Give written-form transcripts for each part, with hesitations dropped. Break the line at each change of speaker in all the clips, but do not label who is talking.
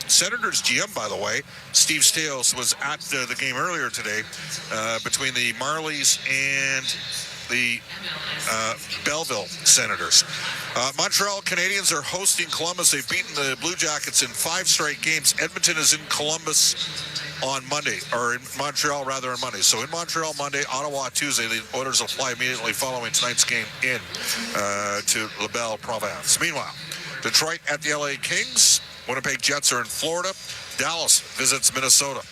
Senators GM, by the way, Steve Stales, was at the game earlier today between the Marlies and the Belleville Senators. Montreal Canadiens are hosting Columbus. They've beaten the Blue Jackets in 5 straight games. Edmonton is in Columbus on Monday, or in Montreal rather on Monday. So in Montreal Monday, Ottawa Tuesday. The Oilers will fly immediately following tonight's game in to La Belle Province. Meanwhile, Detroit at the LA Kings. Winnipeg Jets are in Florida. Dallas visits Minnesota.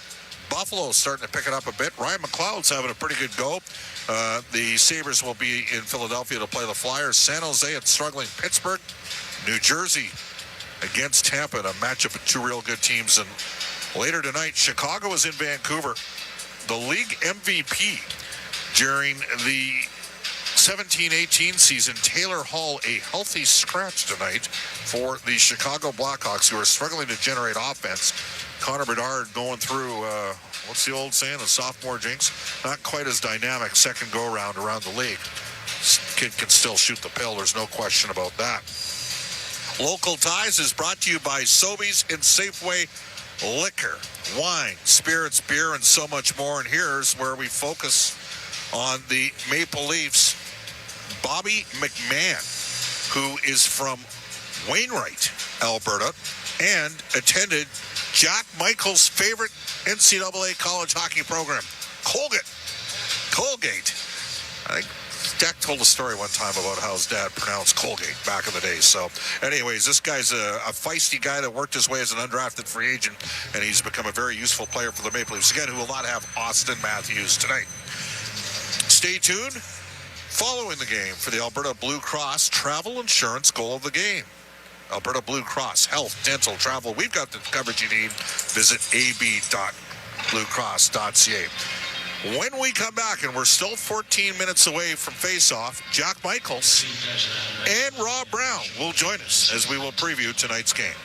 Buffalo's starting to pick it up a bit. Ryan McLeod's having a pretty good go. The Sabres will be in Philadelphia to play the Flyers. San Jose at struggling Pittsburgh. New Jersey against Tampa in a matchup of 2 real good teams. And later tonight, Chicago is in Vancouver. The league MVP during the 17-18 season, Taylor Hall, a healthy scratch tonight for the Chicago Blackhawks, who are struggling to generate offense. Connor Bedard going through, what's the old saying, the sophomore jinx? Not quite as dynamic second go-around around the league. This kid can still shoot the pill, there's no question about that. Local Ties is brought to you by Sobeys and Safeway Liquor, wine, spirits, beer, and so much more. And here's where we focus on the Maple Leafs. Bobby McMahon, who is from Wainwright, Alberta, and attended Jack Michael's favorite NCAA college hockey program, Colgate. I think Jack told a story one time about how his dad pronounced Colgate back in the day. So anyways, this guy's a feisty guy that worked his way as an undrafted free agent, and he's become a very useful player for the Maple Leafs. Again, who will not have Austin Matthews tonight. Stay tuned. Following the game for the Alberta Blue Cross travel insurance goal of the game. Alberta Blue Cross, health, dental, travel. We've got the coverage you need. Visit ab.bluecross.ca. When we come back, and we're still 14 minutes away from face-off, Jack Michaels and Rob Brown will join us as we will preview tonight's game.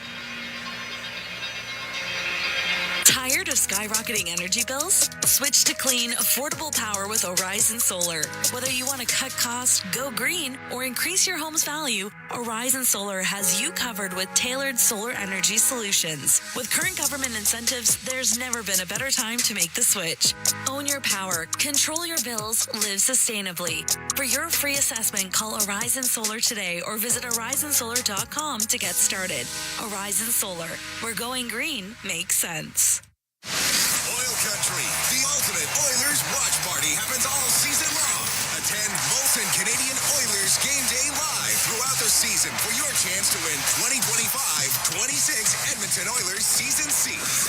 Tired of skyrocketing energy bills? Switch to clean, affordable power with Horizon Solar. Whether you want to cut costs, go green, or increase your home's value, Horizon Solar has you covered with tailored solar energy solutions. With current government incentives, there's never been a better time to make the switch. Own your power, control your bills, live sustainably. For your free assessment, call Horizon Solar today or visit horizonsolar.com to get started. Horizon Solar, where going green makes sense.
OilCountry, the ultimate Oilers watch party happens all season long. Attend Molson Canadian Oilers Game Day live throughout the season for your chance to win 2025-26 Edmonton Oilers season seats.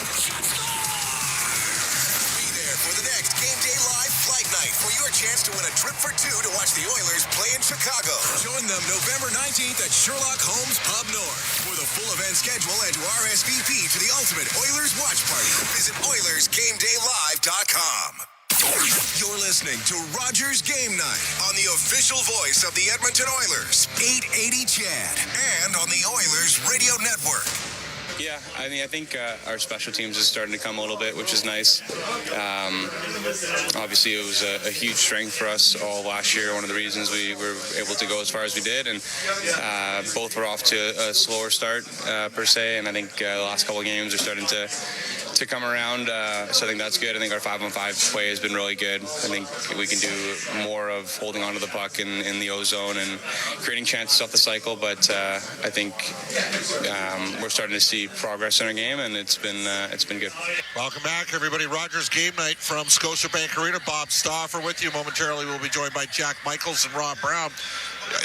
Be there for the next Game Day live flight night for your chance to win a trip for 2 to watch the Oilers play in Chicago. Join them November 19th at Sherlock Holmes Pub North. For the full event schedule and to RSVP to the ultimate Oilers watch party, visit OilersGameDayLive.com. You're listening to Rogers Game Night on the official voice of the Edmonton Oilers, 880 CHAD, and on the Oilers Radio Network.
Yeah, I mean, I think our special teams is starting to come a little bit, which is nice. Obviously, it was a huge strength for us all last year. One of the reasons we were able to go as far as we did, and both were off to a slower start per se. And I think the last couple of games are starting to come around, so I think that's good. I think our 5-on-5 play has been really good. I think we can do more of holding onto the puck in the O-zone and creating chances off the cycle, but I think we're starting to see progress in our game, and it's been good.
Welcome back, everybody. Rogers Game Night from Scotiabank Arena. Bob Stauffer with you. Momentarily, we'll be joined by Jack Michaels and Rob Brown.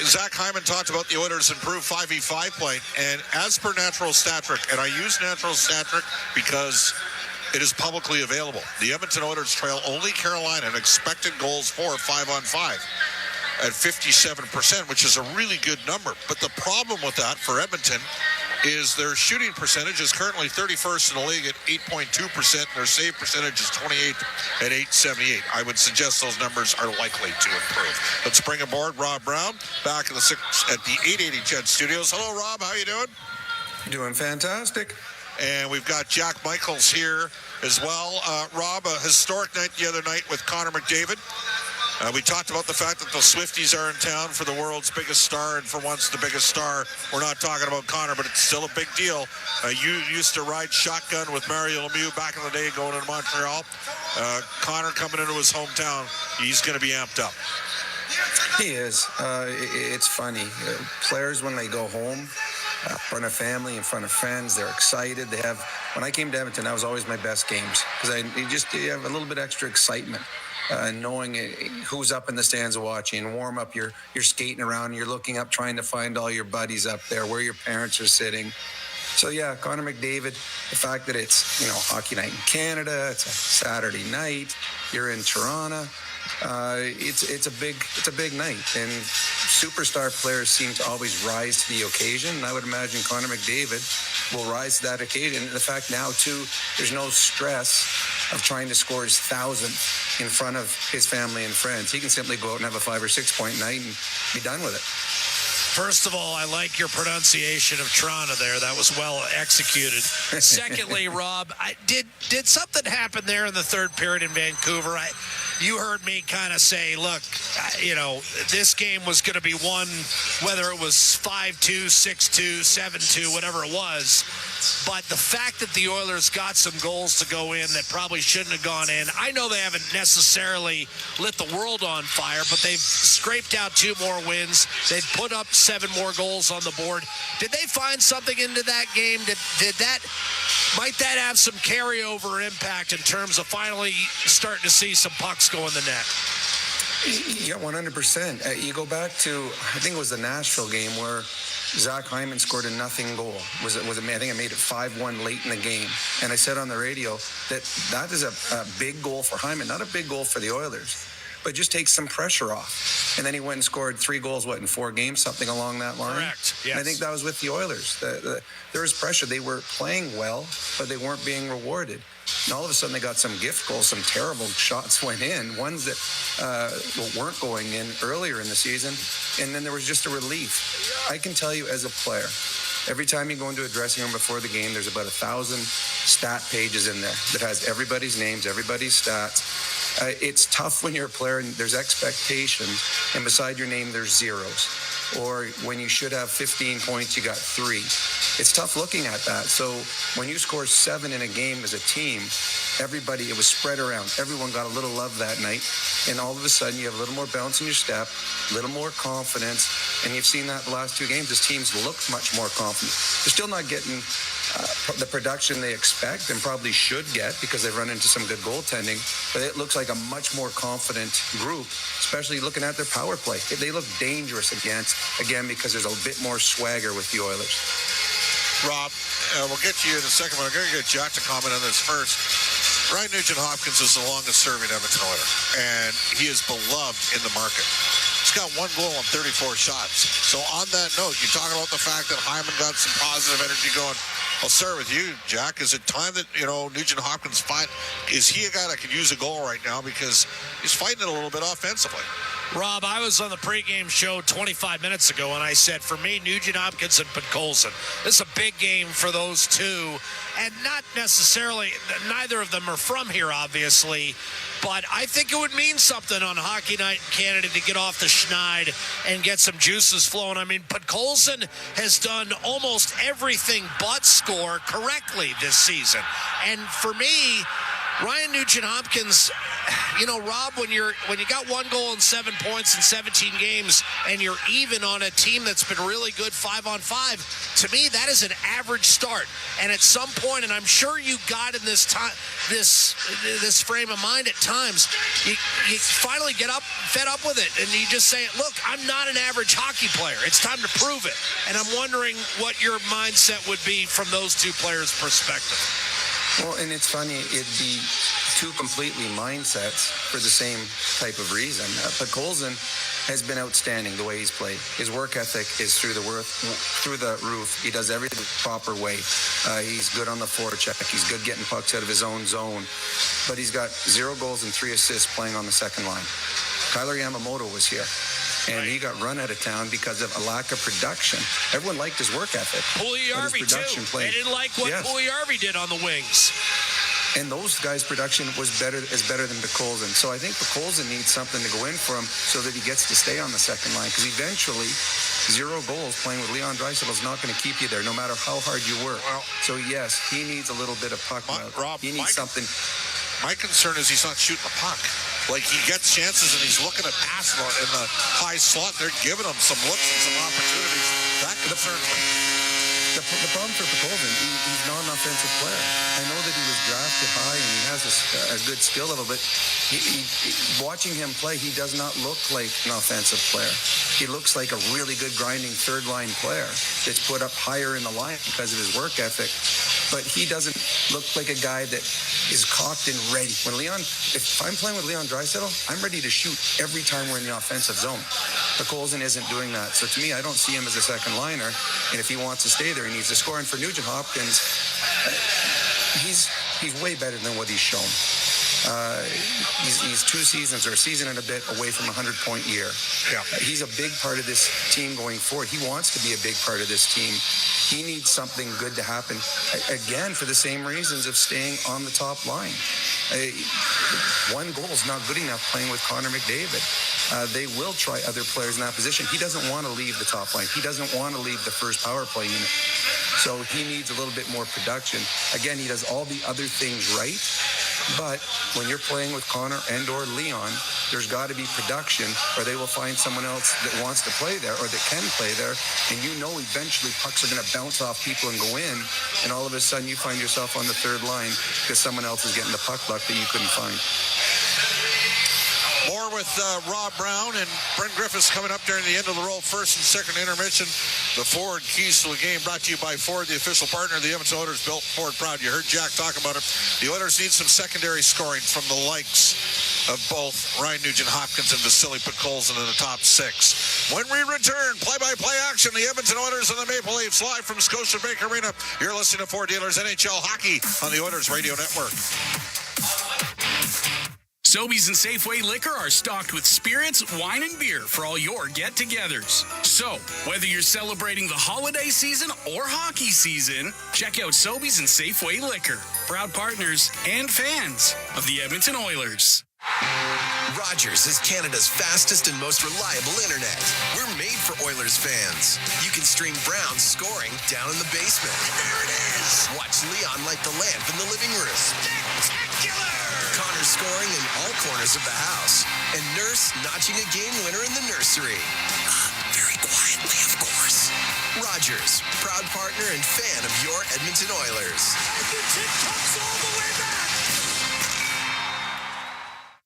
Zach Hyman talked about the Oilers' improved 5v5 play, and as per Natural Stat Trick, and I use Natural Stat Trick because it is publicly available, the Edmonton Oilers trail only Carolina in expected goals for 5-on-5 at 57%, which is a really good number. But the problem with that for Edmonton is their shooting percentage is currently 31st in the league at 8.2%, and their save percentage is 28th at 878. I would suggest those numbers are likely to improve. Let's bring aboard Rob Brown back at the 880 CHED Studios. Hello, Rob. How you doing?
Doing fantastic.
And we've got Jack Michaels here as well. Rob, a historic night the other night with Connor McDavid. We talked about the fact that the Swifties are in town for the world's biggest star, and for once the biggest star. We're not talking about Connor, but it's still a big deal. You used to ride shotgun with Mario Lemieux back in the day going to Montreal. Connor coming into his hometown, he's going to be amped up.
He is. It's funny. Players, when they go home, in front of family, in front of friends, they're excited. When I came to Edmonton, that was always my best games because you have a little bit extra excitement. Knowing who's up in the stands watching, warm up, you're skating around, you're looking up, trying to find all your buddies up there, where your parents are sitting. So yeah, Connor McDavid, the fact that it's hockey night in Canada, it's a Saturday night, you're in Toronto, it's a big night, and superstar players seem to always rise to the occasion. And I would imagine Connor McDavid will rise to that occasion. And the fact now too, there's no stress of trying to score his 1,000th in front of his family and friends. He can simply go out and have a 5 or 6 point night and be done with it.
First of all, I like your pronunciation of Toronto there. That was well executed. Secondly, Rob, did something happen there in the third period in Vancouver? You heard me kind of say, look, this game was going to be won, whether it was 5-2, 6-2, 7-2, whatever it was. But the fact that the Oilers got some goals to go in that probably shouldn't have gone in, I know they haven't necessarily lit the world on fire, but they've scraped out 2 more wins. They've put up 7 more goals on the board. Did they find something into that game? Might that have some carryover impact in terms of finally starting to see some pucks go in the net?
Yeah, 100%. You go back to, I think it was the Nashville game where Zach Hyman scored a nothing goal. I think I made it 5-1 late in the game. And I said on the radio that is a big goal for Hyman, not a big goal for the Oilers, but just takes some pressure off. And then he went and scored 3 goals, in 4 games, something along that line.
Correct, yes.
And I think that was with the Oilers. There was pressure. They were playing well, but they weren't being rewarded. And all of a sudden, they got some gift goals, some terrible shots went in, ones that weren't going in earlier in the season. And then there was just a relief. I can tell you as a player, every time you go into a dressing room before the game, there's about 1,000 stat pages in there that has everybody's names, everybody's stats. It's tough when you're a player and there's expectations, and beside your name there's zeros. Or when you should have 15 points, you got 3. It's tough looking at that. So when you score 7 in a game as a team, it was spread around. Everyone got a little love that night. And all of a sudden, you have a little more bounce in your step, a little more confidence. And you've seen that the last 2 games. This team's looked much more confident. They're still not getting the production they expect and probably should get because they've run into some good goaltending. But it looks like a much more confident group, especially looking at their power play. They look dangerous again because there's a bit more swagger with the Oilers.
Rob, we'll get to you in a second, but I'm going to get Jack to comment on this first. Ryan Nugent-Hopkins is the longest-serving Edmonton Oiler, and he is beloved in the market. He's got 1 goal on 34 shots. So on that note, you talk about the fact that Hyman got some positive energy going. I'll start with you, Jack. Is it time that, Nugent-Hopkins is he a guy that could use a goal right now because he's fighting it a little bit offensively?
Rob, I was on the pregame show 25 minutes ago, and I said, for me, Nugent-Hopkins and Podkolzin. This is a big game for those two, and not necessarily, neither of them are from here, obviously, but I think it would mean something on Hockey Night in Canada to get off the schneid and get some juices flowing. I mean, Podkolzin has done almost everything but score correctly this season, and for me, Ryan Nugent-Hopkins, Rob, when you got 1 goal and 7 points in 17 games and you're even on a team that's been really good 5-on-5, to me that is an average start. And at some point, and I'm sure you got in this frame of mind at times, you finally get fed up with it, and you just say, look, I'm not an average hockey player. It's time to prove it. And I'm wondering what your mindset would be from those 2 players' perspective.
Well, and it's funny, it'd be 2 completely mindsets for the same type of reason. Podkolzin has been outstanding the way he's played. His work ethic is through the roof. He does everything the proper way. He's good on the forecheck. He's good getting pucks out of his own zone. But he's got 0 goals and 3 assists playing on the second line. Kyler Yamamoto was here, and he got run out of town because of a lack of production. Everyone liked his work ethic.
Puljujarvi, too. They didn't like what Puljujarvi did on the wings.
And those guys' production is better than Picolzin. So I think Picolzin needs something to go in for him so that he gets to stay on the second line. Because eventually, 0 goals playing with Leon Draisaitl is not going to keep you there, no matter how hard you work.
Well,
so yes, he needs a little bit of puck milk.
Rob,
he needs something.
My concern is he's not shooting the puck. Like, he gets chances and he's looking at passes in the high slot. They're giving him some looks and some opportunities. That concerns me.
The problem for Picolzin, he's not an offensive player. I know that he was drafted high and he has a good skill level, but watching him play, he does not look like an offensive player. He looks like a really good grinding third-line player that's put up higher in the line because of his work ethic. But he doesn't look like a guy that is cocked and ready. If I'm playing with Leon Draisaitl, I'm ready to shoot every time we're in the offensive zone. Picolzin isn't doing that. So to me, I don't see him as a second liner. And if he wants to stay there, he needs to score. And for Nugent Hopkins, he's way better than what he's shown. He's 2 seasons or a season and a bit away from a 100-point year.
Yeah.
He's a big part of this team going forward. He wants to be a big part of this team. He needs something good to happen, again, for the same reasons of staying on the top line. 1 goal is not good enough playing with Connor McDavid. They will try other players in that position. He doesn't want to leave the top line. He doesn't want to leave the first power play unit. So he needs a little bit more production. Again, he does all the other things right. But when you're playing with Connor and or Leon, there's got to be production, or they will find someone else that wants to play there or that can play there. And you know eventually pucks are going to bounce off people and go in, and all of a sudden you find yourself on the third line because someone else is getting the puck luck that you couldn't find.
More with Rob Brown and Brent Griffiths coming up during the end of the roll, first and second intermission. The Ford keys to the game brought to you by Ford, the official partner of the Edmonton Oilers, built Ford proud. You heard Jack talk about it. The Oilers need some secondary scoring from the likes of both Ryan Nugent-Hopkins and Vasily Picolzin in the top 6. When we return, play-by-play action, the Edmonton Oilers and the Maple Leafs live from Scotiabank Arena. You're listening to Ford Dealers NHL Hockey on the Oilers Radio Network.
Sobeys and Safeway Liquor are stocked with spirits, wine, and beer for all your get-togethers. So, whether you're celebrating the holiday season or hockey season, check out Sobeys and Safeway Liquor, proud partners and fans of the Edmonton Oilers.
Rogers is Canada's fastest and most reliable internet. We're made for Oilers fans. You can stream Brown's scoring down in the basement. And there it is! Watch Leon light the lamp in the living room. Spectacular! Connor scoring in all corners of the house. And Nurse notching a game winner in the nursery. Very quietly, of course. Rogers, proud partner and fan of your Edmonton Oilers. Edmonton comes all the way back!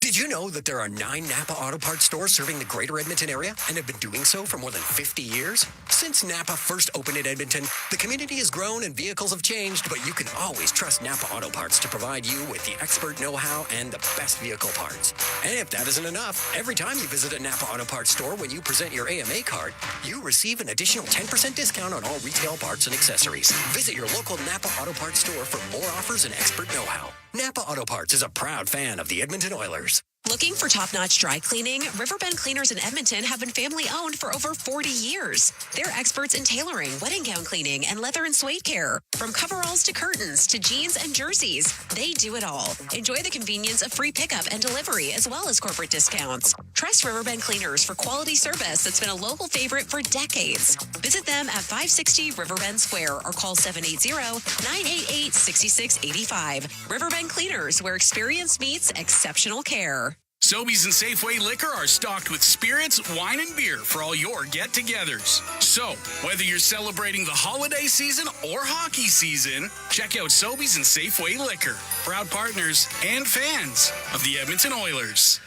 Did you know that there are 9 Napa Auto Parts stores serving the greater Edmonton area and have been doing so for more than 50 years? Since Napa first opened in Edmonton, the community has grown and vehicles have changed, but you can always trust Napa Auto Parts to provide you with the expert know-how and the best vehicle parts. And if that isn't enough, every time you visit a Napa Auto Parts store when you present your AMA card, you receive an additional 10% discount on all retail parts and accessories. Visit your local Napa Auto Parts store for more offers and expert know-how. Napa Auto Parts is a proud fan of the Edmonton Oilers.
Looking for top-notch dry cleaning? Riverbend Cleaners in Edmonton have been family-owned for over 40 years. They're experts in tailoring, wedding gown cleaning, and leather and suede care. From coveralls to curtains to jeans and jerseys, they do it all. Enjoy the convenience of free pickup and delivery, as well as corporate discounts. Trust Riverbend Cleaners for quality service that's been a local favorite for decades. Visit them at 560 Riverbend Square or call 780-988-6685. Riverbend Cleaners, where experience meets exceptional care.
Sobeys and Safeway Liquor are stocked with spirits, wine, and beer for all your get-togethers. So, whether you're celebrating the holiday season or hockey season, check out Sobeys and Safeway Liquor, proud partners and fans of the Edmonton Oilers.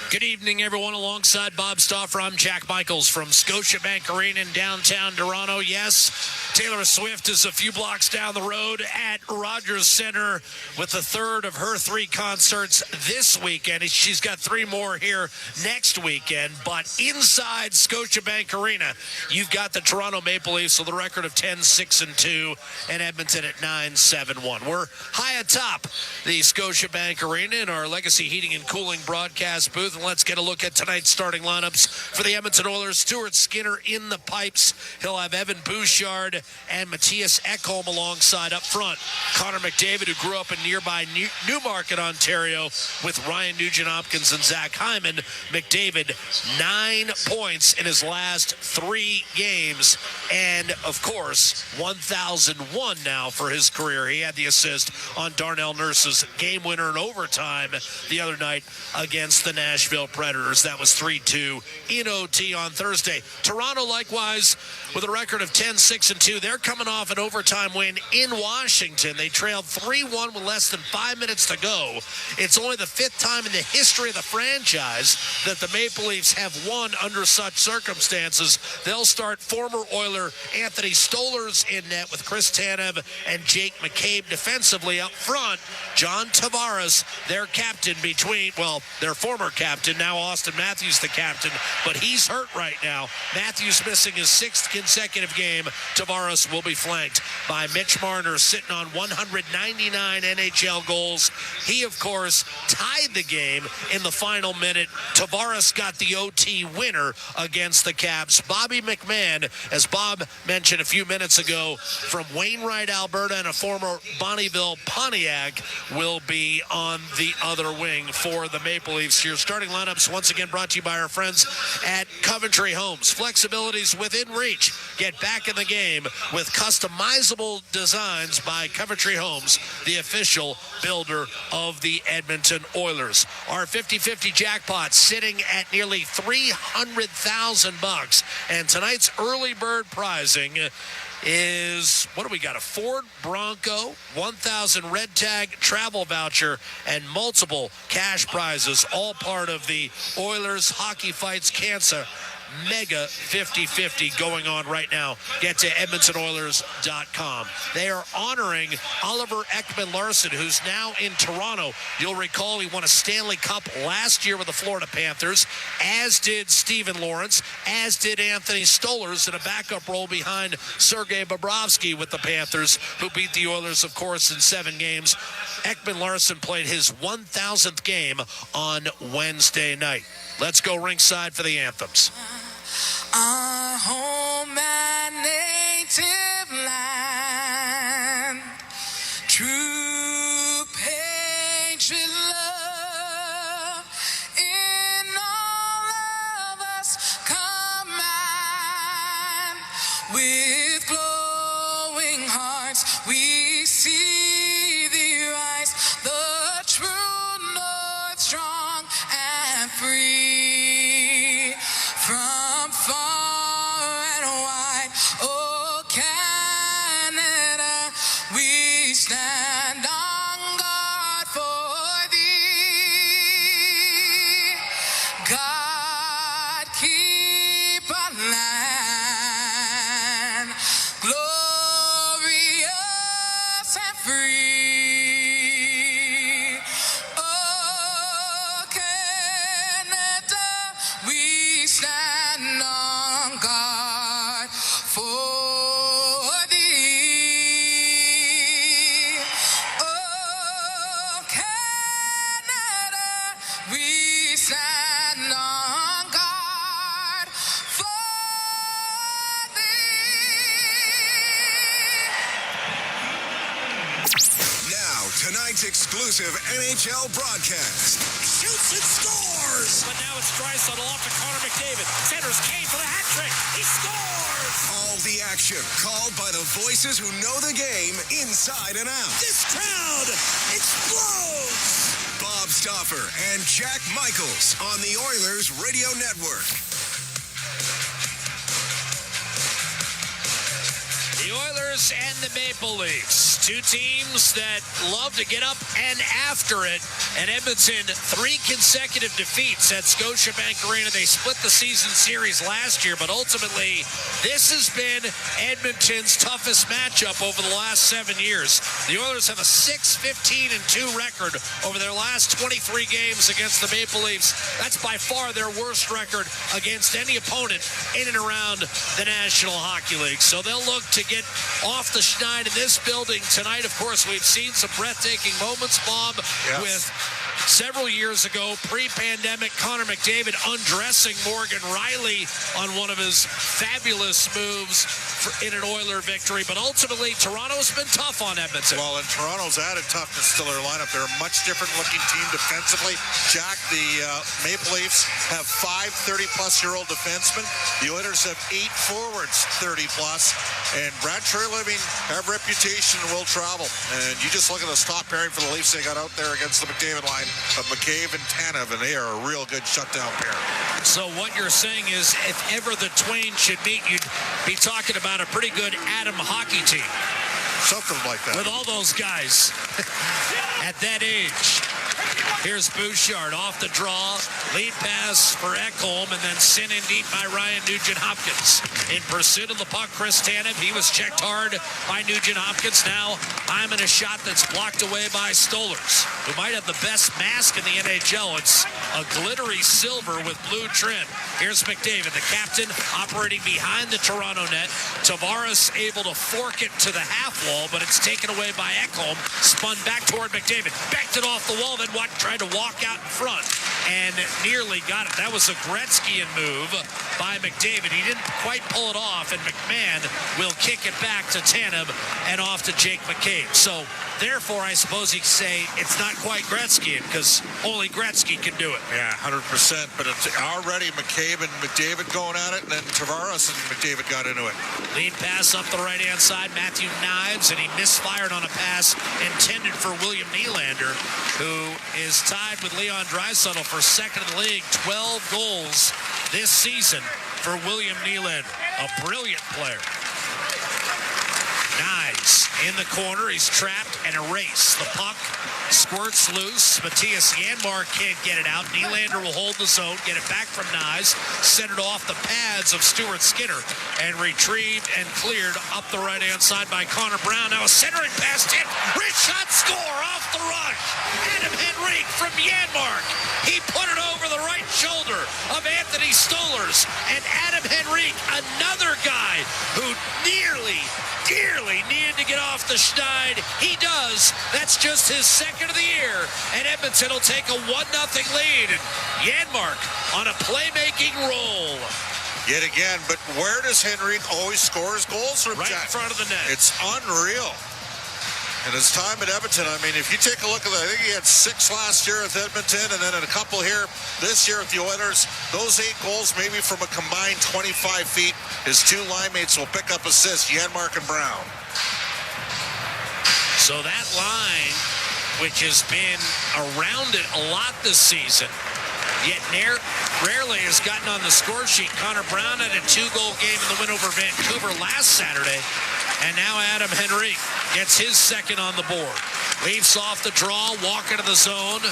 Good evening, everyone. Alongside Bob Stauffer, I'm Jack Michaels from Scotiabank Arena in downtown Toronto. Yes, Taylor Swift is a few blocks down the road at Rogers Centre with the third of her 3 concerts this weekend. She's got 3 more here next weekend. But inside Scotiabank Arena, you've got the Toronto Maple Leafs with a record of 10-6-2 and Edmonton at 9-7-1. We're high atop the Scotiabank Arena in our Legacy Heating and Cooling broadcast booth. let's get a look at tonight's starting lineups for the Edmonton Oilers. Stuart Skinner in the pipes. He'll have Evan Bouchard and Matthias Ekholm alongside up front. Connor McDavid, who grew up in nearby Newmarket, Ontario, with Ryan Nugent-Hopkins and Zach Hyman. McDavid, 9 points in his last 3 games. And, of course, 1,001 now for his career. He had the assist on Darnell Nurse's game winner in overtime the other night against the Nashville Predators. That was 3-2 in OT on Thursday. Toronto, likewise, with a record of 10-6-2. They're coming off an overtime win in Washington. They trailed 3-1 with less than 5 minutes to go. It's only the 5th time in the history of the franchise that the Maple Leafs have won under such circumstances. They'll start former Oiler Anthony Stolarz in net with Chris Tanev and Jake McCabe defensively up front. John Tavares, their captain their former captain, now Austin Matthews the captain, but he's hurt right now. Matthews missing his 6th consecutive game. Tavares will be flanked by Mitch Marner, sitting on 199 NHL goals. He, of course, tied the game in the final minute. Tavares got the OT winner against the Caps. Bobby McMahon, as Bob mentioned a few minutes ago, from Wainwright, Alberta, and a former Bonnyville Pontiac, will be on the other wing for the Maple Leafs. Your starting lineups, once again, brought to you by our friends at Coventry Homes. Flexibilities within reach. Get back in the game with customizable designs by Coventry Homes, the official builder of the Edmonton Oilers. Our 50-50 jackpot sitting at nearly $300,000. And tonight's early bird prizing is, what do we got? A Ford Bronco, 1,000 red tag travel voucher, and multiple cash prizes, all part of the Oilers Hockey Fights Cancer mega 50-50 going on right now. Get to EdmontonOilers.com. They are honoring Oliver Ekman-Larsson, who's now in Toronto. You'll recall he won a Stanley Cup last year with the Florida Panthers, as did Steven Lawrence, as did Anthony Stolarz in a backup role behind Sergei Bobrovsky with the Panthers, who beat the Oilers, of course, in 7 games. Ekman-Larsson played his 1,000th game on Wednesday night. Let's go ringside for the anthems.
Our home and native land, true patriot love in all of us command. With glowing hearts we see thee rise, the true north, strong and free. From far and wide, oh Canada, we stand on guard for thee. God keep our land glorious and free. Oh Canada, we stand on guard for thee. Oh, Canada, we stand on guard for thee.
Now, tonight's exclusive NHL broadcast.
Shoots and scores! But now it's Draisaitl off to Connor McDavid. Centers Kane for the hat trick. He scores!
All the action called by the voices who know the game inside and out.
This crowd explodes!
Bob Stauffer and Jack Michaels on the Oilers Radio Network.
The Oilers and the Maple Leafs, two teams that love to get up and after it. And Edmonton, 3 consecutive defeats at Scotiabank Arena. They split the season series last year, but ultimately, this has been Edmonton's toughest matchup over the last 7 years. The Oilers have a 6-15-2 record over their last 23 games against the Maple Leafs. That's by far their worst record against any opponent in and around the National Hockey League. So they'll look to get off the schneid in this building tonight. Of course, we've seen some breathtaking moments, Bob, with several years ago, pre-pandemic, Connor McDavid undressing Morgan Riley on one of his fabulous moves in an Oiler victory. But ultimately, Toronto's been tough on Edmonton.
Well, and Toronto's added toughness to their lineup. They're a much different-looking team defensively. Jack, the Maple Leafs have 5 30-plus-year-old defensemen. The Oilers have 8 forwards 30-plus. And Brad Treliving have reputation and will travel. And you just look at this top pairing for the Leafs. They got out there against the McDavid line of McCabe and Tanev, and they are a real good shutdown pair.
So what you're saying is if ever the twain should meet, you'd be talking about a pretty good Atom hockey team.
Something like that.
With all those guys at that age. Here's Bouchard off the draw. Lead pass for Ekholm, and then sent in deep by Ryan Nugent-Hopkins. In pursuit of the puck, Chris Tanev. He was checked hard by Nugent-Hopkins. Now I'm in a shot that's blocked away by Stolarz, who might have the best mask in the NHL. It's a glittery silver with blue trim. Here's McDavid, the captain, operating behind the Toronto net. Tavares able to fork it to the half wall, but it's taken away by Ekholm. Spun back toward McDavid. Backed it off the wall, then tried to walk out in front and nearly got it. That was a Gretzkyan move by McDavid. He didn't quite pull it off, and McMahon will kick it back to Tanev and off to Jake McCabe. So, therefore, I suppose you could say it's not quite Gretzkyan because only Gretzky can do it.
Yeah, 100%. But it's already McCabe and McDavid going at it, and then Tavares and McDavid got into it.
Lead pass up the right-hand side, Matthew Knives, and he misfired on a pass intended for William Nylander, who is tied with Leon Draisaitl for second in the league. 12 goals this season for William Nylander. A brilliant player. Knives in the corner. He's trapped and erased. The puck squirts loose. Matthias Janmark can't get it out. Nylander will hold the zone, get it back from Knives, send it off the pads of Stuart Skinner, and retrieved and cleared up the right-hand side by Connor Brown. Now a centering pass tip. Rich shot, score off the rush. Adam Henrique from Janmark. He put it over the right shoulder of Anthony Stolarz. And Adam Henrique, another guy who dearly needed to get off the schneid. He does. That's just his second of the year. And Edmonton will take a 1-0 lead. And Janmark on a playmaking roll.
Yet again, but where does Henrique always score his goals from?
Right in front of the net.
It's unreal. And his time at Edmonton, I mean, if you take a look at that, I think he had 6 last year with Edmonton and then a couple here this year with the Oilers. Those 8 goals, maybe from a combined 25 feet. His 2 line mates will pick up assists, Janmark and Brown.
So that line, which has been around it a lot this season, yet rarely has gotten on the score sheet. Connor Brown had a 2-goal game in the win over Vancouver last Saturday. And now Adam Henrique gets his second on the board. Leafs off the draw, walk into the zone.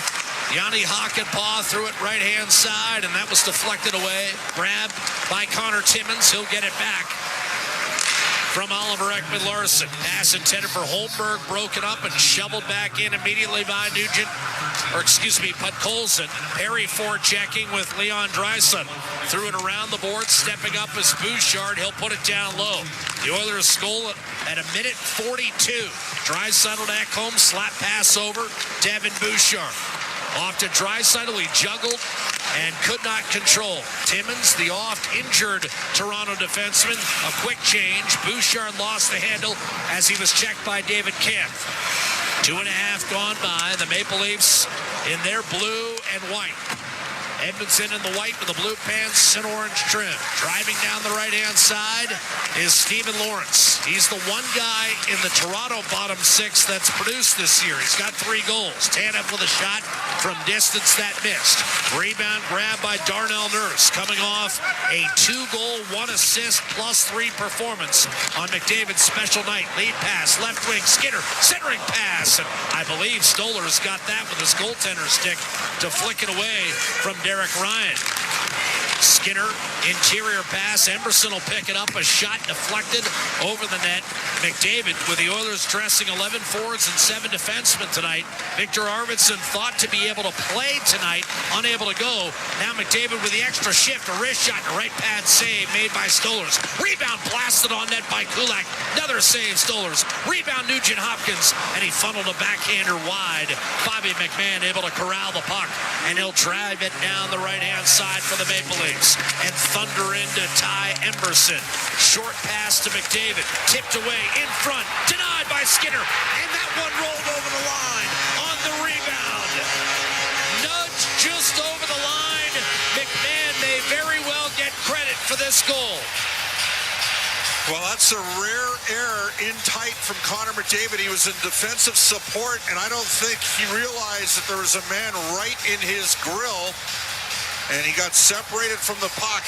Yanni Hakanpää threw it right-hand side, and that was deflected away. Grabbed by Connor Timmins. He'll get it back from Oliver Ekman-Larsson. Pass intended for Holmberg, broken up and shoveled back in immediately by Podkolzin. Perry forechecking with Leon Draisaitl. Threw it around the board, stepping up as Bouchard. He'll put it down low. The Oilers goal at a minute 42. Draisaitl to Ekholm, slap pass over. Devin Bouchard. Off to Draisaitl, he juggled and could not control. Timmins, the oft-injured Toronto defenseman, a quick change. Bouchard lost the handle as he was checked by David Kampf. 2.5 gone by. The Maple Leafs in their blue and white. Edmonton in the white with the blue pants and orange trim. Driving down the right-hand side is Stephen Lawrence. He's the one guy in the Toronto bottom 6 that's produced this year. He's got 3 goals. Tanev with a shot from distance that missed. Rebound grab by Darnell Nurse, coming off a 2-goal, 1-assist, +3 performance on McDavid's special night. Lead pass, left wing, Skinner, centering pass. And I believe Stolarz got that with his goaltender stick to flick it away from Derek Ryan. Skinner, interior pass. Emerson will pick it up. A shot deflected over the net. McDavid with the Oilers dressing 11 forwards and 7 defensemen tonight. Victor Arvidsson thought to be able to play tonight, unable to go. Now McDavid with the extra shift, a wrist shot, and a right pad save made by Stolarz. Rebound blasted on net by Kulak. Another save, Stolarz. Rebound Nugent Hopkins, and he funneled a backhander wide. Bobby McMahon able to corral the puck, and he'll drive it down the right-hand side for the Maple Leafs. And thunder into Ty Emberson. Short pass to McDavid. Tipped away in front. Denied by Skinner. And that one rolled over the line on the rebound. Nudge just over the line. McMahon may very well get credit for this goal.
Well, that's a rare error in tight from Connor McDavid. He was in defensive support, and I don't think he realized that there was a man right in his grill, and he got separated from the puck.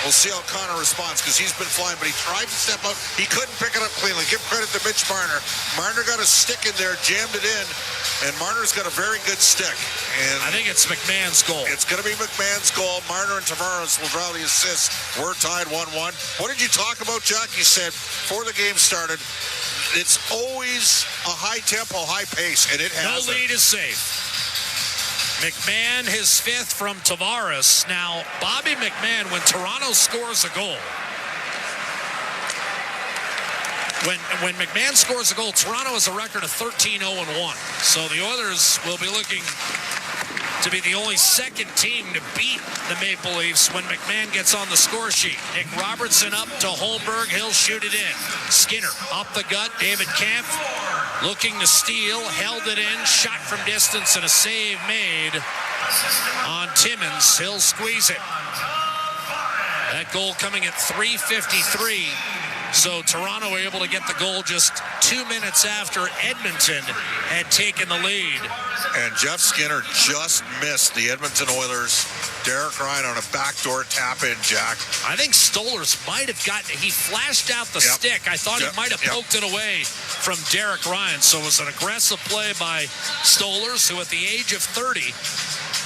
We'll see how Connor responds, because he's been flying, but he tried to step up. He couldn't pick it up cleanly. Give credit to Mitch Marner. Marner got a stick in there, jammed it in, and Marner's got a very good stick. And
I think it's McMahon's goal.
It's going to be McMahon's goal. Marner and Tavares will draw the assists. We're tied 1-1. What did you talk about, Jack? You said before the game started, it's always a high tempo, high pace, and it has.
No lead is safe. McMahon, his 5th from Tavares. Now, Bobby McMahon, when Toronto scores a goal, when McMahon scores a goal, Toronto has a record of 13-0-1. So the Oilers will be looking to be the only second team to beat the Maple Leafs when McMahon gets on the score sheet. Nick Robertson up to Holmberg. He'll shoot it in. Skinner up the gut. David Kampf looking to steal. Held it in. Shot from distance and a save made on Timmins. He'll squeeze it. That goal coming at 3:53. So Toronto able to get the goal just 2 minutes after Edmonton had taken the lead.
And Jeff Skinner just missed the Edmonton Oilers. Derek Ryan on a backdoor tap-in, Jack.
I think Stolarz might have he flashed out the stick. I thought he might have poked it away from Derek Ryan. So it was an aggressive play by Stolarz, who at the age of 30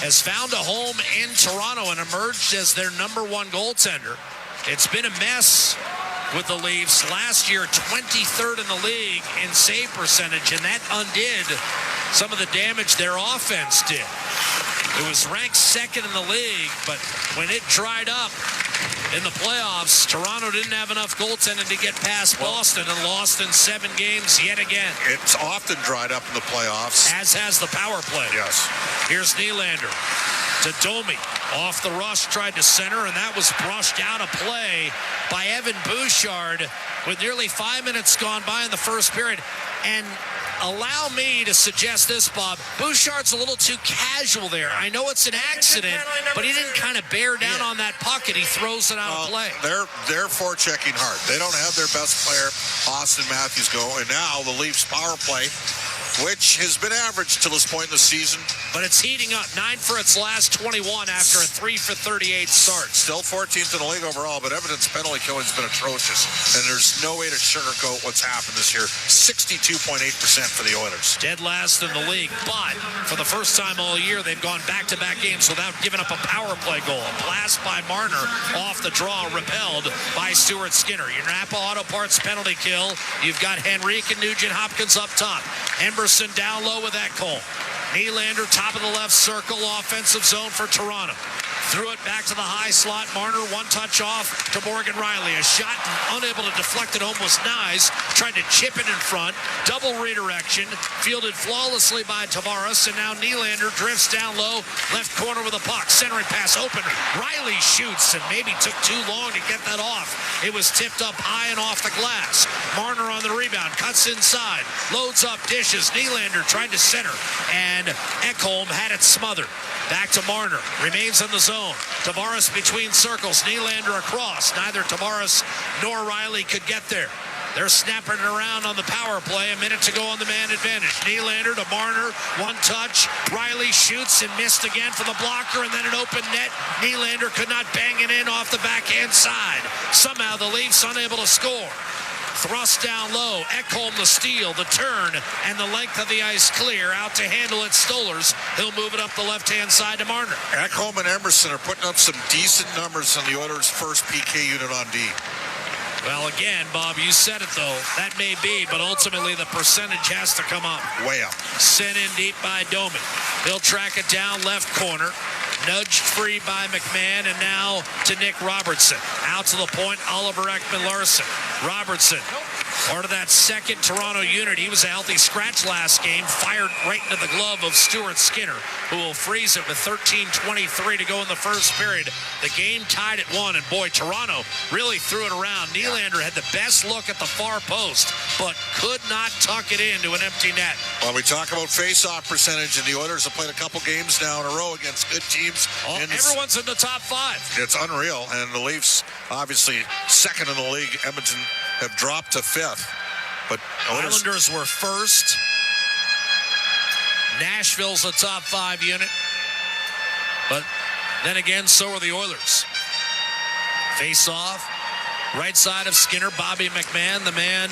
has found a home in Toronto and emerged as their number 1 goaltender. It's been a mess with the Leafs. Last year, 23rd in the league in save percentage, and that undid some of the damage their offense did. It was ranked 2nd in the league, but when it dried up in the playoffs, Toronto didn't have enough goaltending to get past Boston and lost in 7 games yet again.
It's often dried up in the playoffs.
As has the power play.
Yes.
Here's Nylander to Domi. Off the rush, tried to center, and that was brushed out of play by Evan Bouchard with nearly 5 minutes gone by in the first period. And allow me to suggest this, Bob. Bouchard's a little too casual there. I know it's an accident, but he didn't kind of bear down on that puck, and he throws it out of play.
They're forechecking hard. They don't have their best player, Austin Matthews, go. And now the Leafs power play, which has been average till this point in the season.
But it's heating up. 9 for its last 21 after a 3 for 38 start.
Still 14th in the league overall, but Edmonton's penalty killing has been atrocious. And there's no way to sugarcoat what's happened this year. 62.8% for the Oilers.
Dead last in the league, but for the first time all year, they've gone back-to-back games without giving up a power play goal. A blast by Marner off the draw, repelled by Stuart Skinner. Your Napa Auto Parts penalty kill. You've got Henrique and Nugent Hopkins up top. Emerson down low with Ekholm. Nylander, top of the left circle, offensive zone for Toronto. Threw it back to the high slot. Marner, one touch off to Morgan Riley. A shot unable to deflect it home was Nyes. Tried to chip it in front. Double redirection. Fielded flawlessly by Tavares. And now Nylander drifts down low. Left corner with a puck. Centering pass open. Riley shoots and maybe took too long to get that off. It was tipped up high and off the glass. Marner on the rebound. Cuts inside. Loads up, dishes. Nylander tried to center. And Ekholm had it smothered. Back to Marner. Remains in the zone. Tavares between circles. Nylander across. Neither Tavares nor Riley could get there. They're snapping it around on the power play. A minute to go on the man advantage. Nylander to Marner. One touch. Riley shoots and missed again for the blocker, and then an open net. Nylander could not bang it in off the backhand side. Somehow the Leafs unable to score. Thrust down low. Ekholm the steal, the turn, and the length of the ice clear. Out to handle it, Stollers. He'll move it up the left-hand side to Marner.
Ekholm and Emerson are putting up some decent numbers on the Oilers' first PK unit on D.
Well, again, Bob, you said it, though. That may be, but ultimately the percentage has to come up.
Way up.
Sent in deep by Domi. He'll track it down left corner. Nudged free by McMahon, and now to Nick Robertson. Out to the point, Oliver Ekman-Larsson. Robertson, part of that second Toronto unit. He was a healthy scratch last game, fired right into the glove of Stuart Skinner, who will freeze it with 13:23 to go in the first period. The game tied at 1, and boy, Toronto really threw it around. Nylander had the best look at the far post, but could not tuck it into an empty net.
Well, we talk about face-off percentage, and the Oilers have played a couple games now in a row against good teams.
Everyone's in the top 5.
It's unreal, and the Leafs, obviously second in the league. Edmonton have dropped to 5th. But
Islanders were first. Nashville's a top 5 unit. But then again, so are the Oilers. Face-off. Right side of Skinner, Bobby McMahon, the man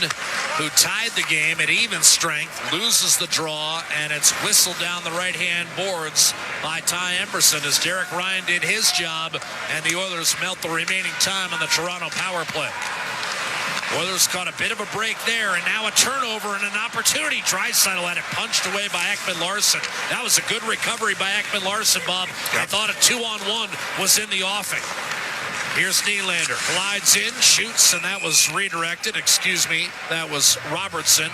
who tied the game at even strength, loses the draw, and it's whistled down the right-hand boards by Ty Emberson as Derek Ryan did his job, and the Oilers melt the remaining time on the Toronto power play. Oilers caught a bit of a break there, and now a turnover and an opportunity. Draisaitl had it punched away by Ekman-Larsson. That was a good recovery by Ekman-Larsson, Bob. Yep. I thought a 2-on-1 was in the offing. Here's Nylander, glides in, shoots, and that was redirected. That was Robertson.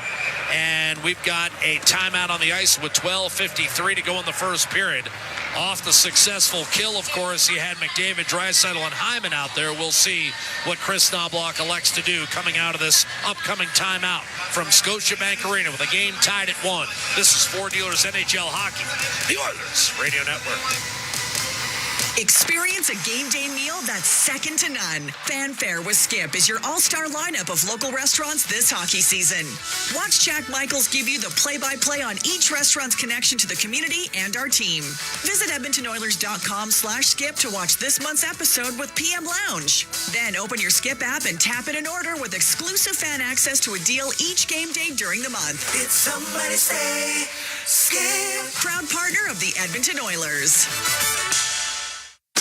And we've got a timeout on the ice with 12:53 to go in the first period. Off the successful kill, of course, he had McDavid, Draisaitl, and Hyman out there. We'll see what Chris Knobloch elects to do coming out of this upcoming timeout from Scotiabank Arena with a game tied at 1. This is Four Dealers NHL Hockey, the Oilers Radio Network.
Experience a game day meal that's second to none. Fanfare with Skip is your all-star lineup of local restaurants this hockey season. Watch Jack Michaels give you the play-by-play on each restaurant's connection to the community and our team. Visit EdmontonOilers.com/skip to watch this month's episode with PM Lounge. Then open your Skip app and tap in an order with exclusive fan access to a deal each game day during the month. Did somebody say Skip? Proud partner of the Edmonton Oilers.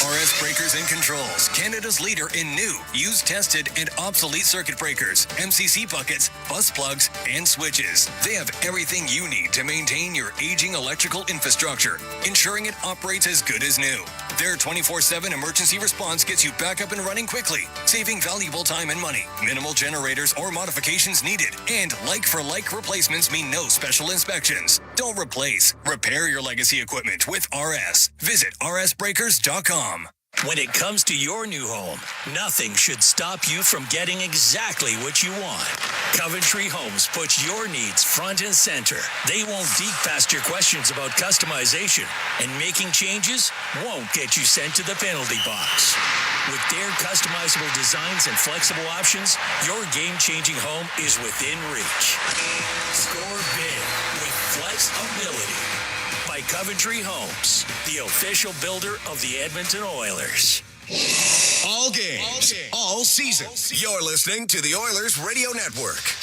RS Breakers and Controls, Canada's leader in new, used, tested, and obsolete circuit breakers, MCC buckets, bus plugs, and switches. They have everything you need to maintain your aging electrical infrastructure, ensuring it operates as good as new. Their 24/7 emergency response gets you back up and running quickly, saving valuable time and money. Minimal generators or modifications needed, and like-for-like replacements mean no special inspections. Don't replace, repair your legacy equipment with RS. Visit rsbreakers.com.
When it comes to your new home, nothing should stop you from getting exactly what you want. Coventry Homes puts your needs front and center. They won't dig past your questions about customization, and making changes won't get you sent to the penalty box. With their customizable designs and flexible options, your game-changing home is within reach. Score big with flexibility. By Coventry Homes, the official builder of the Edmonton Oilers.
All games, all season. You're listening to the Oilers Radio Network.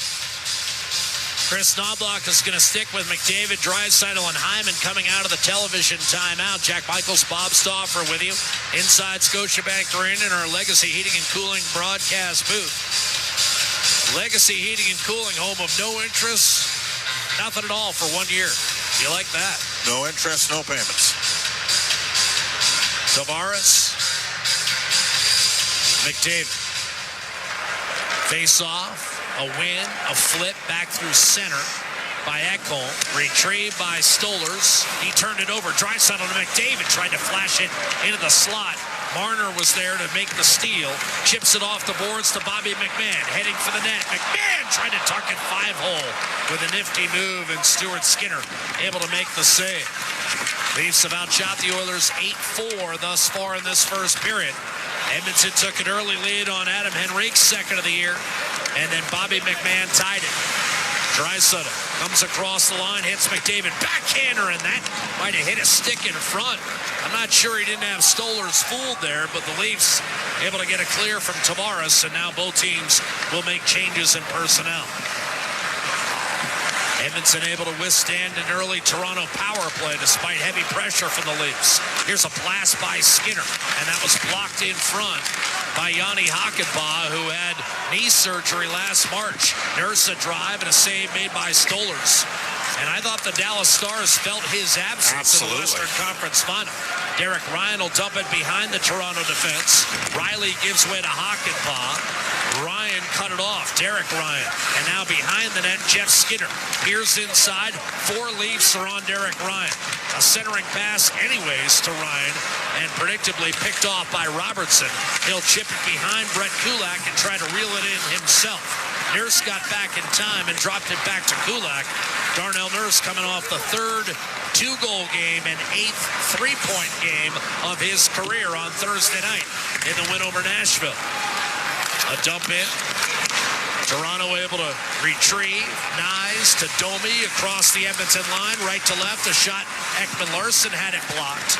Chris Knobloch is going to stick with McDavid, Draisaitl, and Hyman coming out of the television timeout. Jack Michaels, Bob Stauffer with you inside Scotiabank Arena in our Legacy Heating and Cooling broadcast booth. Legacy Heating and Cooling, home of no interest, nothing at all for 1 year. You like that?
No interest, no payments.
Tavares. McDavid. Face off. A win. A flip back through center by Ekholm. Retrieved by Stollers. He turned it over. Draisaitl to McDavid. Tried to flash it into the slot. Marner was there to make the steal. Chips it off the boards to Bobby McMahon. Heading for the net. McMahon tried to tuck it 5-hole with a nifty move, and Stuart Skinner able to make the save. Leafs have outshot the Oilers 8-4 thus far in this first period. Edmonton took an early lead on Adam Henrique's second of the year, and then Bobby McMahon tied it. Draisaitl comes across the line, hits McDavid. Backhander, and that might have hit a stick in front. I'm not sure he didn't have Stolarz fooled there, but the Leafs able to get a clear from Tavares, and now both teams will make changes in personnel. Edmonton able to withstand an early Toronto power play despite heavy pressure from the Leafs. Here's a blast by Skinner, and that was blocked in front by Yanni Hakanpää, who had knee surgery last March. Nurse a drive and a save made by Stolarz. And I thought the Dallas Stars felt his absence in the Western Conference Final. Derek Ryan will dump it behind the Toronto defense. Riley gives way to Hakanpää. Ryan cut it off. Derek Ryan. And now behind the net, Jeff Skinner. Peers inside. 4 Leafs are on Derek Ryan. A centering pass anyways to Ryan, and predictably picked off by Robertson. He'll chip it behind Brett Kulak and try to reel it in himself. Nurse got back in time and dropped it back to Kulak. Darnell Nurse coming off the third 2-goal game and 8th 3-point game of his career on Thursday night in the win over Nashville. A dump in. Toronto able to retrieve. Nyes to Domi across the Edmonton line, right to left. A shot. Ekman-Larsson had it blocked.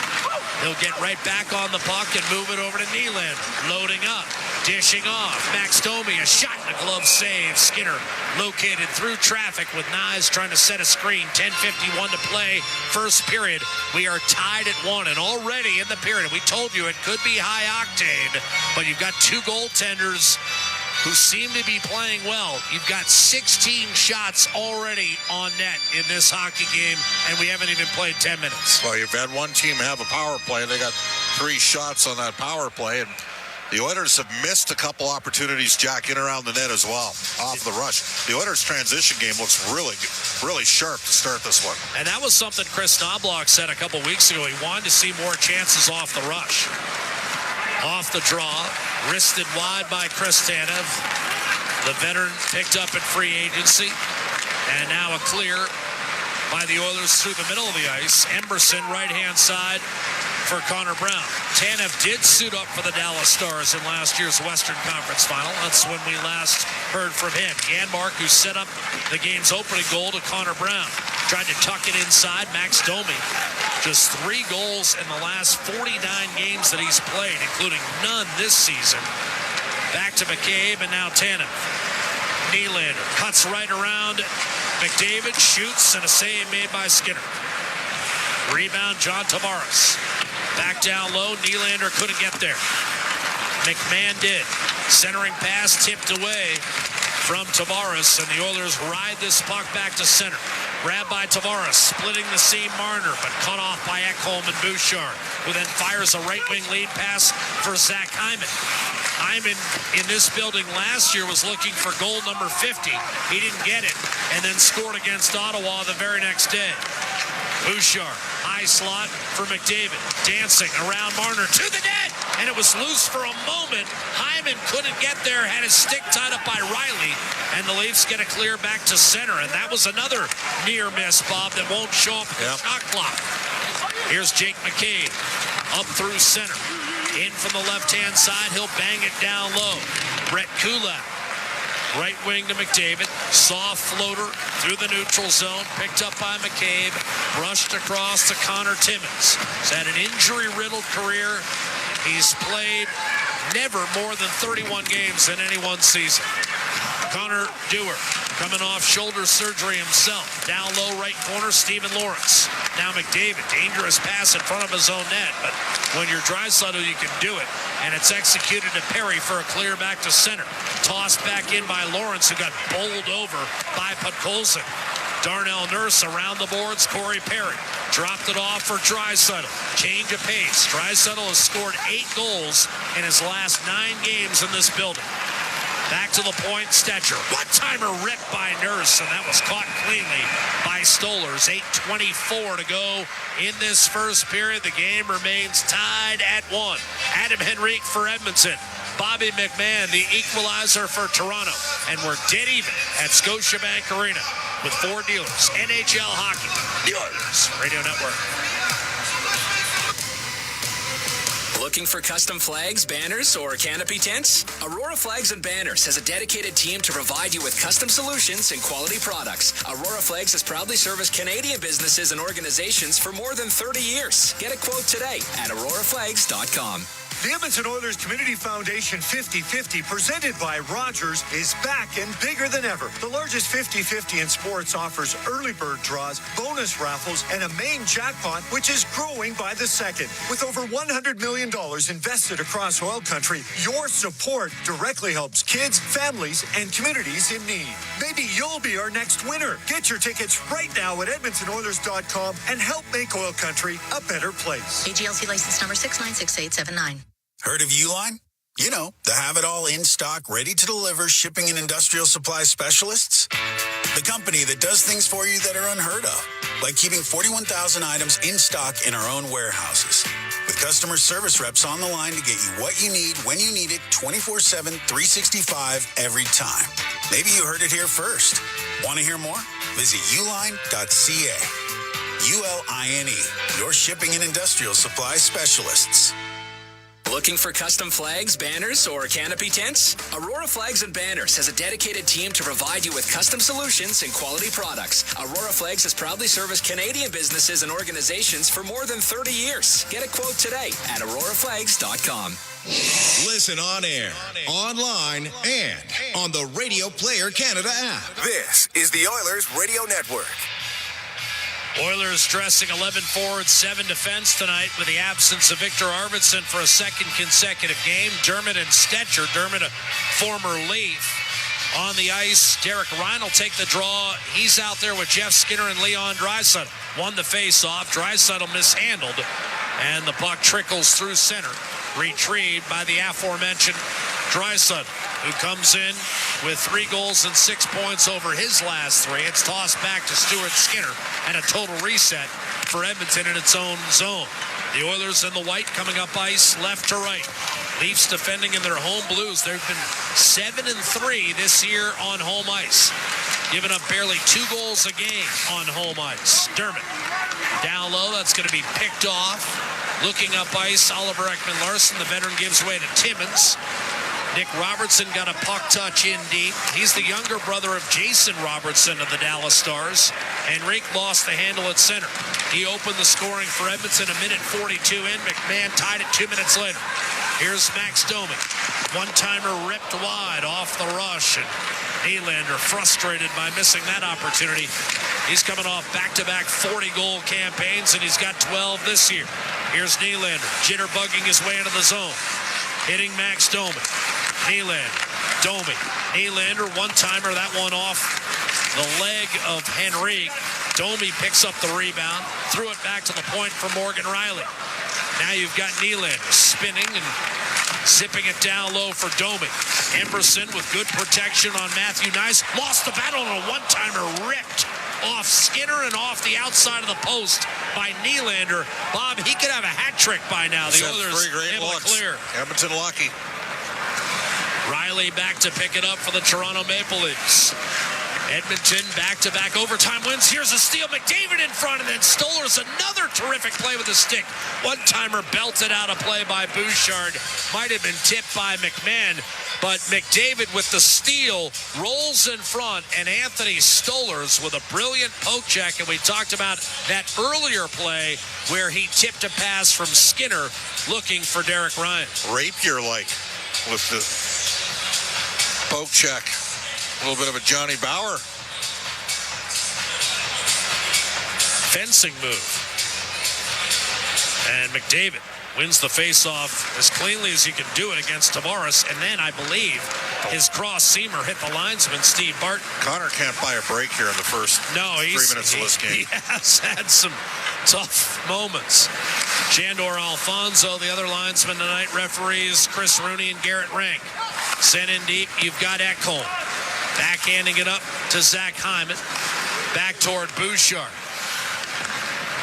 He'll get right back on the puck and move it over to Nylander. Loading up. Dishing off. Max Domi, a shot and a glove save. Skinner located through traffic with Nyes trying to set a screen. 10:51 to play. First period. We are tied at 1, and already in the period, we told you it could be high octane, but you've got 2 goaltenders who seem to be playing well. You've got 16 shots already on net in this hockey game, and we haven't even played 10 minutes.
Well, you've had one team have a power play. They got 3 shots on that power play, and the Oilers have missed a couple opportunities, Jack, in around the net as well, off the rush. The Oilers' transition game looks really sharp to start this one.
And that was something Chris Knobloch said a couple weeks ago. He wanted to see more chances off the rush. Off the draw, wristed wide by Chris Tanev. The veteran picked up at free agency. And now a clear by the Oilers through the middle of the ice. Emberson, right-hand side for Connor Brown. Tanev did suit up for the Dallas Stars in last year's Western Conference Final. That's when we last heard from him. Janmark, who set up the game's opening goal to Connor Brown. Tried to tuck it inside. Max Domi. Just 3 goals in the last 49 games that he's played, including none this season. Back to McCabe, and now Tanev. Nylander cuts right around McDavid, shoots, and a save made by Skinner. Rebound, John Tavares. Back down low, Nylander couldn't get there. McMahon did. Centering pass tipped away from Tavares, and the Oilers ride this puck back to center. Grabbed by Tavares, splitting the seam Marner, but cut off by Ekholm and Bouchard, who then fires a right-wing lead pass for Zach Hyman. Hyman in this building last year was looking for goal number 50. He didn't get it, and then scored against Ottawa the very next day. Bouchard, high slot for McDavid, dancing around Marner to the net, and it was loose for a moment. Hyman couldn't get there, had his stick tied up by Riley, and the Leafs get a clear back to center, and that was another near miss, Bob, that won't show up in the shot clock. Here's Jake McCabe, up through center. In from the left-hand side, he'll bang it down low. Brett Kulak, right wing to McDavid. Soft floater through the neutral zone, picked up by McCabe, brushed across to Connor Timmins. He's had an injury-riddled career. He's played never more than 31 games in any one season. Connor Dewar coming off shoulder surgery himself. Down low right corner, Stephen Lawrence. Now McDavid, dangerous pass in front of his own net, but when you're Draisaitl, you can do it. And it's executed to Perry for a clear back to center. Tossed back in by Lawrence, who got bowled over by Podkolzin. Darnell Nurse around the boards, Corey Perry. Dropped it off for Draisaitl. Change of pace. Draisaitl has scored 8 goals in his last 9 games in this building. Back to the point, Stetcher. One-timer ripped by Nurse, and that was caught cleanly by Stolarz. 8:24 to go in this first period. The game remains tied at 1. Adam Henrique for Edmonton. Bobby McMahon, the equalizer for Toronto. And we're dead even at Scotiabank Arena with 4 dealers. NHL Hockey, the Oilers Radio Network.
Looking for custom flags, banners, or canopy tents? Aurora Flags and Banners has a dedicated team to provide you with custom solutions and quality products. Aurora Flags has proudly serviced Canadian businesses and organizations for more than 30 years. Get a quote today at auroraflags.com.
The Edmonton Oilers Community Foundation 50-50, presented by Rogers, is back and bigger than ever. The largest 50-50 in sports offers early bird draws, bonus raffles, and a main jackpot, which is growing by the second. With over $100 million invested across OilCountry, your support directly helps kids, families, and communities in need. Maybe you'll be our next winner. Get your tickets right now at EdmontonOilers.com and help make OilCountry a better place.
AGLC license number 696879.
Heard of Uline? You know, the have-it-all in-stock, ready-to-deliver shipping and industrial supply specialists. The company that does things for you that are unheard of, like keeping 41,000 items in stock in our own warehouses. With customer service reps on the line to get you what you need, when you need it, 24/7, 365, every time. Maybe you heard it here first. Want to hear more? Visit uline.ca. ULINE, your shipping and industrial supply specialists.
Looking for custom flags, banners, or canopy tents? Aurora Flags and Banners has a dedicated team to provide you with custom solutions and quality products. Aurora Flags has proudly serviced Canadian businesses and organizations for more than 30 years. Get a quote today at auroraflags.com.
Listen on air, online, and on the Radio Player Canada app. This is the Oilers Radio Network.
Oilers dressing 11 forward, 7 defense tonight with the absence of Victor Arvidsson for a second consecutive game. Dermott and Stetcher. Dermott, a former Leaf, on the ice. Derek Ryan will take the draw. He's out there with Jeff Skinner and Leon Draisaitl. Won the face-off. Draisaitl mishandled, and the puck trickles through center. Retrieved by the aforementioned Draisaitl, who comes in with 3 goals and 6 points over his last 3. It's tossed back to Stuart Skinner, and a total reset for Edmonton in its own zone. The Oilers in the white coming up ice left to right. Leafs defending in their home blues. They've been 7-3 this year on home ice, giving up barely 2 goals a game on home ice. Dermott down low. That's going to be picked off. Looking up ice, Oliver Ekman-Larsson. The veteran gives way to Timmins. Nick Robertson got a puck touch in deep. He's the younger brother of Jason Robertson of the Dallas Stars. Enrique lost the handle at center. He opened the scoring for Edmonton a minute 42 in. McMahon tied it 2 minutes later. Here's Max Domi. One-timer ripped wide off the rush, and Nylander frustrated by missing that opportunity. He's coming off back-to-back 40-goal campaigns, and he's got 12 this year. Here's Nylander, jitterbugging his way into the zone. Hitting Max Domi. Nylander, Domi. Nylander, one-timer, that one off the leg of Henrique. Domi picks up the rebound, threw it back to the point for Morgan Riley. Now you've got Nylander spinning and zipping it down low for Domi. Emberson with good protection on Matthew Nice. Lost the battle on a one-timer, ripped off Skinner and off the outside of the post by Nylander. Bob, he could have a hat trick by now. The Oilers able to clear.
Edmonton lucky.
Riley back to pick it up for the Toronto Maple Leafs. Edmonton back-to-back overtime wins. Here's a steal. McDavid in front, and then Stolar's another terrific play with the stick. One-timer belted out a play by Bouchard. Might have been tipped by McMahon, but McDavid with the steal rolls in front, and Anthony Stolar's with a brilliant poke check. And we talked about that earlier play where he tipped a pass from Skinner looking for Derek Ryan.
Rapier-like with the poke check. A little bit of a Johnny Bauer.
Fencing move. And McDavid wins the faceoff as cleanly as he can do it against Tavares. And then I believe his cross-seamer hit the linesman, Steve Barton.
Connor can't buy a break here in the first 3 minutes of this game.
He has had some tough moments. Jandor Alfonso, the other linesman tonight, referees Chris Rooney and Garrett Rank. Sent in deep, you've got Ekholm. Backhanding it up to Zach Hyman. Back toward Bouchard.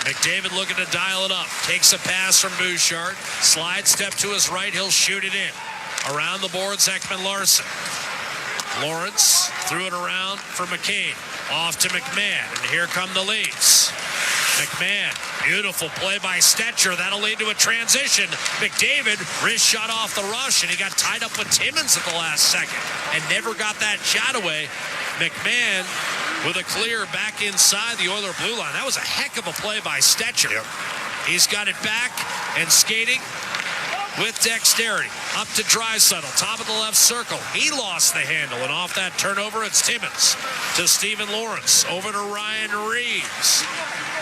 McDavid looking to dial it up. Takes a pass from Bouchard. Slide step to his right. He'll shoot it in. Around the boards, Ekman-Larsson. Lawrence threw it around for McCain. Off to McMahon. And here come the Leafs. McMahon, beautiful play by Stetcher. That'll lead to a transition. McDavid, wrist shot off the rush, and he got tied up with Timmins at the last second and never got that shot away. McMahon with a clear back inside the Oiler blue line. That was a heck of a play by Stetcher.
Yep.
He's got it back and skating with dexterity. Up to Draisaitl, top of the left circle. He lost the handle, and off that turnover, it's Timmins to Stephen Lawrence. Over to Ryan Reeves.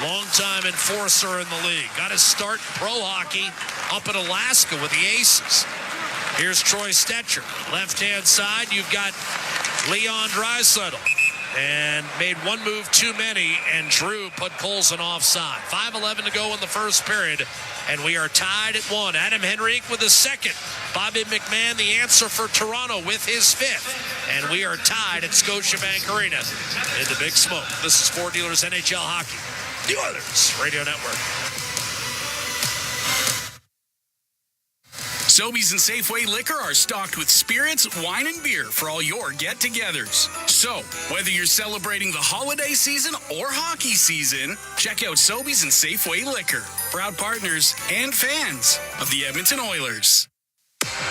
Longtime enforcer in the league. Got his start in pro hockey up in Alaska with the Aces. Here's Troy Stetcher. Left-hand side, you've got Leon Draisaitl. And made one move too many, and Drew put Colson offside. 5:11 to go in the first period, and we are tied at 1. Adam Henrique with his second. Bobby McMahon, the answer for Toronto, with his 5th. And we are tied at Scotiabank Arena in the Big Smoke. This is Ford Dealers NHL Hockey, the Oilers Radio Network.
Sobeys and Safeway Liquor are stocked with spirits, wine, and beer for all your get-togethers. So, whether you're celebrating the holiday season or hockey season, check out Sobeys and Safeway Liquor, proud partners and fans of the Edmonton Oilers.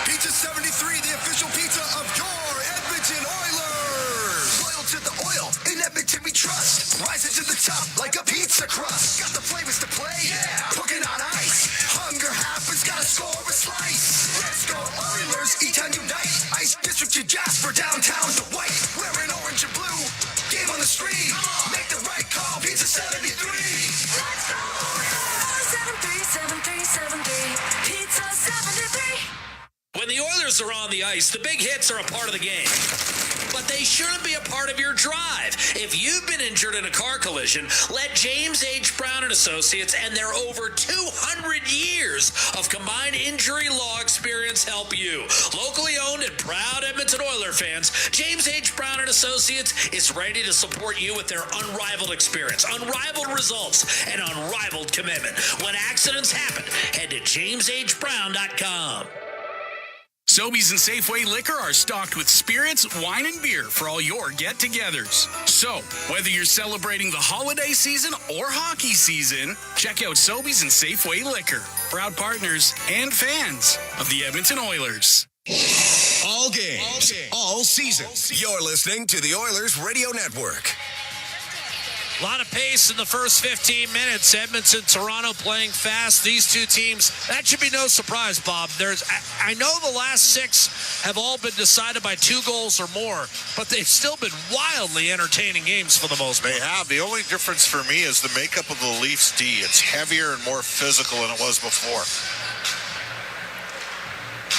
Pizza 73, the official pizza of your Edmonton Oilers. Loyal to the oil, in Edmonton we trust. Rising to the top like a pizza crust. Got the flavors to play, yeah. Cooking on ice. Hunger happens, gotta score a slice. Let's go Oilers, E-Town unite. Ice District to Jasper, downtown to White. Wearing orange and blue, game on the street. Make the right call, Pizza 73. Let's go Oilers. 737373, Pizza 73.
When the Oilers are on the ice, the big hits are a part of the game. But they shouldn't be a part of your drive. If you've been injured in a car collision, let James H. Brown & Associates and their over 200 years of combined injury law experience help you. Locally owned and proud Edmonton Oiler fans, James H. Brown & Associates is ready to support you with their unrivaled experience, unrivaled results, and unrivaled commitment. When accidents happen, head to jameshbrown.com.
Sobeys and Safeway Liquor are stocked with spirits, wine, and beer for all your get-togethers. So, whether you're celebrating the holiday season or hockey season, check out Sobeys and Safeway Liquor, proud partners and fans of the Edmonton Oilers.
All games, all season. You're listening to the Oilers Radio Network.
A lot of pace in the first 15 minutes. Edmonton, Toronto playing fast. These two teams, that should be no surprise, Bob. I know the last 6 have all been decided by 2 goals or more, but they've still been wildly entertaining games for the most part.
They have. The only difference for me is the makeup of the Leafs D. It's heavier and more physical than it was before.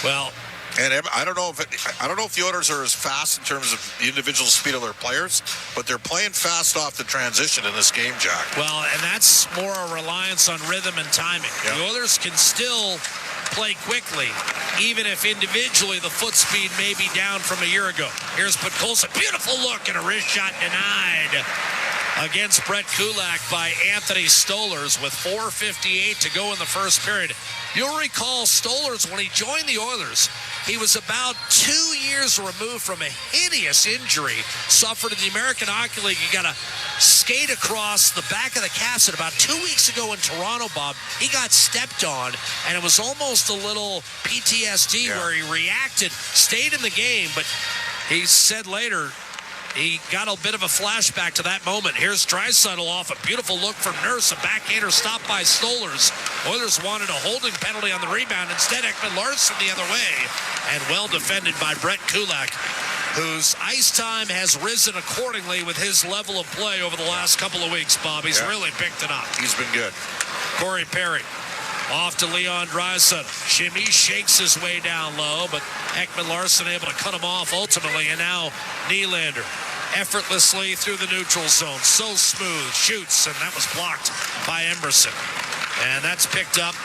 Well,
and I don't know if the Oilers are as fast in terms of the individual speed of their players, but they're playing fast off the transition in this game, Jack.
Well, and that's more a reliance on rhythm and timing. Yeah. The Oilers can still play quickly, even if individually the foot speed may be down from a year ago. Here's Podkolzin. Beautiful look and a wrist shot denied against Brett Kulak by Anthony Stolarz with 4:58 to go in the first period. You'll recall Stolarz, when he joined the Oilers, he was about 2 years removed from a hideous injury suffered in the American Hockey League. He got a skate across the back of the calves. And about 2 weeks ago in Toronto, Bob, he got stepped on, and it was almost a little PTSD where he reacted, stayed in the game, but he said later he got a bit of a flashback to that moment. Here's Draisaitl off a beautiful look from Nurse, a backhander stopped by Stolarz. Oilers wanted a holding penalty on the rebound. Instead, Ekman-Larsson the other way, and well defended by Brett Kulak, whose ice time has risen accordingly with his level of play over the last couple of weeks, Bob. He's really picked it up.
He's been good.
Corey Perry off to Leon Draisaitl. Shimmy shakes his way down low, but Ekman-Larsson able to cut him off ultimately, and now Nylander effortlessly through the neutral zone. So smooth, shoots, and that was blocked by Emerson. And that's picked up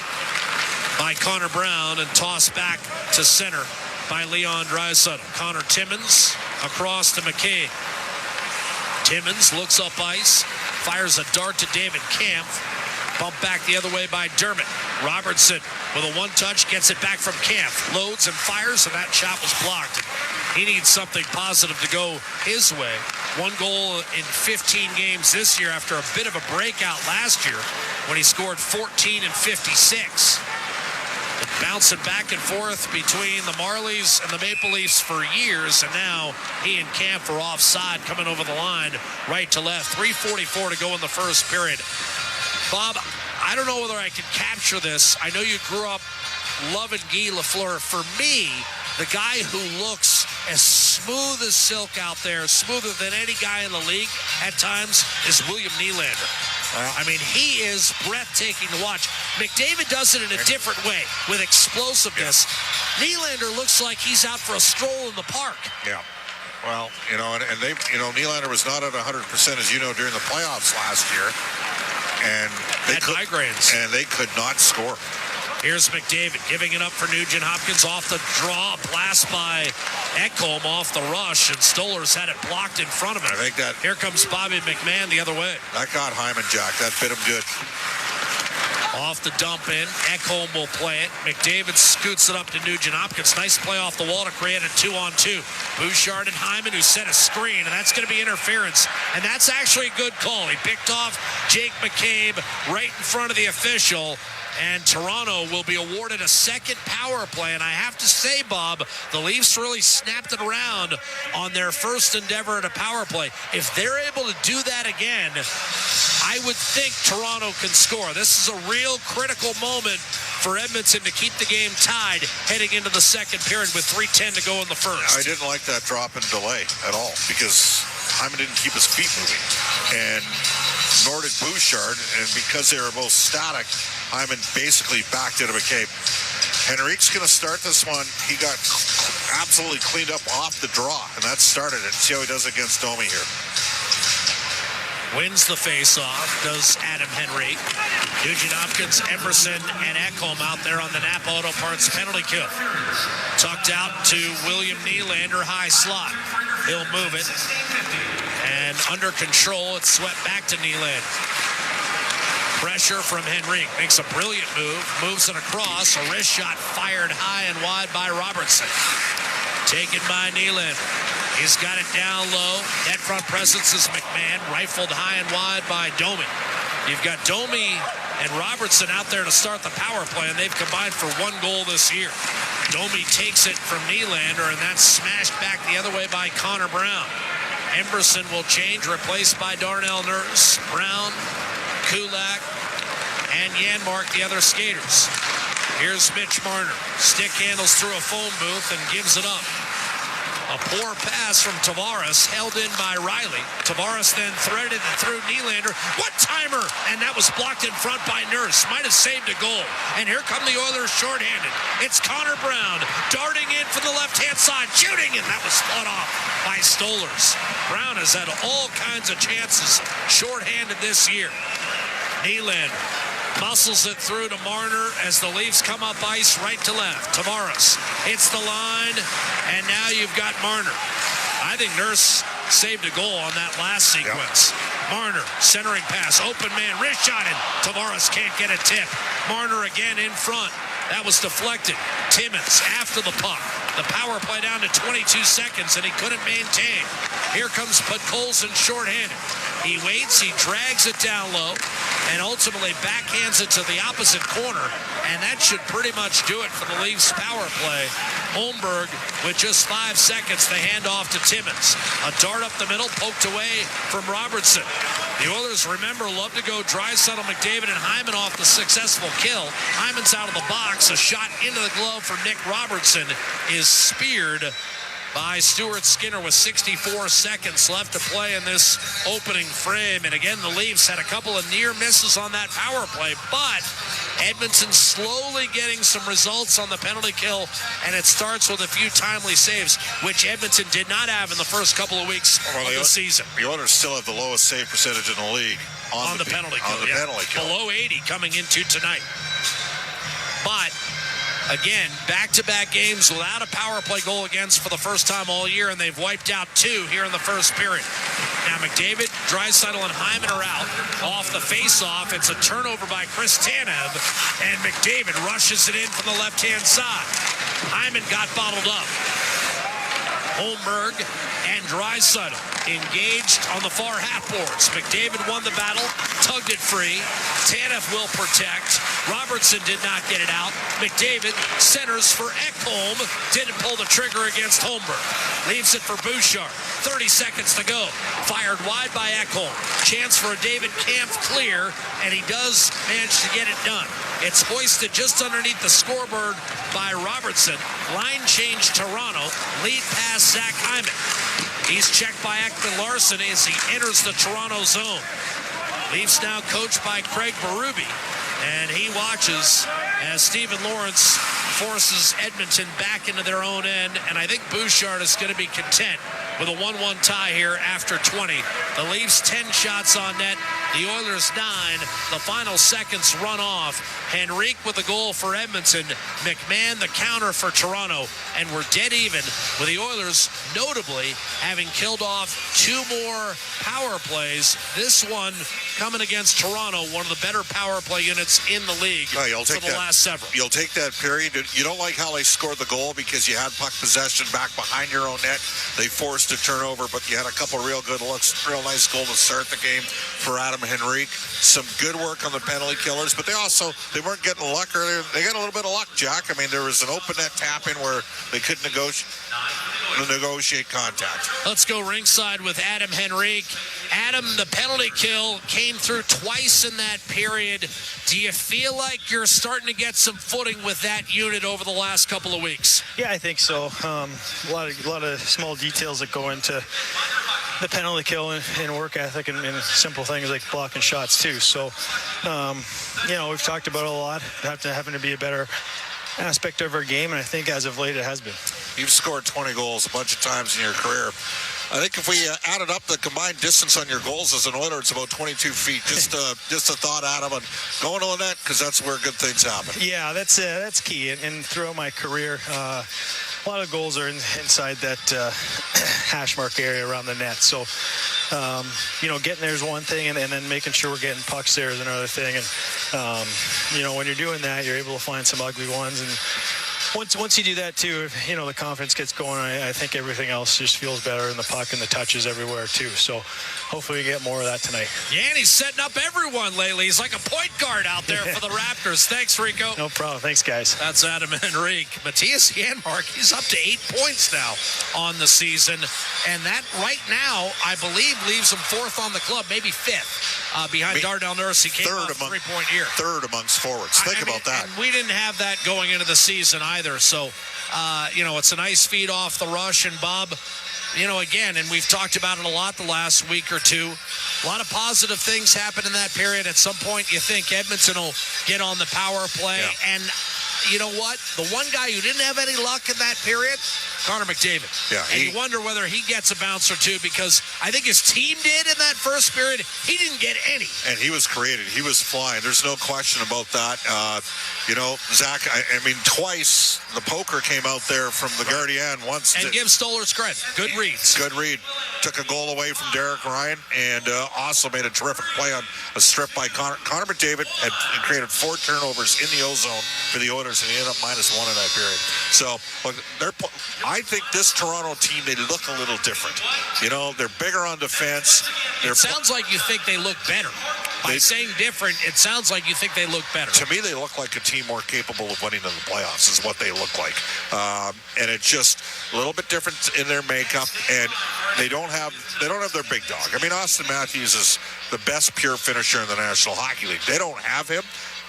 by Connor Brown and tossed back to center by Leon Draisaitl. Connor Timmins across to McCabe. Timmins looks up ice, fires a dart to David Kampf. Bumped back the other way by Dermott. Robertson with a one-touch gets it back from Kampf. Loads and fires, and that shot was blocked. He needs something positive to go his way. 1 goal in 15 games this year after a bit of a breakout last year when he scored 14 and 56. Bouncing back and forth between the Marlies and the Maple Leafs for years, and now he and Camp are offside coming over the line right to left. 3:44 to go in the first period. Bob, I don't know whether I can capture this. I know you grew up loving Guy Lafleur. For me, the guy who looks as smooth as silk out there, smoother than any guy in the league at times, is William Nylander. I mean, he is breathtaking to watch. McDavid does it in a different way with explosiveness. Nylander looks like he's out for a stroll in the park.
Yeah. Well, and they, Nylander was not at 100%, as you know, during the playoffs last year. And they
had migraines.
And they could not score.
Here's McDavid giving it up for Nugent Hopkins off the draw. Blast by Ekholm off the rush, and Stolar's had it blocked in front of him.
I think that...
Here comes Bobby McMahon the other way.
That got Hyman, Jack. That bit him good.
Off the dump in. Ekholm will play it. McDavid scoots it up to Nugent Hopkins. Nice play off the wall to create a 2-on-2. Bouchard and Hyman, who set a screen, and that's going to be interference. And that's actually a good call. He picked off Jake McCabe right in front of the official. And Toronto will be awarded a second power play. And I have to say, Bob, the Leafs really snapped it around on their first endeavor at a power play. If they're able to do that again, I would think Toronto can score. This is a real critical moment for Edmonton to keep the game tied heading into the second period with 3:10 to go in the first.
I didn't like that drop and delay at all because Hyman didn't keep his feet moving. And nor did Bouchard. And because they were both static, Hyman basically backed it to McCabe. Henrique's going to start this one. He got absolutely cleaned up off the draw, and that started it. See how he does against Domi here.
Wins the face-off, does Adam Henrique. Nugent Hopkins, Emerson, and Ekholm out there on the Napa Auto Parts penalty kill. Tucked out to William Nylander, high slot. He'll move it. And under control, it's swept back to Nylander. Pressure from Henrique. Makes a brilliant move. Moves it across. A wrist shot fired high and wide by Robertson. Taken by Nylander. He's got it down low. Net front presence is McMahon. Rifled high and wide by Domi. You've got Domi and Robertson out there to start the power play, and they've combined for 1 goal this year. Domi takes it from Nylander, and that's smashed back the other way by Connor Brown. Emerson will change, replaced by Darnell Nurse. Brown, Kulak, and Janmark, the other skaters. Here's Mitch Marner. Stick handles through a phone booth and gives it up. A poor pass from Tavares, held in by Riley. Tavares then threaded it through Nylander. What timer! And that was blocked in front by Nurse. Might have saved a goal. And here come the Oilers shorthanded. It's Connor Brown darting in from the left-hand side, shooting, and that was fought off by Stolers. Brown has had all kinds of chances shorthanded this year. Nylander muscles it through to Marner as the Leafs come up ice right to left. Tavares hits the line, and now you've got Marner. I think Nurse saved a goal on that last sequence. Yep. Marner, centering pass, open man, wrist shot, and Tavares can't get a tip. Marner again in front. That was deflected. Timmins after the puck. The power play down to 22 seconds, and he couldn't maintain. Here comes Podkolzin shorthanded. He waits, he drags it down low, and ultimately backhands it to the opposite corner, and that should pretty much do it for the Leafs power play. Holmberg, with just 5 seconds, they hand off to Timmins. A dart up the middle, poked away from Robertson. The Oilers, remember, love to go Draisaitl, McDavid, and Hyman off the successful kill. Hyman's out of the box. A shot into the glove for Nick Robertson is speared by Stuart Skinner with 64 seconds left to play in this opening frame. And again, the Leafs had a couple of near misses on that power play, but Edmonton slowly getting some results on the penalty kill, and it starts with a few timely saves, which Edmonton did not have in the first couple of weeks of the season.
The Oilers still have the lowest save percentage in the league on the penalty kill. Penalty kill.
Below 80 coming into tonight. But again, back-to-back games without a power play goal against for the first time all year, and they've wiped out 2 here in the first period. Now McDavid, Draisaitl, and Hyman are out. Off the face-off, it's a turnover by Chris Tanev, and McDavid rushes it in from the left-hand side. Hyman got bottled up. Holmberg and Draisaitl engaged on the far half boards. McDavid won the battle, tugged it free. Tanev will protect. Robertson did not get it out. McDavid centers for Ekholm. Didn't pull the trigger against Holmberg. Leaves it for Bouchard. 30 seconds to go. Fired wide by Ekholm. Chance for a David Kampf clear, and he does manage to get it done. It's hoisted just underneath the scoreboard by Robertson. Line change Toronto. Lead pass Zach Hyman. He's checked by Ekman Larson as he enters the Toronto zone. Leafs now coached by Craig Berube, and he watches as Stephen Lawrence forces Edmonton back into their own end, and I think Bouchard is going to be content with a 1-1 tie here after 20. The Leafs 10 shots on net, the Oilers 9. The final seconds run off. Henrique with the goal for Edmonton, McMahon the counter for Toronto, and we're dead even with the Oilers notably having killed off 2 more power plays. This one coming against Toronto, one of the better power play units in the league for the last several.
You'll take that period. You don't like how they scored the goal because you had puck possession back behind your own net. They forced a turnover, but you had a couple real good looks. Real nice goal to start the game for Adam Henrique. Some good work on the penalty killers, but they weren't getting luck earlier. They got a little bit of luck, Jack. I mean, there was an open net tap in where they couldn't negotiate contact.
Let's go ringside with Adam Henrique. Adam, the penalty kill came through twice in that period. Do you feel like you're starting to get some footing with that unit over the last couple of weeks?
Yeah, I think so. A lot of small details that go into the penalty kill and work ethic and simple things like blocking shots too. So, we've talked about it a lot. Having to be a better aspect of our game, and I think as of late it has been.
You've scored 20 goals a bunch of times in your career. I think if we added up the combined distance on your goals as an Oiler, it's about 22 feet. Just a thought, Adam, on going to the net, because that's where good things happen.
Yeah, that's key. And throughout my career, a lot of goals are inside that hash mark area around the net. So, getting there is one thing, and then making sure we're getting pucks there is another thing. And, when you're doing that, you're able to find some ugly ones. And once you do that too, the confidence gets going. I think everything else just feels better in the puck and the touches everywhere too. So hopefully we get more of that tonight.
Yeah, and he's setting up everyone lately. He's like a point guard out there for the Raptors. Thanks, Rico.
No problem. Thanks, guys.
That's Adam Henrique. Matthias Janmark, he's up to 8 points now on the season. And that right now, I believe, leaves him 4th on the club, maybe 5th, behind Darnell Nurse. He came off a 3-point year.
3rd amongst forwards. Think about that.
And we didn't have that going into the season either. So, it's a nice feed off the rush. And Bob, again, and we've talked about it a lot the last week or two, a lot of positive things happen in that period. At some point, you think Edmonton will get on the power play. Yeah. And you know what? The one guy who didn't have any luck in that period, Connor McDavid.
Yeah,
and you wonder whether he gets a bounce or two, because I think his team did in that first period. He didn't get any. And
he was creative. He was flying. There's no question about that. Zach, I mean, twice the poker came out there from the Guardian once.
And give Stolar's credit. Good reads.
Good read. Took a goal away from Derek Ryan and also made a terrific play on a strip by Connor. Connor McDavid had created 4 turnovers in the O-zone for the Oilers, and he ended up -1 in that period. So, look, I think this Toronto team, they look a little different. They're bigger on defense.
It sounds like you think they look better. By saying different, it sounds like you think they look better.
To me, they look like a team more capable of winning in the playoffs is what they look like. And it's just a little bit different in their makeup, and they don't have their big dog. I mean, Austin Matthews is the best pure finisher in the National Hockey League. They don't have him.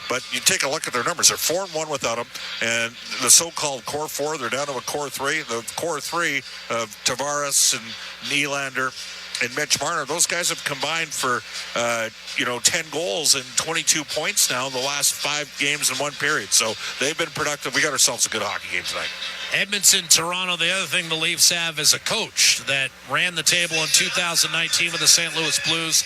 But you take a look at their numbers. They're 4-1 without him. And the so-called core 4, they're down to a core 3. The core 3 of Tavares and Nylander and Mitch Marner, those guys have combined for, 10 goals and 22 points now in the last 5 games in one period. So they've been productive. We got ourselves a good hockey game tonight.
Edmonton, Toronto, the other thing the Leafs have is a coach that ran the table in 2019 with the St. Louis Blues.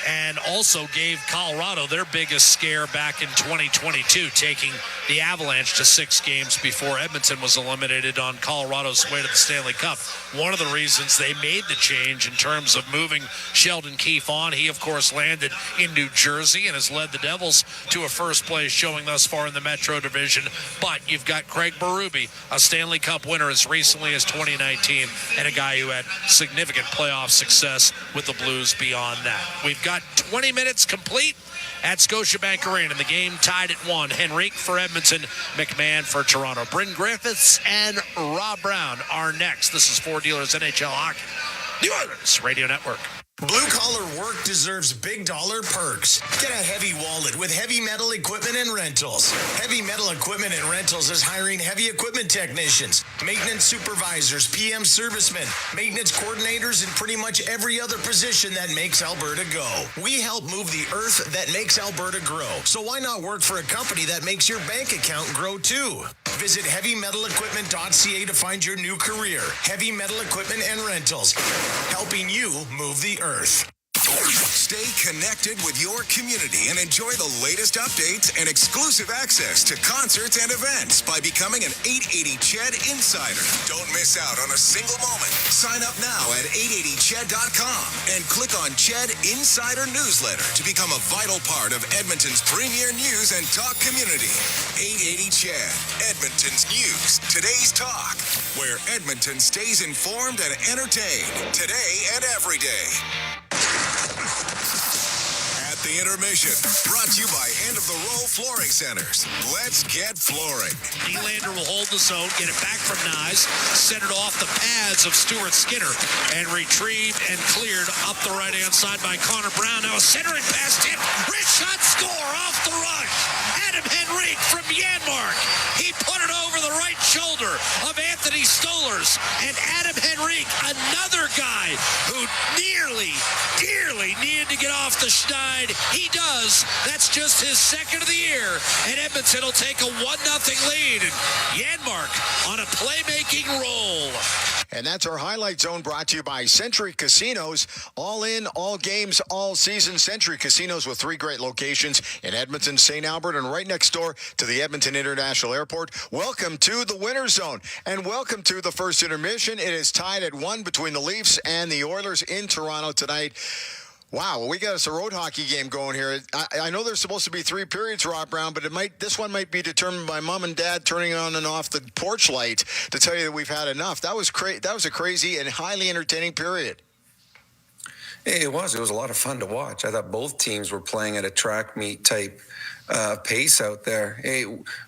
and also gave Colorado their biggest scare back in 2022, taking the Avalanche to 6 games before Edmonton was eliminated on Colorado's way to the Stanley Cup. One of the reasons they made the change in terms of moving Sheldon Keefe on, he of course landed in New Jersey and has led the Devils to a first place showing thus far in the Metro Division. But you've got Craig Berube, a Stanley Cup winner as recently as 2019, and a guy who had significant playoff success with the Blues beyond that. We've got 20 minutes complete at Scotiabank Arena. The game tied at 1. Henrique for Edmonton, McMahon for Toronto. Bryn Griffiths and Rob Brown are next. This is Four Dealers NHL Hockey, the Oilers Radio Network.
Blue collar work deserves big dollar perks. Get a heavy wallet with Heavy Metal Equipment and Rentals. Heavy Metal Equipment and Rentals is hiring heavy equipment technicians, maintenance supervisors, PM servicemen, maintenance coordinators, and pretty much every other position that makes Alberta go. We help move the earth that makes Alberta grow. So why not work for a company that makes your bank account grow too? Visit heavymetalequipment.ca to find your new career. Heavy Metal Equipment and Rentals, helping you move the earth. Stay connected with your community and enjoy the latest updates and exclusive access to concerts and events by becoming an 880 CHED Insider. Don't miss out on a single moment. Sign up now at 880ched.com and click on CHED Insider Newsletter to become a vital part of Edmonton's premier news and talk community. 880 CHED, Edmonton's news, today's talk, where Edmonton stays informed and entertained today and every day. At the Intermission, brought to you by End of the Row Flooring Centers. Let's get flooring.
Nylander will hold the zone, get it back from Nyes, send it off the pads of Stuart Skinner, and retrieved and cleared up the right-hand side by Connor Brown. Now a centering pass tip. Rich shot score off the run. Adam Henrique from Janmark. He put it over the right shoulder of Anthony Stolarz. And Adam Henrique, another guy who dearly needed to get off the schneid. He does. That's just his second of the year. And Edmonton will take a 1-0 lead. And Janmark on a playmaking roll.
And that's our Highlight Zone, brought to you by Century Casinos. All in, all games, all season. Century Casinos with 3 great locations in Edmonton, St. Albert, and right next door to the Edmonton International Airport. Welcome to the Winter Zone, and welcome to the first intermission. It is tied at 1 between the Leafs and the Oilers in Toronto tonight. Wow, we got us a road hockey game going here. I know there's supposed to be 3 periods, Rob Brown, but this one might be determined by mom and dad turning on and off the porch light to tell you that we've had enough. That was a crazy and highly entertaining period.
It was a lot of fun to watch. I thought both teams were playing at a track meet type pace out there. Hey,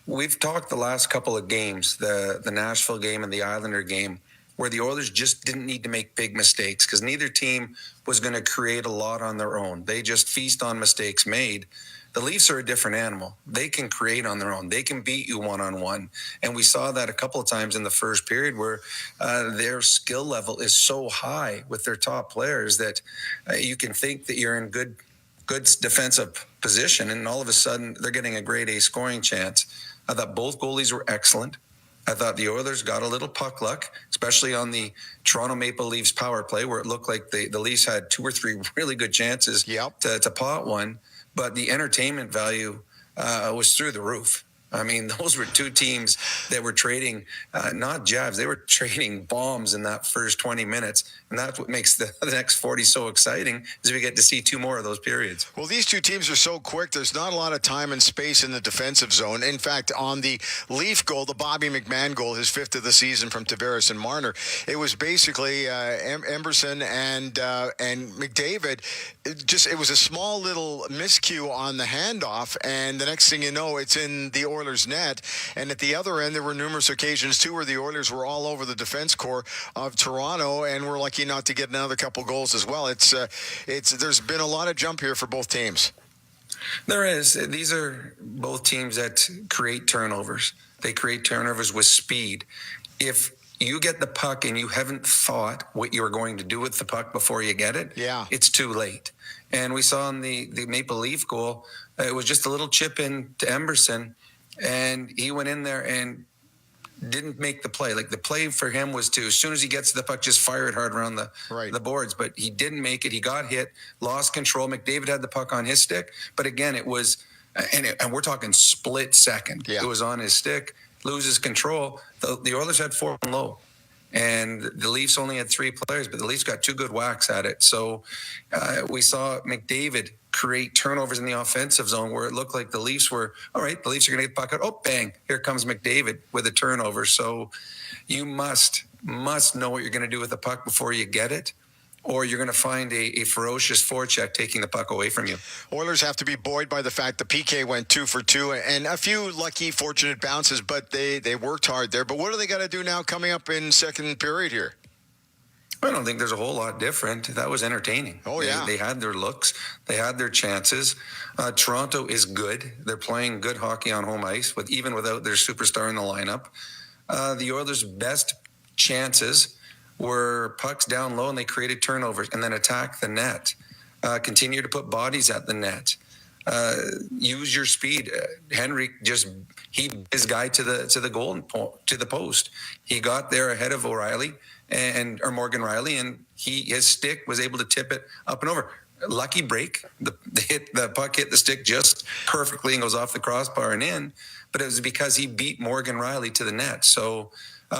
we've talked the last couple of games, the Nashville game and the Islander game, where the Oilers just didn't need to make big mistakes because neither team was going to create a lot on their own. They just feast on mistakes made. The Leafs are a different animal. They can create on their own. They can beat you one-on-one. And we saw that a couple of times in the first period where their skill level is so high with their top players that you can think that you're in good defensive position, and all of a sudden they're getting a grade A scoring chance. I thought both goalies were excellent. I thought the Oilers got a little puck luck, especially on the Toronto Maple Leafs power play, where it looked like the Leafs had 2 or 3 really good chances to pot one. But the entertainment value was through the roof. I mean, those were 2 teams that were trading not jabs. They were trading bombs in that first 20 minutes. And that's what makes the next 40 so exciting, is we get to see 2 more of those periods.
Well, these 2 teams are so quick. There's not a lot of time and space in the defensive zone. In fact, on the Leaf goal, the Bobby McMahon goal, his 5th of the season from Tavares and Marner, it was basically Emberson and McDavid. It was a small little miscue on the handoff, and the next thing you know, it's in the Oilers net. And at the other end, there were numerous occasions too where the Oilers were all over the defense core of Toronto and were lucky not to get another couple goals as well. There's been a lot of jump here for both teams.
There is. These are both teams that create turnovers. They create turnovers with speed. If you get the puck and you haven't thought what you're going to do with the puck before you get it, it's too late. And we saw in the Maple Leaf goal, it was just a little chip in to Emberson, and he went in there and didn't make the play. Like the play for him was to, as soon as he gets to the puck, just fire it hard around the boards. But he didn't make it. He got hit, lost control. McDavid had the puck on his stick. But again, it was, and we're talking split second.
Yeah.
It was on his stick, loses control. The Oilers had 4 low. And the Leafs only had 3 players, but the Leafs got 2 good whacks at it. So we saw McDavid create turnovers in the offensive zone where it looked like the Leafs were, all right, the Leafs are going to get the puck out. Oh, bang, here comes McDavid with a turnover. So you must know what you're going to do with the puck before you get it, or you're going to find a ferocious forecheck taking the puck away from you.
Oilers have to be buoyed by the fact the PK went 2 for 2 and a few lucky, fortunate bounces, but they worked hard there. But what do they got to do now coming up in second period here?
I don't think there's a whole lot different. That was entertaining.
Oh, yeah.
They had their looks. They had their chances. Toronto is good. They're playing good hockey on home ice, even without their superstar in the lineup. The Oilers' best chances were pucks down low, and they created turnovers and then attacked the net. Continue to put bodies at the net. Use your speed. Henry his guy to the goal, to the post. He got there ahead of O'Reilly or Morgan Riley, and his stick was able to tip it up and over. Lucky break. The puck hit the stick just perfectly and goes off the crossbar and in, but it was because he beat Morgan Riley to the net. So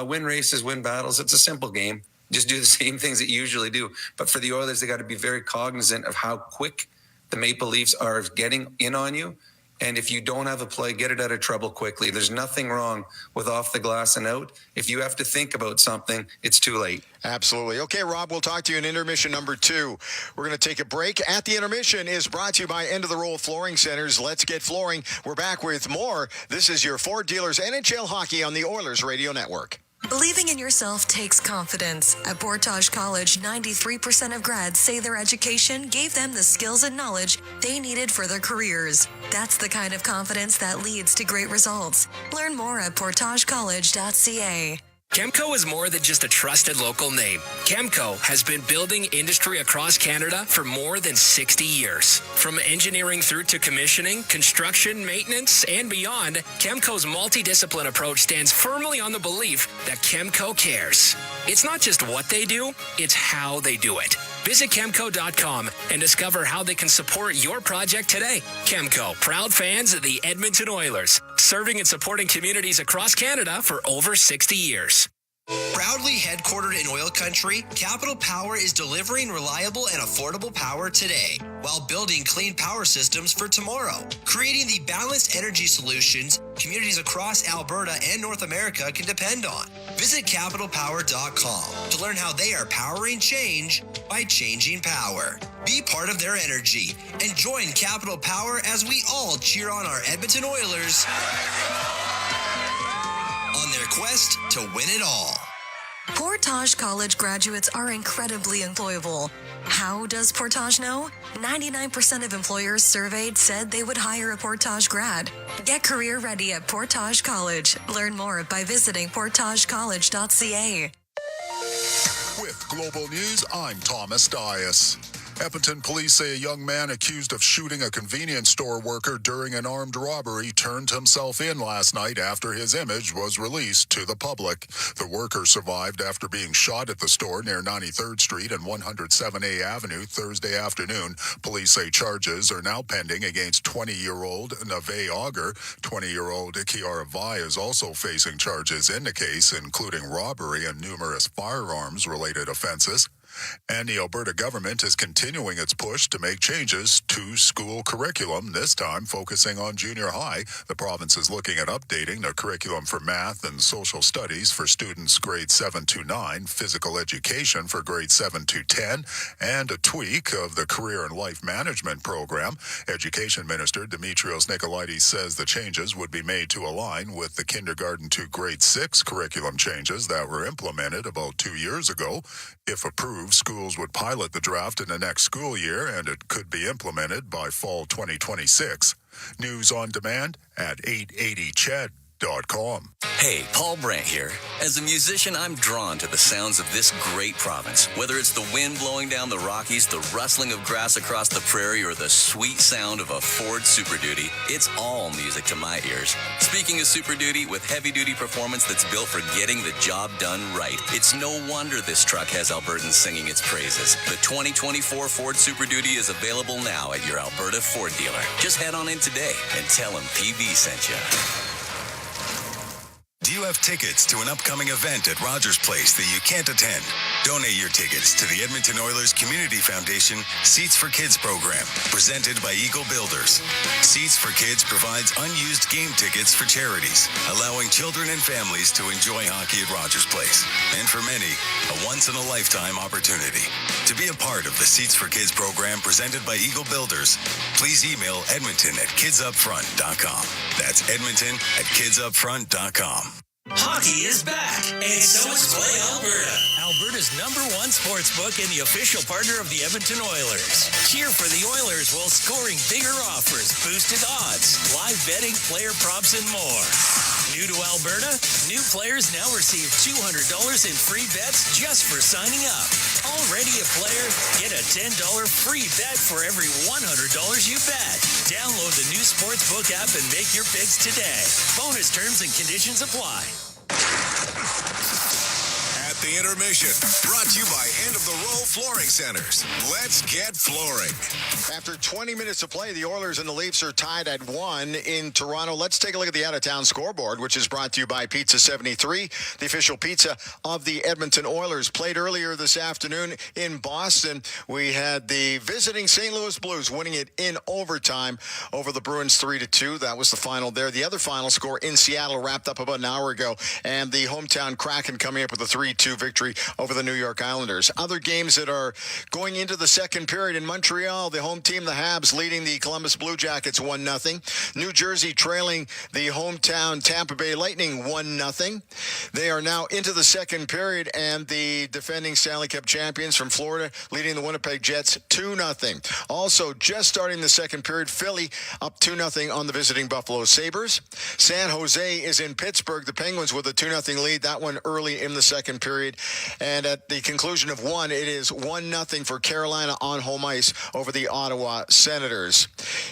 win races, win battles. It's a simple game. Just do the same things that you usually do. But for the Oilers, they got to be very cognizant of how quick the Maple Leafs are getting in on you. And if you don't have a play, get it out of trouble quickly. There's nothing wrong with off the glass and out. If you have to think about something, it's too late.
Absolutely. Okay, Rob, we'll talk to you in intermission number 2. We're going to take a break. At the intermission is brought to you by End of the Roll Flooring Centers. Let's get flooring. We're back with more. This is your Ford Dealers NHL Hockey on the Oilers Radio Network.
Believing in yourself takes confidence. At Portage College, 93% of grads say their education gave them the skills and knowledge they needed for their careers. That's the kind of confidence that leads to great results. Learn more at portagecollege.ca.
Chemco is more than just a trusted local name. Chemco has been building industry across Canada for more than 60 years. From engineering through to commissioning, construction, maintenance, and beyond, Chemco's multidiscipline approach stands firmly on the belief that Chemco cares. It's not just what they do, it's how they do it. Visit Chemco.com and discover how they can support your project today. Chemco, proud fans of the Edmonton Oilers, serving and supporting communities across Canada for over 60 years.
Proudly headquartered in OilCountry, Capital Power is delivering reliable and affordable power today while building clean power systems for tomorrow, creating the balanced energy solutions communities across Alberta and North America can depend on. Visit capitalpower.com to learn how they are powering change by changing power. Be part of their energy and join Capital Power as we all cheer on our Edmonton Oilers on their quest to win it all.
Portage College graduates are incredibly employable. How does Portage know? 99% of employers surveyed said they would hire a Portage grad. Get career ready at Portage College. Learn more by visiting portagecollege.ca.
With Global News, I'm Thomas Dias. Edmonton police say a young man accused of shooting a convenience store worker during an armed robbery turned himself in last night after his image was released to the public. The worker survived after being shot at the store near 93rd Street and 107A Avenue Thursday afternoon. Police say charges are now pending against 20-year-old Nave Auger. 20-year-old Kiara Vai is also facing charges in the case, including robbery and numerous firearms-related offenses. And the Alberta government is continuing its push to make changes to school curriculum, this time focusing on junior high. The province is looking at updating the curriculum for math and social studies for students grades 7 to 9, physical education for grades 7 to 10, and a tweak of the career and life management program. Education Minister Dimitrios Nikolaides says the changes would be made to align with the kindergarten to grade 6 curriculum changes that were implemented about 2 years ago. If approved, schools would pilot the draft in the next school year, and it could be implemented by fall 2026. News on demand at 880 CHED. OilCountry.com.
Hey, Paul Brandt here. As a musician, I'm drawn to the sounds of this great province. Whether it's the wind blowing down the Rockies, the rustling of grass across the prairie, or the sweet sound of a Ford Super Duty, it's all music to my ears. Speaking of Super Duty, with heavy-duty performance that's built for getting the job done right, it's no wonder this truck has Albertans singing its praises. The 2024 Ford Super Duty is available now at your Alberta Ford dealer. Just head on in today and tell them PV sent you.
Do you have tickets to an upcoming event at Rogers Place that you can't attend? Donate your tickets to the Edmonton Oilers Community Foundation Seats for Kids program, presented by Eagle Builders. Seats for Kids provides unused game tickets for charities, allowing children and families to enjoy hockey at Rogers Place. And for many, a once-in-a-lifetime opportunity. To be a part of the Seats for Kids program presented by Eagle Builders, please email edmonton@kidsupfront.com. That's edmonton@kidsupfront.com.
Hockey is back, and so is Play Alberta, Alberta's #1 sports book and the official partner of the Edmonton Oilers. Cheer for the Oilers while scoring bigger offers, boosted odds, live betting, player props, and more. New to Alberta? New players now receive $200 in free bets just for signing up. Already a player? Get a $10 free bet for every $100 you bet. Download the new Sportsbook app and make your picks today. Bonus terms and conditions apply.
At the Intermission, brought to you by End of the Row Flooring Centers. Let's get flooring.
After 20 minutes of play, the Oilers and the Leafs are tied at 1 in Toronto. Let's take a look at the out-of-town scoreboard, which is brought to you by Pizza 73, the official pizza of the Edmonton Oilers. Played earlier this afternoon in Boston. We had the visiting St. Louis Blues winning it in overtime over the Bruins 3-2. That was the final there. The other final score in Seattle wrapped up about an hour ago, and the hometown Kraken coming up with a 3-2 victory over the New York Islanders. Other games that are going into the second period in Montreal, the home team, the Habs, leading the Columbus Blue Jackets 1-0. New Jersey trailing the hometown Tampa Bay Lightning 1-0. They are now into the second period, and the defending Stanley Cup champions from Florida leading the Winnipeg Jets 2-0. Also, just starting the second period, Philly up 2-0 on the visiting Buffalo Sabres. San Jose is in Pittsburgh. The Penguins with a 2-0 lead, that one early in the second period. And at the conclusion of one, it is 1-0 for Carolina on home ice over the Ottawa Senators.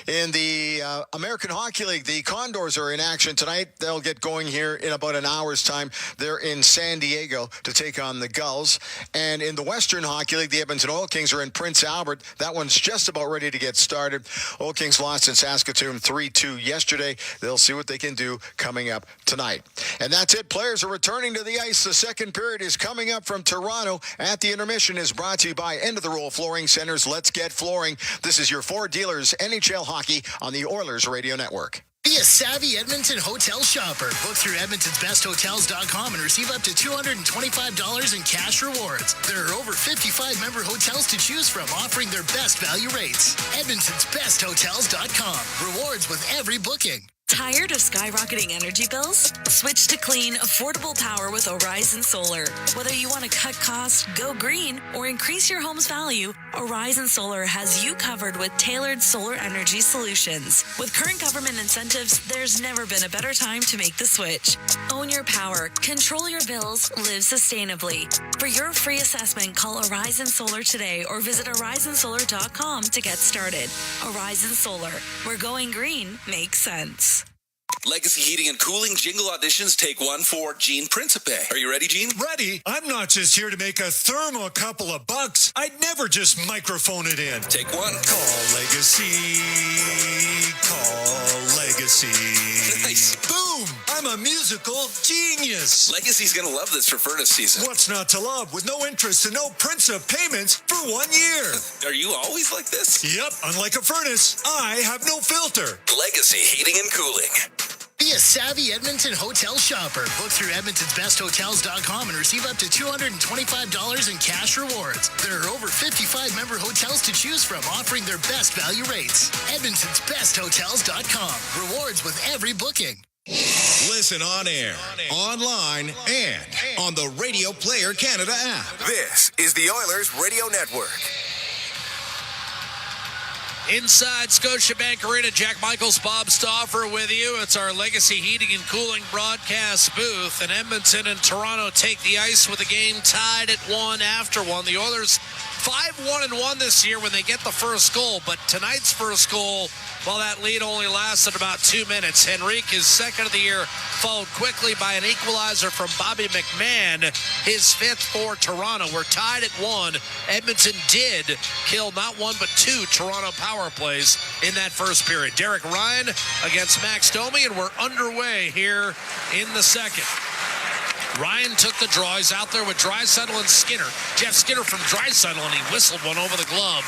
In the American Hockey League, the Condors are in action tonight. They'll get going here in about an hour's time. They're in San Diego to take on the Gulls. And in the Western Hockey League, the Edmonton Oil Kings are in Prince Albert. That one's just about ready to get started. Oil Kings lost in Saskatoon 3-2 yesterday. They'll see what they can do coming up tonight. And that's it. Players are returning to the ice. The second period is coming up from Toronto. At the Intermission is brought to you by End of the Row Flooring Centers. Let's get flooring. This is your Ford Dealers NHL Hockey on the Oilers Radio Network.
Be a savvy Edmonton hotel shopper. Book through EdmontonsBestHotels.com and receive up to $225 in cash rewards. There are over 55 member hotels to choose from, offering their best value rates. EdmontonsBestHotels.com. Rewards with every booking.
Tired of skyrocketing energy bills? Switch to clean, affordable power with Horizon Solar. Whether you want to cut costs, go green, or increase your home's value, Horizon Solar has you covered with tailored solar energy solutions. With current government incentives, there's never been a better time to make the switch. Own your power, control your bills, live sustainably. For your free assessment, call Horizon Solar today or visit horizonsolar.com to get started. Horizon Solar, where going green makes sense.
Legacy Heating and Cooling jingle auditions, take one for Gene Principe. Are you ready, Gene?
Ready? I'm not just here to make a thermal couple of bucks. I'd never just microphone it in.
Take one.
Call Legacy. Call Legacy.
Nice.
Boom! I'm a musical genius.
Legacy's going to love this for furnace season.
What's not to love? With no interest and no Principe payments for 1 year.
Are you always like this?
Yep. Unlike a furnace, I have no filter.
Legacy Heating and Cooling.
Be a savvy Edmonton hotel shopper. Book through EdmontonsBestHotels.com and receive up to $225 in cash rewards. There are over 55 member hotels to choose from, offering their best value rates. EdmontonsBestHotels.com. Rewards with every booking.
Listen on air, online, and on the Radio Player Canada app. This is the Oilers Radio Network.
Inside Scotiabank Arena, Jack Michaels, Bob Stauffer with you. It's our Legacy Heating and Cooling broadcast booth. And Edmonton and Toronto take the ice with a game tied at 1 after 1. The Oilers 5-1-1 this year when they get the first goal. But tonight's first goal, well, that lead only lasted about 2 minutes. Henrique, his second of the year, followed quickly by an equalizer from Bobby McMahon, his fifth for Toronto. We're tied at 1. Edmonton did kill not one but 2 Toronto power plays in that first period. Derek Ryan against Max Domi, and we're underway here in the second. Ryan took the draw. He's out there with Draisaitl and Skinner. Jeff Skinner from Draisaitl, and he whistled one over the glove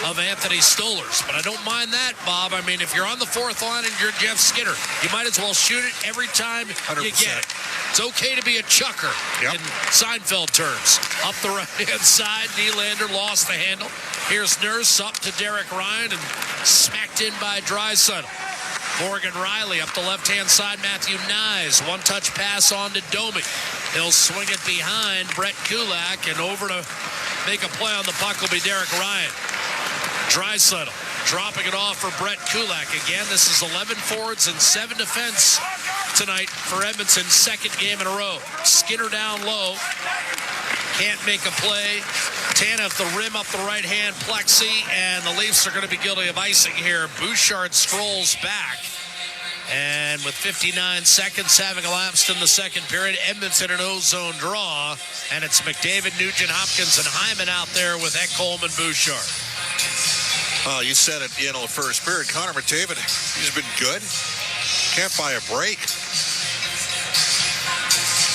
of Anthony Stolarz. But I don't mind that, Bob. I mean, if you're on the fourth line and you're Jeff Skinner, you might as well shoot it every time 100%. You get it. It's okay to be a chucker in Seinfeld terms. Up the right-hand side, Nylander lost the handle. Here's Nurse up to Derek Ryan and smacked in by Draisaitl. Morgan Riley up the left-hand side. Matthew Nyes. One-touch pass on to Domi. He'll swing it behind Brett Kulak, and over to make a play on the puck will be Derek Ryan. Draisaitl dropping it off for Brett Kulak. Again, this is 11 forwards and 7 defense tonight for Edmonton. Second game in a row. Skinner down low. Can't make a play. Tanev the rim up the right hand, Plexi, and the Leafs are going to be guilty of icing here. Bouchard scrolls back. And with 59 seconds having elapsed in the second period, Edmonton an O-zone draw. And it's McDavid, Nugent Hopkins, and Hyman out there with Ekholm and Bouchard.
You said at the end of the first period, Connor McDavid, he's been good. Can't buy a break.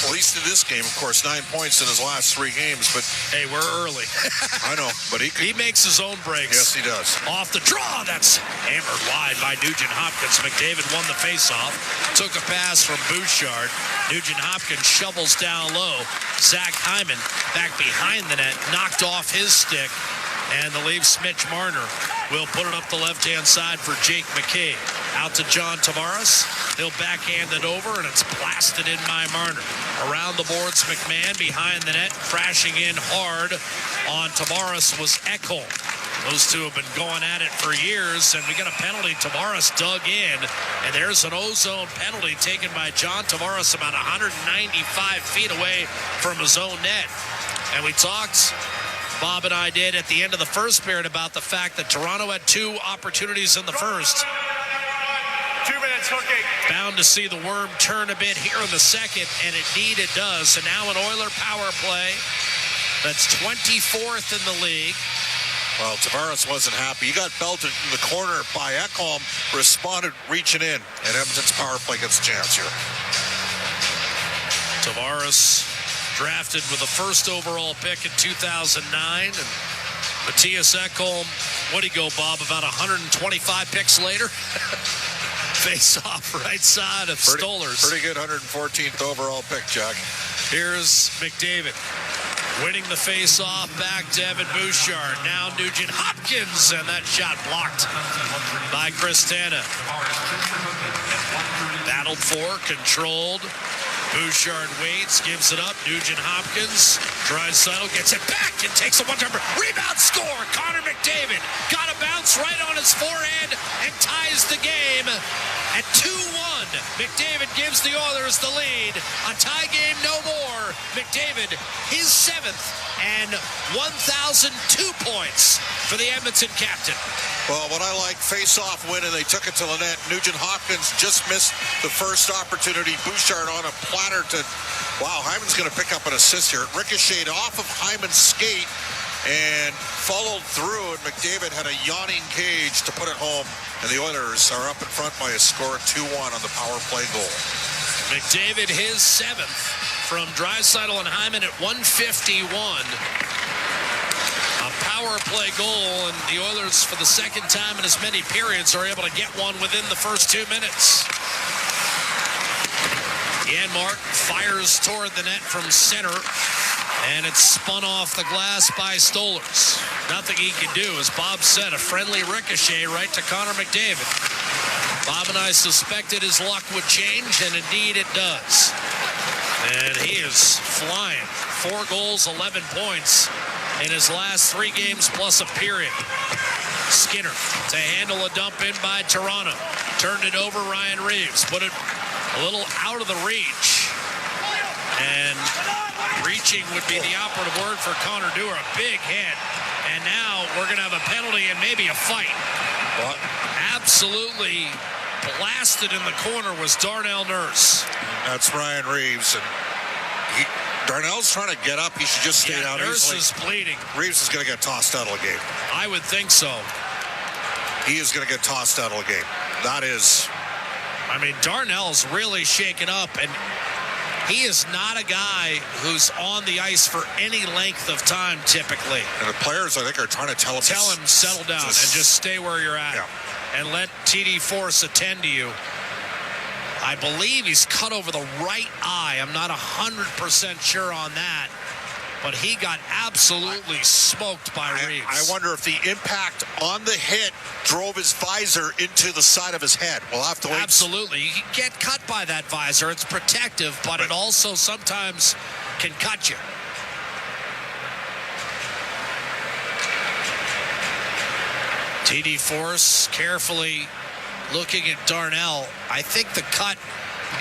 At least in this game, of course, 9 points in his last 3 games. But
hey, we're early.
I know, but he
makes his own breaks.
Yes, he does.
Off the draw, that's hammered wide by Nugent Hopkins. McDavid won the faceoff. Took a pass from Bouchard. Nugent Hopkins shovels down low. Zach Hyman back behind the net, knocked off his stick. And the Leafs, Mitch Marner, will put it up the left-hand side for Jake McCabe. Out to John Tavares. He'll backhand it over, and it's blasted in by Marner. Around the boards, McMahon behind the net, crashing in hard on Tavares was Ekholm. Those two have been going at it for years, and we got a penalty. Tavares dug in, and there's an O-zone penalty taken by John Tavares about 195 feet away from his own net. And we talked, Bob and I did, at the end of the first period about the fact that Toronto had 2 opportunities in the first.
2 minutes, hooking.
Bound to see the worm turn a bit here in the second, and indeed it does. And now an Oiler power play that's 24th in the league.
Well, Tavares wasn't happy. He got belted in the corner by Ekholm, responded reaching in, and Edmonton's power play gets a chance here.
Tavares drafted with the first overall pick in 2009, and Matthias Ekholm, what'd he go, Bob, about 125 picks later? Face off right side of Stolarz.
Pretty good 114th overall pick, Jack.
Here's McDavid winning the face-off back to Evan Bouchard. Now Nugent Hopkins, and that shot blocked by Chris Tanev. Battled for, controlled. Bouchard waits, gives it up. Nugent Hopkins. Draisaitl gets it back and takes a one-timer. Rebound score. Connor McDavid got a bounce right on his forehand and ties the game at 2-1. McDavid gives the Oilers the lead. A tie game, no more. McDavid, his 7th and 1,002 points for the Edmonton captain.
Well, what I like, face-off win, and they took it to the net. Nugent Hopkins just missed the first opportunity. Bouchard on a platter to, wow, Hyman's going to pick up an assist here. It ricocheted off of Hyman's skate and followed through, and McDavid had a yawning cage to put it home. And the Oilers are up in front by a score of 2-1 on the power play goal.
McDavid, his 7th from Draisaitl and Hyman at 151. A power play goal, and the Oilers, for the second time in as many periods, are able to get one within the first 2 minutes. Janmark fires toward the net from center, and it's spun off the glass by Stolarz. Nothing he can do. As Bob said, a friendly ricochet right to Connor McDavid. Bob and I suspected his luck would change, and indeed it does. And he is flying. 4 goals, 11 points in his last 3 games plus a period. Skinner to handle a dump in by Toronto. Turned it over, Ryan Reeves. Put it a little out of the reach. And reaching would be the operative word for Connor Dewar. A big hit. And now we're going to have a penalty and maybe a fight.
What?
Absolutely blasted in the corner was Darnell Nurse.
That's Ryan Reeves. And Darnell's trying to get up. He should just stay down.
Nurse is bleeding.
Reeves is going to get tossed out of the game.
I would think so.
He is going to get tossed out of the game. That is...
I mean, Darnell's really shaken up, and he is not a guy who's on the ice for any length of time, typically.
And the players, I think, are trying to tell him,
settle down and just stay where you're at.
Yeah.
And let TD Force attend to you. I believe he's cut over the right eye. I'm not 100% sure on that. But he got absolutely smoked by Reeves.
I wonder if the impact on the hit drove his visor into the side of his head. We'll have to wait.
Absolutely. You can get cut by that visor. It's protective, but it also sometimes can cut you. TD Force carefully looking at Darnell. I think the cut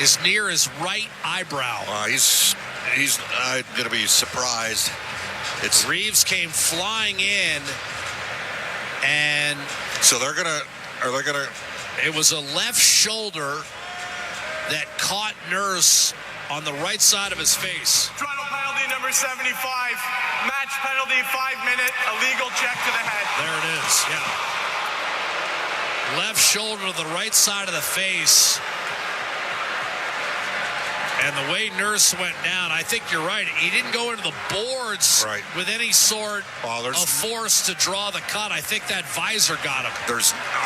is near his right eyebrow.
He's I'm going to be surprised.
Reeves came flying in, and
so are they going to?
It was a left shoulder that caught Nurse on the right side of his face.
Toronto penalty number 75, match penalty, 5-minute illegal check to the head.
There it is, yeah. Left shoulder to the right side of the face. And the way Nurse went down, I think you're right. He didn't go into the boards with any sort of force to draw the cut. I think that visor got him.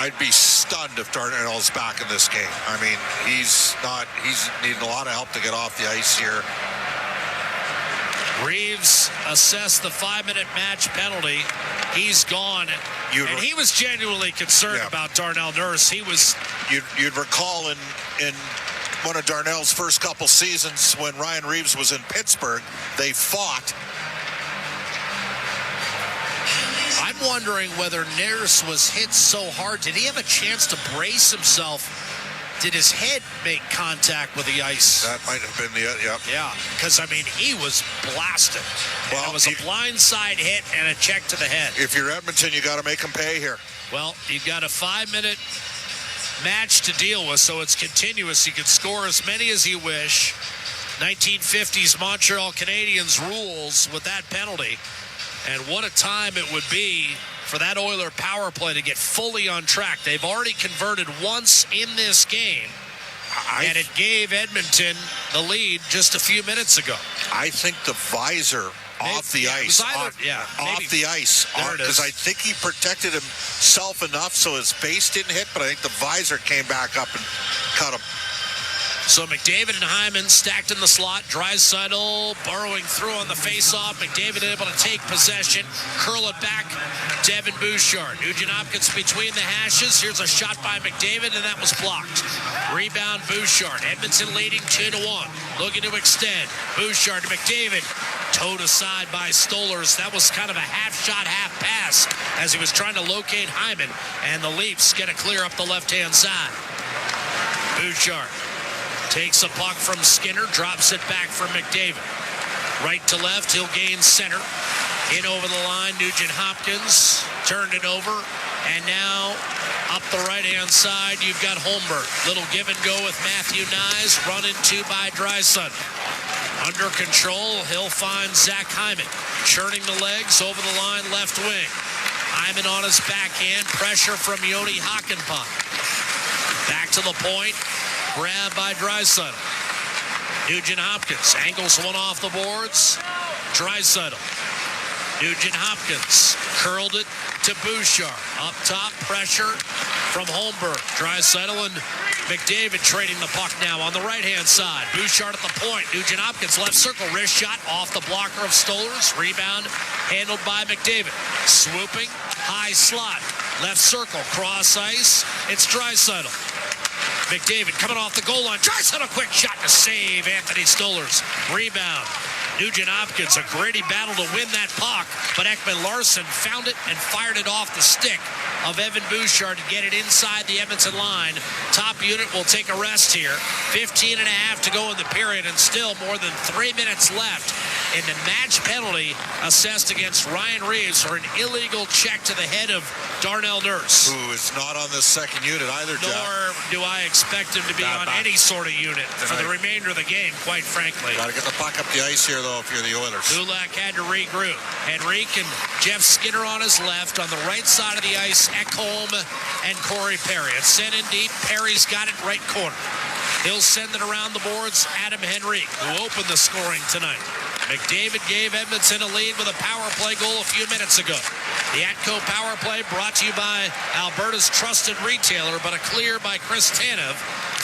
I'd be stunned if Darnell's back in this game. I mean, he's needing a lot of help to get off the ice here.
Reeves assessed the 5-minute match penalty. He's gone. And he was genuinely concerned about Darnell Nurse.
You'd recall in one of Darnell's first couple seasons when Ryan Reeves was in Pittsburgh, they fought.
I'm wondering whether Nurse was hit so hard. Did he have a chance to brace himself? Did his head make contact with the ice?
That might have been
Yeah, because, I mean, he was blasted. Well, it was a blindside hit and a check to the head.
If you're Edmonton, you got to make him pay here.
Well, you've got a 5-minute match to deal with, so it's continuous. You can score as many as you wish. 1950s Montreal Canadiens rules with that penalty. And what a time it would be for that Oiler power play to get fully on track. They've already converted once in this game, and it gave Edmonton the lead just a few minutes ago.
I think the visor off the ice. Off the ice. Because I think he protected himself enough so his face didn't hit, but I think the visor came back up and cut him.
So McDavid and Hyman stacked in the slot. Draisaitl burrowing through on the face-off. McDavid able to take possession, curl it back to Evan Bouchard. Nugent-Hopkins between the hashes. Here's a shot by McDavid, and that was blocked. Rebound Bouchard. Edmonton leading 2-1. Looking to extend. Bouchard to McDavid. Towed aside by Stolarz. That was kind of a half-shot, half-pass as he was trying to locate Hyman. And the Leafs get a clear up the left-hand side. Bouchard takes a puck from Skinner, drops it back for McDavid. Right to left, he'll gain center. In over the line, Nugent-Hopkins turned it over. And now up the right-hand side, you've got Holmberg. Little give and go with Matthew Nyes, run into by Draisaitl. Under control, he'll find Zach Hyman. Churning the legs over the line, left wing. Hyman on his backhand, pressure from Joni Hakanpää. Back to the point. Grab by Draisaitl. Nugent-Hopkins angles one off the boards. Draisaitl. Nugent-Hopkins curled it to Bouchard. Up top, pressure from Holmberg. Draisaitl and McDavid trading the puck now on the right-hand side. Bouchard at the point. Nugent-Hopkins left circle. Wrist shot off the blocker of Stolarz. Rebound handled by McDavid. Swooping, high slot. Left circle, cross ice. It's Draisaitl. McDavid coming off the goal line. Draisaitl a quick shot to save Anthony Stolarz. Rebound. Nugent-Hopkins, a gritty battle to win that puck, but Ekman-Larsson found it and fired it off the stick of Evan Bouchard to get it inside the Edmonton line. Top unit will take a rest here. 15 and a half to go in the period, and still more than 3 minutes left. And the match penalty assessed against Ryan Reeves for an illegal check to the head of Darnell Nurse,
who is not on this second unit either, Jack.
Nor do I expect him to be on any sort of unit for the remainder of the game, quite frankly.
Got to get the puck up the ice here, though, if you're the Oilers.
Kulak had to regroup. Henrique and Jeff Skinner on his left. On the right side of the ice, Ekholm and Corey Perry. It's sent in deep. Perry's got it right corner. He'll send it around the boards. Adam Henrique, who opened the scoring tonight. McDavid gave Edmonton a lead with a power play goal a few minutes ago. The Atco power play brought to you by Alberta's trusted retailer, but a clear by Chris Tanev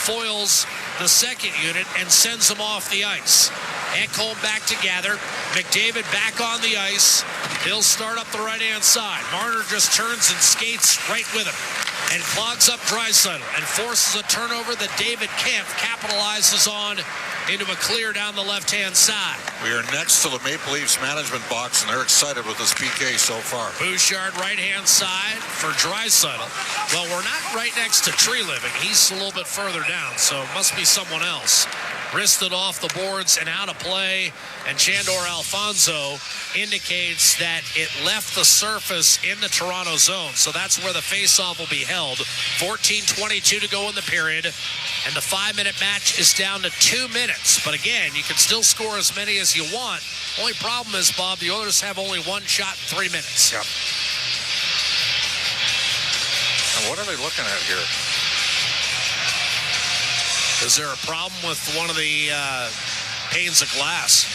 foils the second unit and sends them off the ice. Ekholm back to gather. McDavid back on the ice. He'll start up the right-hand side. Marner just turns and skates right with him and clogs up Draisaitl and forces a turnover that David Kemp capitalizes on into a clear down the left-hand side.
We are next to the Maple Leafs management box, and they're excited with this PK so far.
Bouchard right-hand side for Draisaitl. Well, we're not right next to Tree Living. He's a little bit further down, so it must be someone else. Wristed off the boards and out of play, and Chandor Alfonso indicates that it left the surface in the Toronto zone, so that's where the faceoff will be held. 14:22 to go in the period, and the 5-minute match is down to 2 minutes. But again, you can still score as many as you want. Only problem is, Bob, the Oilers have only one shot in 3 minutes.
Yep. And what are they looking at here?
Is there a problem with one of the panes of glass?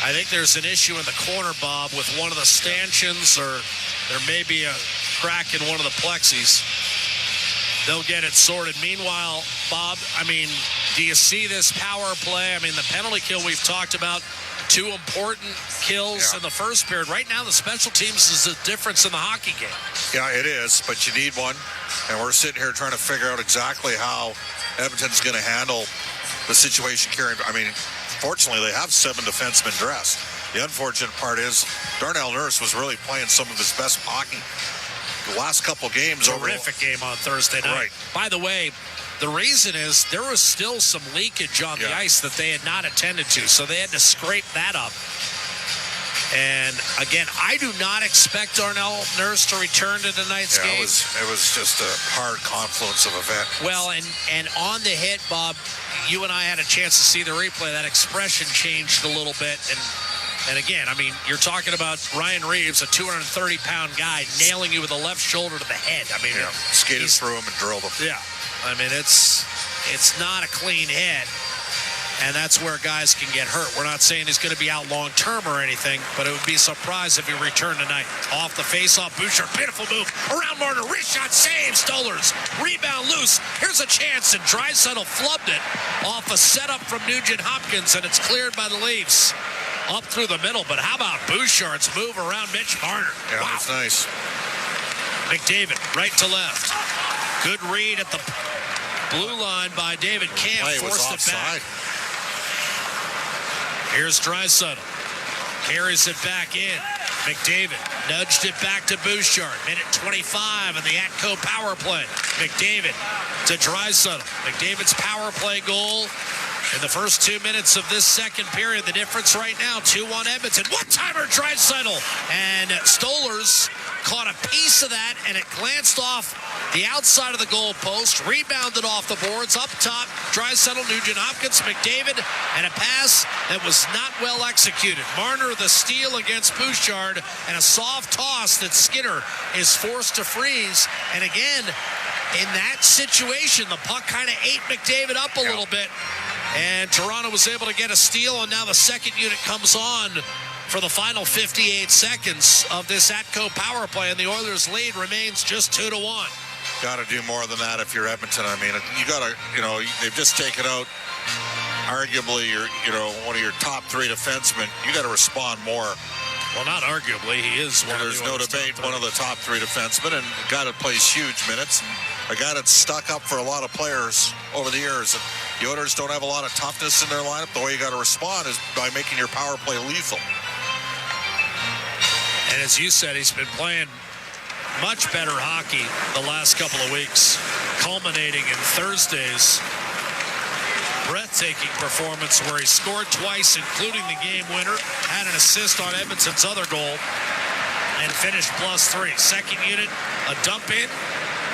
I think there's an issue in the corner, Bob, with one of the stanchions, or there may be a crack in one of the plexis. They'll get it sorted. Meanwhile, Bob, I mean, do you see this power play? I mean, the penalty kill we've talked about, 2 important kills in the first period. Right now, the special teams is the difference in the hockey game.
Yeah, it is, but you need one. And we're sitting here trying to figure out exactly how Edmonton's going to handle the situation carrying. I mean, fortunately, they have 7 defensemen dressed. The unfortunate part is Darnell Nurse was really playing some of his best hockey the last couple games.
Terrific game on Thursday night.
Right.
By the way, the reason is there was still some leakage on the ice that they had not attended to, so they had to scrape that up. And again, I do not expect Darnell Nurse to return to tonight's game.
It was just a hard confluence of events.
Well, and on the hit, Bob, you and I had a chance to see the replay. That expression changed a little bit. And again, I mean, you're talking about Ryan Reeves, a 230-pound guy, nailing you with the left shoulder to the head. I mean,
skated through him and drilled him.
Yeah. I mean, it's not a clean hit. And that's where guys can get hurt. We're not saying he's going to be out long-term or anything, but it would be a surprise if he returned tonight. Off the face-off, Bouchard, beautiful move. Around Marner, wrist shot, save, Stollers. Rebound loose. Here's a chance, and Draisaitl flubbed it off a setup from Nugent-Hopkins, and it's cleared by the Leafs. Up through the middle, but how about Bouchard's move around Mitch Marner?
Yeah,
wow.
That's nice.
McDavid, right to left. Good read at the blue line by David Camp. Forced it back. Here's Draisaitl. Carries it back in. McDavid nudged it back to Bouchard. Minute 25 in the Atco power play. McDavid to Draisaitl. McDavid's power play goal in the first 2 minutes of this second period. The difference right now, 2-1 Edmonton. One-timer Draisaitl. And Stollers caught a piece of that, and it glanced off the outside of the goal post, rebounded off the boards, up top, Draisaitl, Nugent-Hopkins, McDavid, and a pass that was not well executed. Marner the steal against Bouchard, and a soft toss that Skinner is forced to freeze. And again, in that situation, the puck kind of ate McDavid up a little bit, and Toronto was able to get a steal, and now the second unit comes on for the final 58 seconds of this Atco power play, and the Oilers' lead remains just 2-1.
Got to do more than that if you're Edmonton. I mean, you got to, they've just taken out arguably one of your top 3 defensemen. You got to respond more.
Well, not arguably, he is one.
There's no debate. One of the top 3 defensemen, and a guy that plays huge minutes, and a guy that's stuck up for a lot of players over the years. And The Oilers don't have a lot of toughness in their lineup. The way you got to respond is by making your power play lethal.
And as you said, he's been playing much better hockey the last couple of weeks, culminating in Thursday's breathtaking performance where he scored twice, including the game winner, had an assist on Edmonton's other goal, and finished +3. Second unit, a dump in,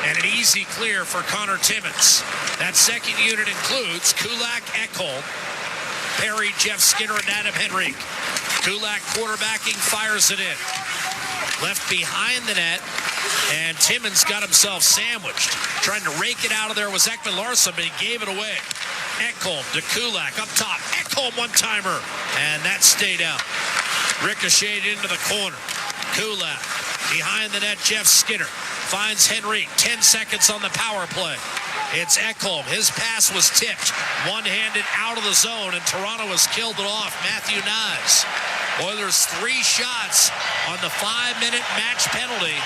and an easy clear for Connor Timmins. That second unit includes Kulak, Ekholm, Perry, Jeff Skinner, and Adam Henrique. Kulak quarterbacking, fires it in. Left behind the net, and Timmins got himself sandwiched. Trying to rake it out of there was Ekman Larsson, but he gave it away. Ekholm to Kulak up top. Ekholm one-timer, and that stayed out. Ricocheted into the corner. Kulak behind the net, Jeff Skinner finds Henrique. 10 seconds on the power play. It's Ekholm. His pass was tipped. One-handed out of the zone, and Toronto has killed it off. Matthew Knies. Oilers 3 shots on the 5-minute match penalty,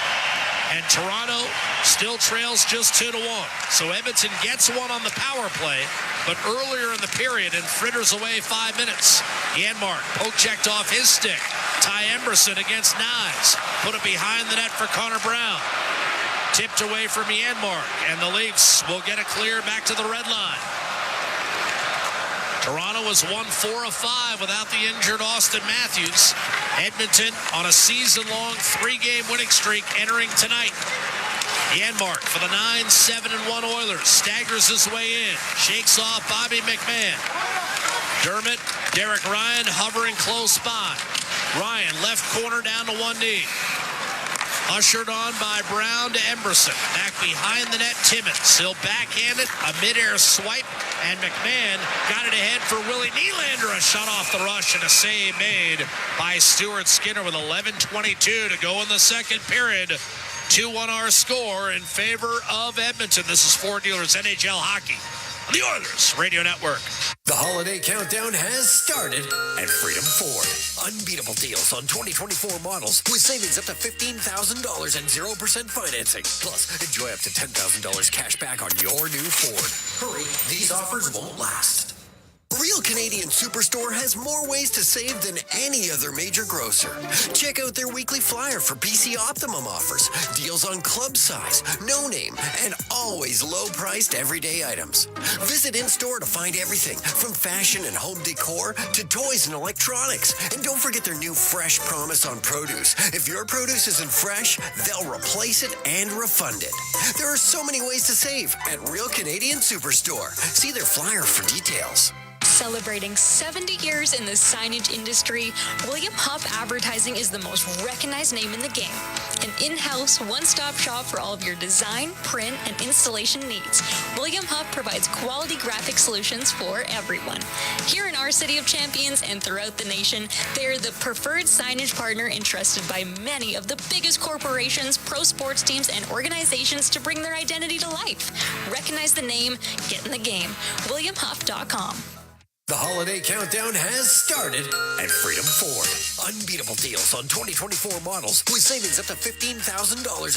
and Toronto still trails just 2-1. So Edmonton gets one on the power play, but earlier in the period and fritters away 5 minutes. Janmark poke-checked off his stick. Ty Emberson against Knies. Put it behind the net for Connor Brown. Tipped away from Janmark, and the Leafs will get a clear back to the red line. Toronto has won 4 of 5 without the injured Austin Matthews. Edmonton on a season-long 3-game winning streak entering tonight. Janmark for the 9-7-1 Oilers. Staggers his way in. Shakes off Bobby McMahon. Dermott, Derek Ryan hovering close by. Ryan left corner down to one knee. Ushered on by Brown to Emberson. Back behind the net, Timmins. He'll backhand it, a midair swipe, and McMahon got it ahead for Willie Nylander. A shot off the rush and a save made by Stuart Skinner with 11:22 to go in the second period. 2-1 our score in favor of Edmonton. This is Ford Dealers NHL Hockey on the Oilers Radio Network.
The holiday countdown has started at Freedom Ford. Unbeatable deals on 2024 models with savings up to $15,000 and 0% financing. Plus, enjoy up to $10,000 cash back on your new Ford. Hurry, these offers won't last. Real Canadian Superstore has more ways to save than any other major grocer. Check out their weekly flyer for PC Optimum offers, deals on club size, no name, and always low-priced everyday items. Visit in-store to find everything from fashion and home decor to toys and electronics. And don't forget their new Fresh Promise on produce. If your produce isn't fresh, they'll replace it and refund it. There are so many ways to save at Real Canadian Superstore. See their flyer for details.
Celebrating 70 years in the signage industry, William Huff Advertising is the most recognized name in the game. An in-house, one-stop shop for all of your design, print, and installation needs. William Huff provides quality graphic solutions for everyone. Here in our City of Champions and throughout the nation, they're the preferred signage partner entrusted by many of the biggest corporations, pro sports teams, and organizations to bring their identity to life. Recognize the name, get in the game. WilliamHuff.com.
The holiday countdown has started at Freedom Ford. Unbeatable deals on 2024 models with savings up to $15,000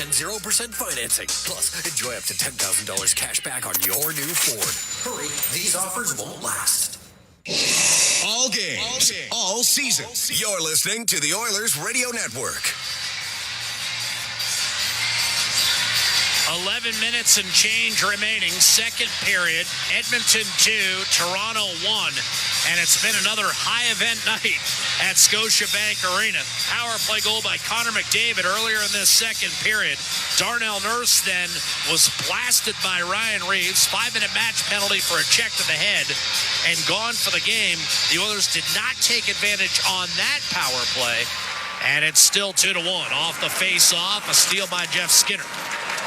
and 0% financing. Plus, enjoy up to $10,000 cash back on your new Ford. Hurry, these offers won't last.
All games, all season. You're listening to the Oilers Radio Network.
11 minutes and change remaining. Second period. Edmonton 2, Toronto 1. And it's been another high-event night at Scotiabank Arena. Power play goal by Connor McDavid earlier in this second period. Darnell Nurse then was blasted by Ryan Reeves. 5-minute match penalty for a check to the head and gone for the game. The Oilers did not take advantage on that power play. And it's still 2-1. Off the face-off, a steal by Jeff Skinner.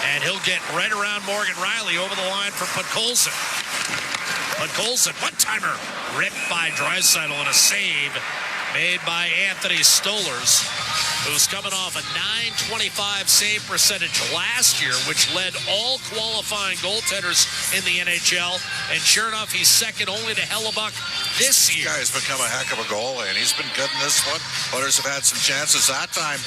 And he'll get right around Morgan Riley over the line for Podkolzin. Podkolzin, one-timer, ripped by Draisaitl and a save made by Anthony Stolarz, who's coming off a .925 save percentage last year, which led all qualifying goaltenders in the NHL. And sure enough, he's second only to Hellebuck this year.
This guy's become a heck of a goalie, and he's been good in this one. Oilers have had some chances that time.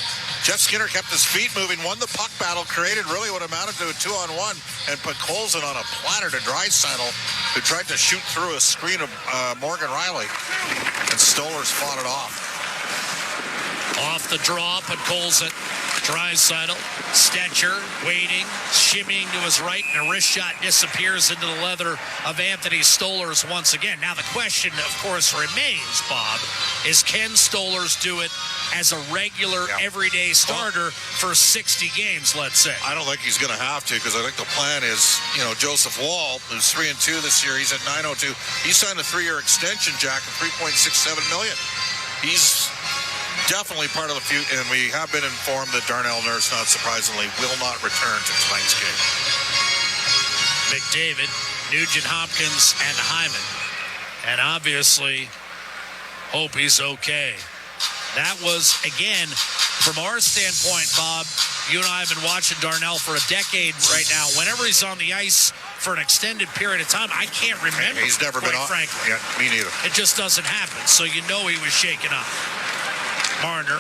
Jeff Skinner kept his feet moving, won the puck battle, created really what amounted to a 2-on-1, and put Colson on a platter to Draisaitl, who tried to shoot through a screen of Morgan Riley, and Stolarz fought it off.
Off the draw, but Colson, Draisaitl, Stetcher, waiting, shimmying to his right, and a wrist shot disappears into the leather of Anthony Stolarz once again. Now the question, of course, remains, Bob, is can Stolarz do it as a regular, everyday starter for 60 games, let's say?
I don't think he's going to have to, because I think the plan is, Joseph Wall, who's 3-2 this year, he's at $902. He signed a 3-year extension, Jack, of $3.67 million. He's definitely part of the future, and we have been informed that Darnell Nurse, not surprisingly, will not return to tonight's game.
McDavid, Nugent Hopkins, and Hyman. And obviously, hope he's okay. That was, again, from our standpoint, Bob, you and I have been watching Darnell for a decade right now. Whenever he's on the ice for an extended period of time, I can't remember.
He's never been on.
Frankly.
Yeah, me neither.
It just doesn't happen, so you know he was shaken up. Marner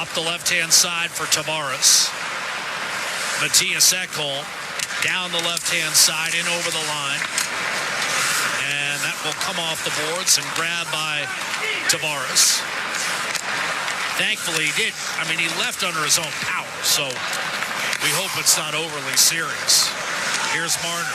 up the left-hand side for Tavares. Matthias Ekholm down the left-hand side, in over the line. And that will come off the boards and grabbed by Tavares. Thankfully, he did. I mean, he left under his own power, so we hope it's not overly serious. Here's Marner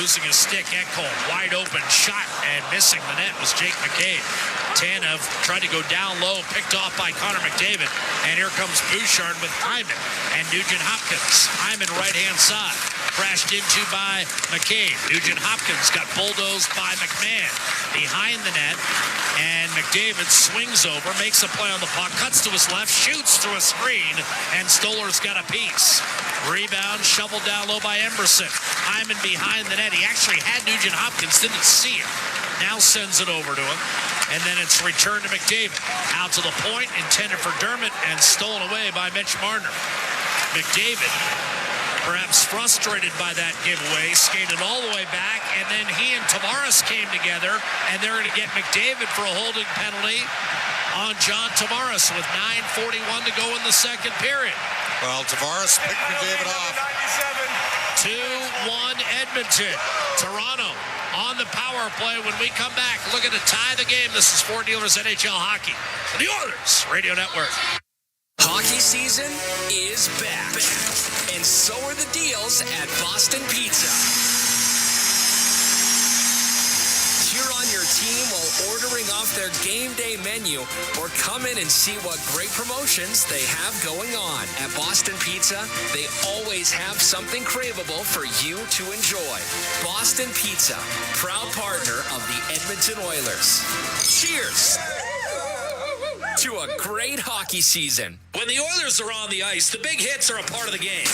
losing his stick. Ekholm wide open shot, and missing the net was Jake McCabe. Tanev tried to go down low, picked off by Connor McDavid, and here comes Bouchard with Hyman and Nugent Hopkins. Hyman right-hand side, crashed into by McCabe. Nugent Hopkins got bulldozed by McMahon behind the net, and McDavid swings over, makes a play on the puck, cuts to his left, shoots through a screen, and Stolarz got a piece. Rebound shoveled down low by Emberson. Hyman behind the net. He actually had Nugent Hopkins, didn't see him. Now sends it over to him. And then it's returned to McDavid. Out to the point, intended for Dermott, and stolen away by Mitch Marner. McDavid, perhaps frustrated by that giveaway, skated all the way back, and then he and Tavares came together, and they're going to get McDavid for a holding penalty on John Tavares with 9:41 to go in the second period.
Well, Tavares picked McDavid off.
2-1 Edmonton. Toronto on the power play. When we come back, looking to tie the game. This is Ford Dealers NHL Hockey. The Oilers Radio Network.
Hockey season is back. And so are the deals at Boston Pizza. Cheer on your team while ordering off their game day menu, or come in and see what great promotions they have going on. At Boston Pizza, they always have something craveable for you to enjoy. Boston Pizza, proud partner of the Edmonton Oilers. Cheers to a great hockey season.
When the Oilers are on the ice, the big hits are a part of the game.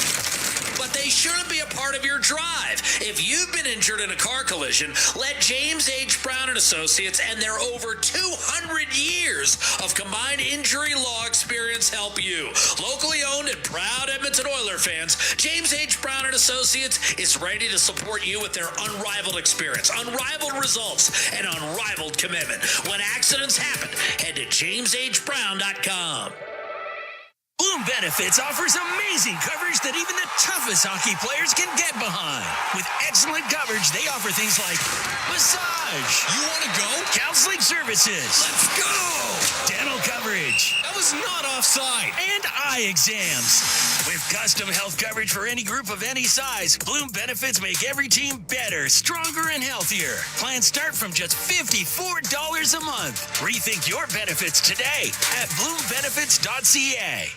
But they shouldn't be a part of your drive. If you've been injured in a car collision, let James H. Brown & Associates and their over 200 years of combined injury law experience help you. Locally owned and proud Edmonton Oilers fans, James H. Brown & Associates is ready to support you with their unrivaled experience, unrivaled results, and unrivaled commitment. When accidents happen, head to jameshbrown.com.
Bloom Benefits offers amazing coverage that even the toughest hockey players can get behind. With excellent coverage, they offer things like massage. You want to go? Counseling services. Let's go. Dental coverage. That was not offside. And eye exams. With custom health coverage for any group of any size, Bloom Benefits make every team better, stronger, and healthier. Plans start from just $54 a month. Rethink your benefits today at bloombenefits.ca.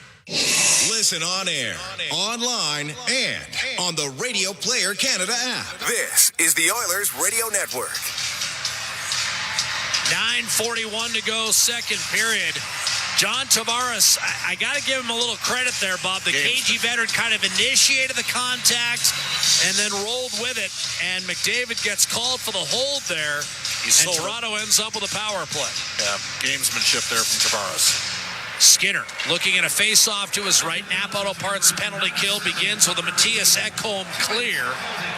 Listen on air, online, and on the Radio Player Canada app. This is the Oilers Radio Network.
9:41 to go, second period. John Tavares, I got to give him a little credit there, Bob. The KG veteran kind of initiated the contact and then rolled with it, and McDavid gets called for the hold there, and Toronto ends up with a power play.
Yeah, gamesmanship there from Tavares.
Skinner looking at a face-off to his right. Napa Auto Parts penalty kill begins with a Matthias Ekholm clear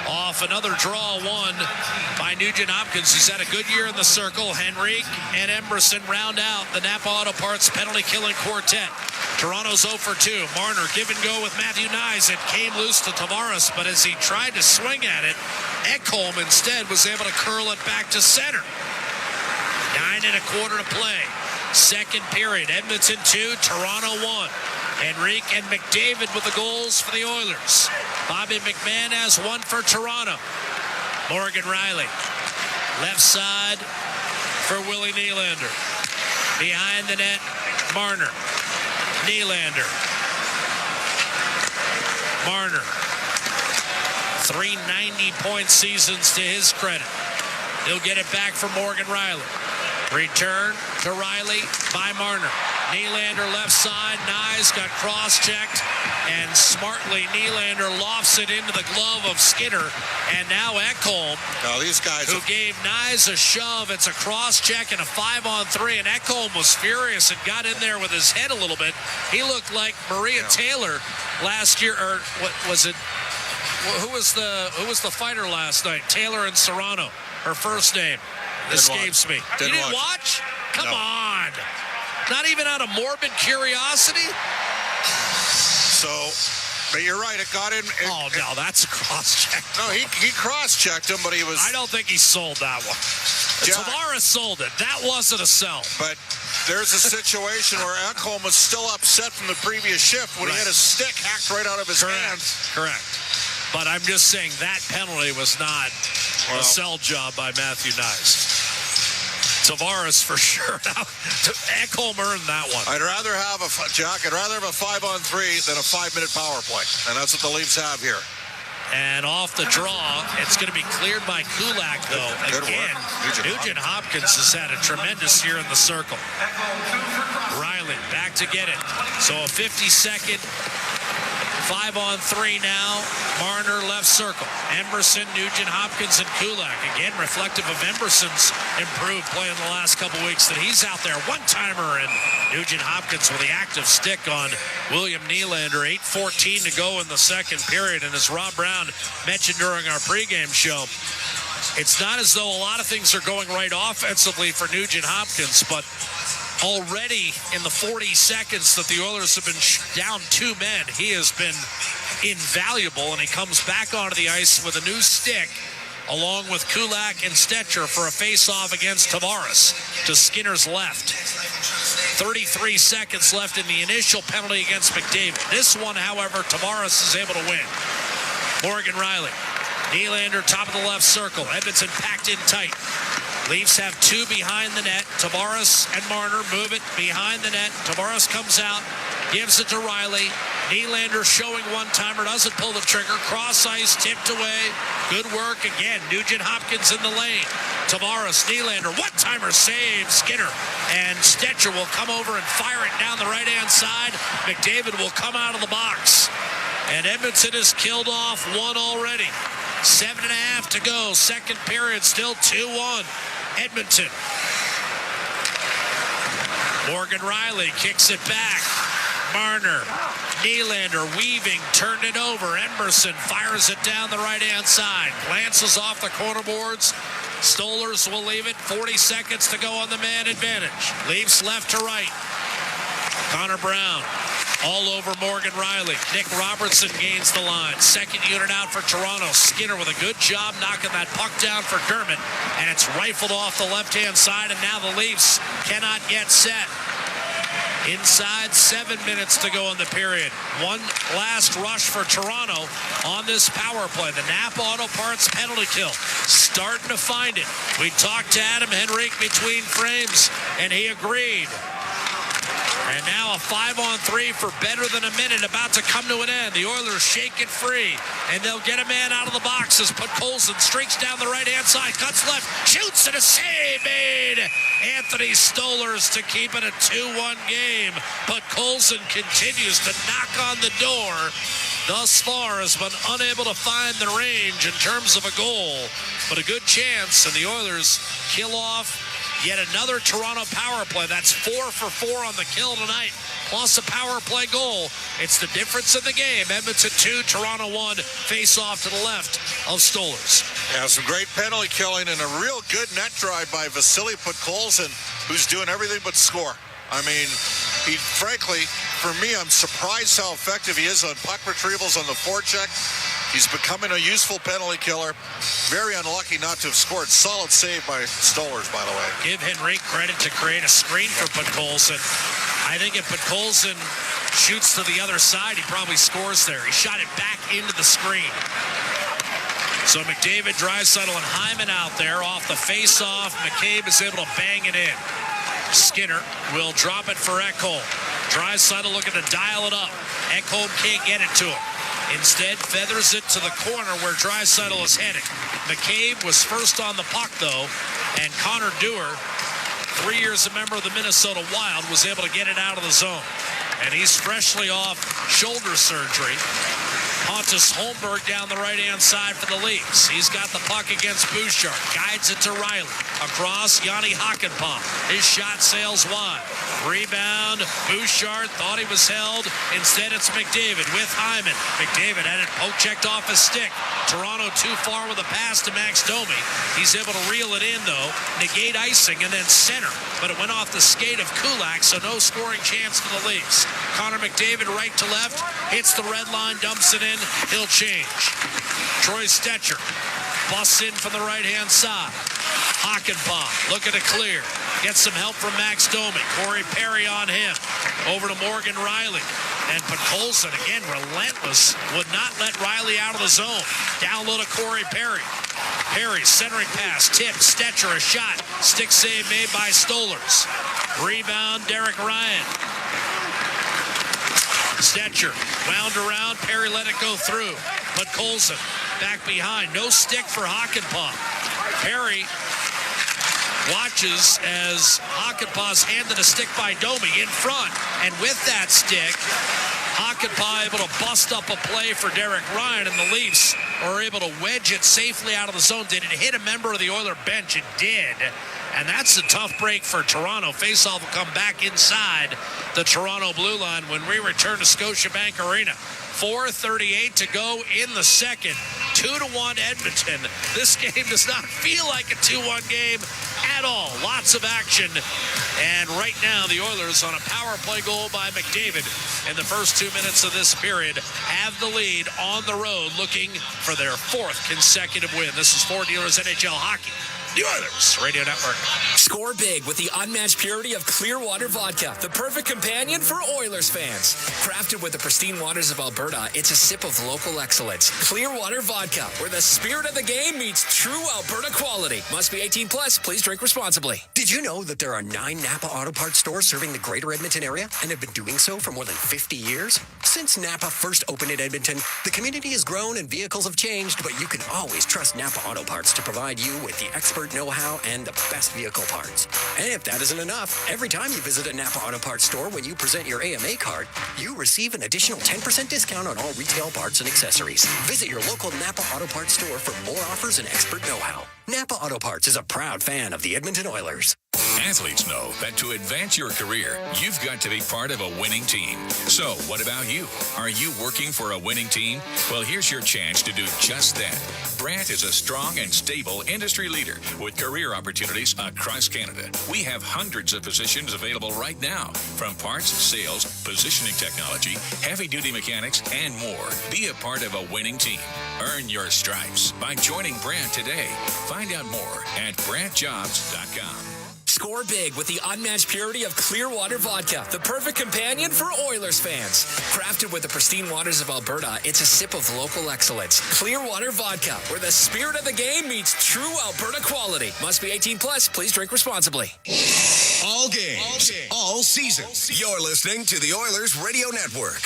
off another draw one by Nugent Hopkins, who's had a good year in the circle. Henrique and Emerson round out the Napa Auto Parts penalty killing quartet. Toronto's 0 for 2. Marner give and go with Matthew Nyes. It came loose to Tavares, but as he tried to swing at it, Ekholm instead was able to curl it back to center. 9 1/4 to play. Second period, Edmonton 2, Toronto 1. Henrique and McDavid with the goals for the Oilers. Bobby McMahon has one for Toronto. Morgan Riley, left side for Willie Nylander. Behind the net, Marner. Nylander. Marner. 3 90-point seasons to his credit. He'll get it back from Morgan Riley. Return to Riley by Marner. Nylander left side. Nyes got cross-checked, and smartly Nylander lofts it into the glove of Skinner. And now Ekholm,
these guys
who gave Nyes a shove. It's a cross-check and a 5-on-3, and Ekholm was furious and got in there with his head a little bit. He looked like Maria Taylor last year, or what was it? Who was the fighter last night? Taylor in Serrano. Her first name escapes me. You didn't watch? Come on. Not even out of morbid curiosity?
But you're right. It got in.
No, that's a cross-check.
No, he cross-checked him, but he was.
I don't think he sold that one. Tavares sold it. That wasn't a sell.
But there's a situation where Ekholm was still upset from the previous shift when he had his stick hacked right out of his hands.
Correct. But I'm just saying that penalty was not a sell job by Matthew Nyes. Tavares for sure. Ekholm earned that one.
I'd rather have a 5-on-3 than a 5-minute power play, and that's what the Leafs have here.
And off the draw, it's going to be cleared by Kulak, though. Again, Nugent Hopkins has had a tremendous year in the circle. Riley back to get it. So a 50-second 5-on-3 now. Marner left circle. Emerson, Nugent Hopkins, and Kulak. Again, reflective of Emerson's improved play in the last couple weeks that he's out there. One-timer, and Nugent Hopkins with the active stick on William Nylander. 8:14 to go in the second period. And as Rob Brown mentioned during our pregame show, it's not as though a lot of things are going right offensively for Nugent Hopkins, but already in the 40 seconds that the Oilers have been down 2 men, he has been invaluable, and he comes back onto the ice with a new stick along with Kulak and Stetcher for a face-off against Tavares to Skinner's left. 33 seconds left in the initial penalty against McDavid. This one, however, Tavares is able to win. Morgan Riley. Nylander, top of the left circle. Edmonton packed in tight. Leafs have 2 behind the net. Tavares and Marner move it behind the net. Tavares comes out, gives it to Riley. Nylander showing one-timer, doesn't pull the trigger. Cross ice, tipped away. Good work again. Nugent Hopkins in the lane. Tavares, Nylander, one-timer save. Skinner and Stetcher will come over and fire it down the right-hand side. McDavid will come out of the box. And Edmonton has killed off one already. 7.5 to go. Second period, still 2-1. Edmonton. Morgan Riley kicks it back. Marner. Nylander weaving, turned it over. Emerson fires it down the right-hand side. Glances off the corner boards. Stolers will leave it. 40 seconds to go on the man advantage. Leafs left to right. Connor Brown all over Morgan Riley. Nick Robertson gains the line. Second unit out for Toronto. Skinner with a good job knocking that puck down for Dermott. And it's rifled off the left-hand side, and now the Leafs cannot get set. Inside 7 minutes to go in the period. One last rush for Toronto on this power play. The Napa Auto Parts penalty kill. Starting to find it. We talked to Adam Henrique between frames, and he agreed. And now a 5-on-3 for better than a minute about to come to an end. The Oilers shake it free, and they'll get a man out of the box as Podkolzin streaks down the right-hand side, cuts left, shoots, and a save made. Anthony Stolers to keep it a 2-1 game. Podkolzin continues to knock on the door. Thus far has been unable to find the range in terms of a goal, but a good chance, and the Oilers kill off yet another Toronto power play. That's 4 for 4 on the kill tonight plus a power play goal. It's the difference in the game. Edmonton 2, Toronto 1, face off to the left of Stollers.
Yeah, some great penalty killing and a real good net drive by Vasily Podkolzin, who's doing everything but score. I mean, he frankly, for me, I'm surprised how effective he is on puck retrievals on the forecheck. He's becoming a useful penalty killer. Very unlucky not to have scored. Solid save by Stollers, by the way.
Give Henrique credit to create a screen for Podkolzin. I think if Podkolzin shoots to the other side, he probably scores there. He shot it back into the screen. So McDavid, Draisaitl, and Hyman out there off the face-off. McCabe is able to bang it in. Skinner will drop it for Ekholm. Draisaitl looking to dial it up. Ekholm can't get it to him. Instead, feathers it to the corner where Draisaitl is heading. McCabe was first on the puck, though, and Connor Dewar, 3 years a member of the Minnesota Wild, was able to get it out of the zone. And he's freshly off shoulder surgery. Pontus Holmberg down the right-hand side for the Leafs. He's got the puck against Bouchard. Guides it to Riley. Across, Yanni Hakanpää. His shot sails wide. Rebound. Bouchard thought he was held. Instead, it's McDavid with Hyman. McDavid had it poke checked off his stick. Toronto too far with a pass to Max Domi. He's able to reel it in, though. Negate icing and then center. But it went off the skate of Kulak, so no scoring chance for the Leafs. Connor McDavid right to left. Hits the red line, dumps it in. He'll change. Troy Stetcher busts in from the right-hand side. Hakanpää looking to clear. Gets some help from Max Domi. Corey Perry on him. Over to Morgan Riley. And Podkolzin, again, relentless. Would not let Riley out of the zone. Down low to Corey Perry. Perry, centering pass. Tip, Stetcher, a shot. Stick save made by Stollers. Rebound, Derek Ryan. Stetcher wound around. Perry let it go through. But Podkolzin back behind. No stick for Hakanpää. Perry watches as Hakanpää's handed a stick by Domi in front. And with that stick, Hakanpää able to bust up a play for Derek Ryan, and the Leafs are able to wedge it safely out of the zone. Did it hit a member of the Oiler bench? It did. And that's a tough break for Toronto. Faceoff will come back inside the Toronto blue line when we return to Scotiabank Arena. 4:38 to go in the second. 2-1 Edmonton. This game does not feel like a 2-1 game at all. Lots of action. And right now, the Oilers, on a power play goal by McDavid in the first 2 minutes of this period, have the lead on the road, looking for their fourth consecutive win. This is Ford Dealers NHL Hockey, the Oilers Radio Network.
Score big with the unmatched purity of Clearwater Vodka, the perfect companion for Oilers fans. Crafted with the pristine waters of Alberta, it's a sip of local excellence. Clearwater Vodka, where the spirit of the game meets true Alberta quality. Must be 18 plus. Please drink responsibly.
Did you know that there are 9 Napa Auto Parts stores serving the greater Edmonton area and have been doing so for more than 50 years? Since Napa first opened in Edmonton, the community has grown and vehicles have changed, but you can always trust Napa Auto Parts to provide you with the expert know-how and the best vehicle parts. And if that isn't enough, every time you visit a Napa Auto Parts store when you present your AMA card, you receive an additional 10% discount on all retail parts and accessories. Visit your local Napa Auto Parts store for more offers and expert know-how. Napa Auto Parts is a proud fan of the Edmonton Oilers.
Athletes know that to advance your career, you've got to be part of a winning team. So, what about you? Are you working for a winning team? Well, here's your chance to do just that. Brandt is a strong and stable industry leader with career opportunities across Canada. We have hundreds of positions available right now, from parts, sales, positioning technology, heavy-duty mechanics, and more. Be a part of a winning team. Earn your stripes by joining Brandt today. Find out more at BrandtJobs.com.
Score big with the unmatched purity of Clearwater Vodka, the perfect companion for Oilers fans. Crafted with the pristine waters of Alberta, it's a sip of local excellence. Clearwater Vodka, where the spirit of the game meets true Alberta quality. Must be 18 plus. Please drink responsibly.
All games, all season. You're listening to the Oilers Radio Network.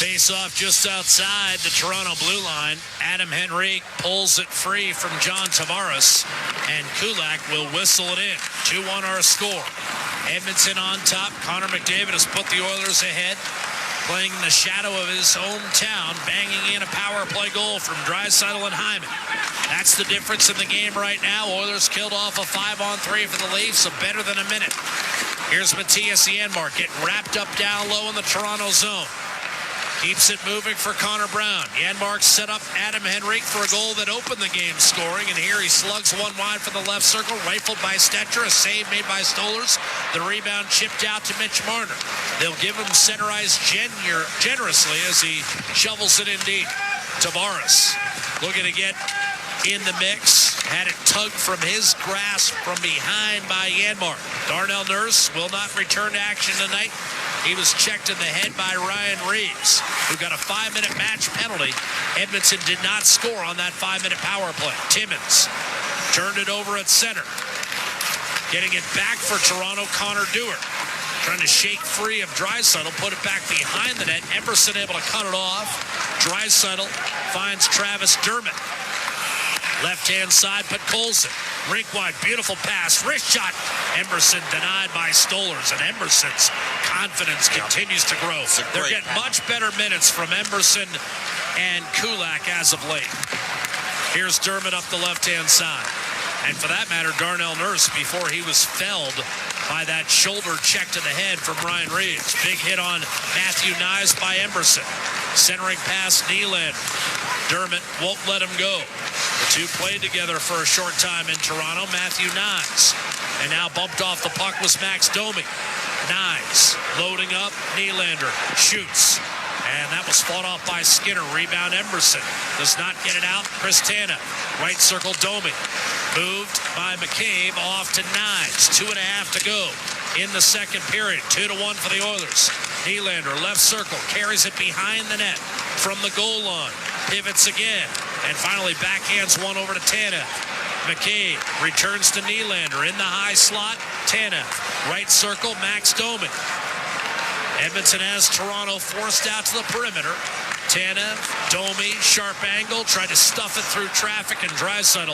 Face-off just outside the Toronto blue line. Adam Henrique pulls it free from John Tavares, and Kulak will whistle it in. 2-1 our score. Edmonton on top. Connor McDavid has put the Oilers ahead, playing in the shadow of his hometown, banging in a power play goal from Draisaitl and Hyman. That's the difference in the game right now. Oilers killed off a 5-on-3 for the Leafs, so better than a minute. Here's Matthias Janmark getting wrapped up down low in the Toronto zone. Keeps it moving for Connor Brown. Janmark set up Adam Henrique for a goal that opened the game scoring, and here he slugs one wide from the left circle, rifled by Stetcher, a save made by Stollers. The rebound chipped out to Mitch Marner. They'll give him center ice generously as he shovels it in deep. Tavares looking to get in the mix. Had it tugged from his grasp from behind by Janmark. Darnell Nurse will not return to action tonight. He was checked in the head by Ryan Reeves, who got a 5-minute match penalty. Edmonton did not score on that 5-minute power play. Timmins turned it over at center. Getting it back for Toronto, Connor Dewar. Trying to shake free of Draisaitl, put it back behind the net. Emerson able to cut it off. Draisaitl finds Travis Dermott. Left-hand side, Podkolzin. Rink wide, beautiful pass, wrist shot. Emerson denied by Stollers, and Emerson's confidence continues to grow. They're getting much better minutes from Emerson and Kulak as of late. Here's Dermott up the left-hand side. And for that matter, Darnell Nurse, before he was felled by that shoulder check to the head from Ryan Reeves. Big hit on Matthew Nyes by Emerson. Centering pass, Nylander. Dermott won't let him go. The two played together for a short time in Toronto. Matthew Nyes. And now bumped off the puck was Max Domi. Nyes loading up. Nylander shoots. And that was fought off by Skinner. Rebound Emerson. Does not get it out. Chris Tanev. Right circle Domi. Moved by McCabe off to Nyes. 2.5 to go in the second period. 2-1 for the Oilers. Nylander left circle. Carries it behind the net from the goal line. Pivots again. And finally backhands one over to Tanev. McCabe returns to Nylander in the high slot. Tanev. Right circle. Max Domi. Edmonton has Toronto forced out to the perimeter. Tanev, Domi, sharp angle, tried to stuff it through traffic, and Draisaitl,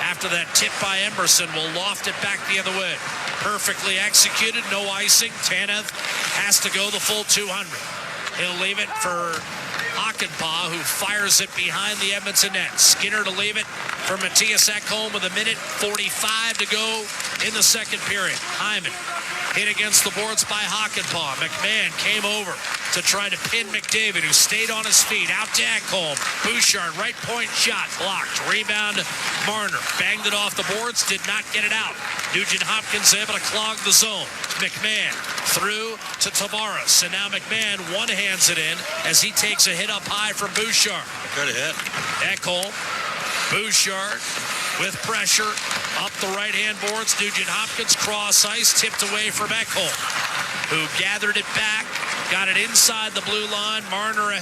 after that tip by Emerson, will loft it back the other way. Perfectly executed, no icing. Tanev has to go the full 200. He'll leave it for Hakanpää, who fires it behind the Edmonton net. Skinner to leave it for Matthias Ekholm with 1:45 to go in the second period. Hyman hit against the boards by Hakanpää. McMahon came over to try to pin McDavid, who stayed on his feet. Out to Ekholm. Bouchard, right point shot, blocked. Rebound, Marner. Banged it off the boards, did not get it out. Nugent Hopkins able to clog the zone. McMahon through to Tavares. And now McMahon one-hands it in as he takes a hit up high from Bouchard.
Good hit.
Ekholm. Bouchard with pressure up the right-hand boards. Nugent Hopkins cross ice, tipped away from Ekholm, who gathered it back, got it inside the blue line. Marner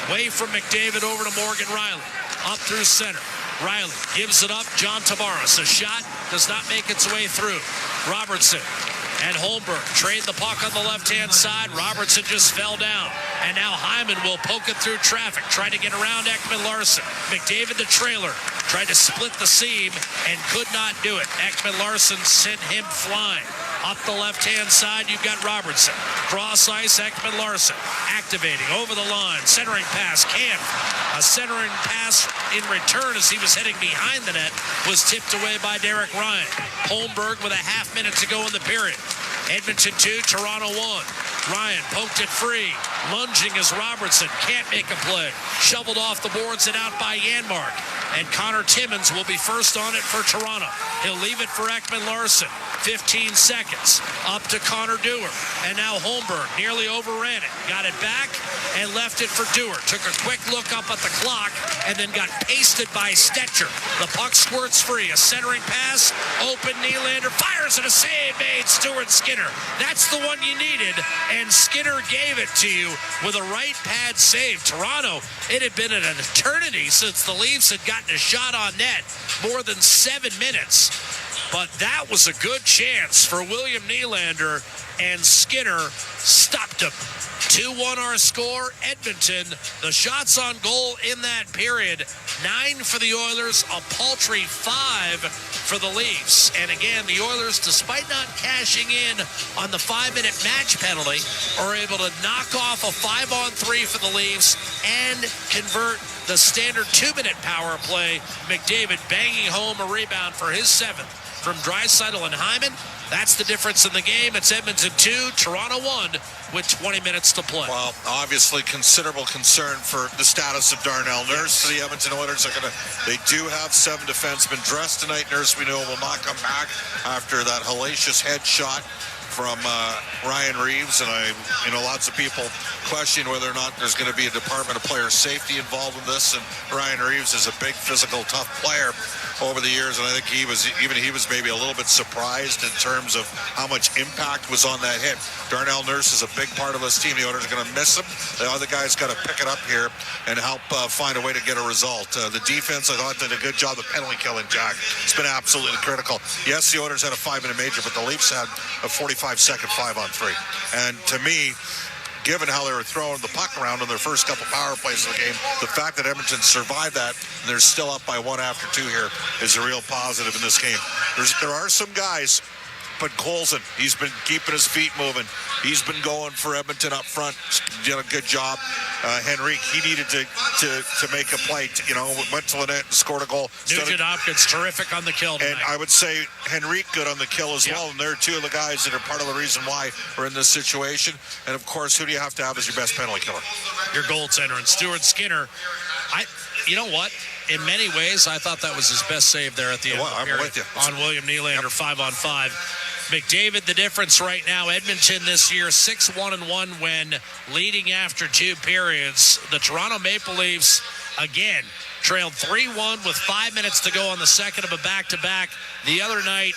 away from McDavid over to Morgan Riley. Up through center. Riley gives it up. John Tavares. A shot does not make its way through. Robertson and Holmberg trade the puck on the left-hand side. Robertson just fell down. And now Hyman will poke it through traffic, try to get around Ekman-Larsson. McDavid, the trailer, tried to split the seam and could not do it. Ekman-Larsson sent him flying. Up the left-hand side, you've got Robertson. Cross ice, Ekman-Larsson activating over the line. Centering pass, Camp. A centering pass in return as he was heading behind the net was tipped away by Derek Ryan. Holmberg with a half minute to go in the period. Edmonton 2, Toronto 1. Ryan poked it free. Lunging as Robertson can't make a play. Shoveled off the boards and out by Janmark. And Connor Timmins will be first on it for Toronto. He'll leave it for Ekman-Larsson. 15 seconds. Up to Connor Dewar. And now Holmberg nearly overran it. Got it back and left it for Dewar. Took a quick look up at the clock and then got pasted by Stetcher. The puck squirts free. A centering pass. Open Nylander. Fires and a save made. Stuart Skinner. That's the one you needed. And Skinner gave it to you with a right pad save. Toronto, it had been an eternity since the Leafs had gotten a shot on net. More than 7 minutes. But that was a good chance for William Nylander, and Skinner stopped him. 2-1 our score. Edmonton, the shots on goal in that period, 9 for the Oilers, a paltry 5 for the Leafs. And again, the Oilers, despite not cashing in on the 5-minute match penalty, are able to knock off a 5-on-3 for the Leafs and convert the standard 2-minute power play. McDavid banging home a rebound for his 7th from Draisaitl and Hyman. That's the difference in the game. It's Edmonton 2, Toronto 1 with 20 minutes to play.
Well, obviously considerable concern for the status of Darnell Nurse. For the Edmonton Oilers they do have 7 defensemen dressed tonight. Nurse, we know, will not come back after that hellacious headshot from Ryan Reeves, and lots of people question whether or not there's going to be a Department of Player Safety involved in this. And Ryan Reeves is a big, physical, tough player over the years, and I think he was maybe a little bit surprised in terms of how much impact was on that hit. Darnell Nurse is a big part of this team. The Oilers are going to miss him. The other guy's got to pick it up here and help find a way to get a result. The defense, I thought, did a good job of penalty killing, Jack. It's been absolutely critical. Yes, the Oilers had a 5-minute major, but the Leafs had a 45-second 5-on-3. And to me, given how they were throwing the puck around in their first couple power plays of the game, the fact that Edmonton survived that and they're still up by 1 after 2 here is a real positive in this game. There are some guys, but Colson, he's been keeping his feet moving. He's been going for Edmonton up front. Did a good job. Henrique, he needed to make a play. Went to the net and scored a goal.
Nugent Hopkins, terrific on the kill tonight.
And I would say Henrique good on the kill as well. And they're 2 of the guys that are part of the reason why we're in this situation. And of course, who do you have to have as your best penalty killer?
Your goaltender. And Stuart Skinner, you know what? In many ways, I thought that was his best save there at the end of the period.
With you.
On William Nylander, 5-on-5. McDavid, the difference right now, Edmonton this year, 6-1-1 when leading after 2 periods. The Toronto Maple Leafs, again, trailed 3-1 with 5 minutes to go on the second of a back-to-back. The other night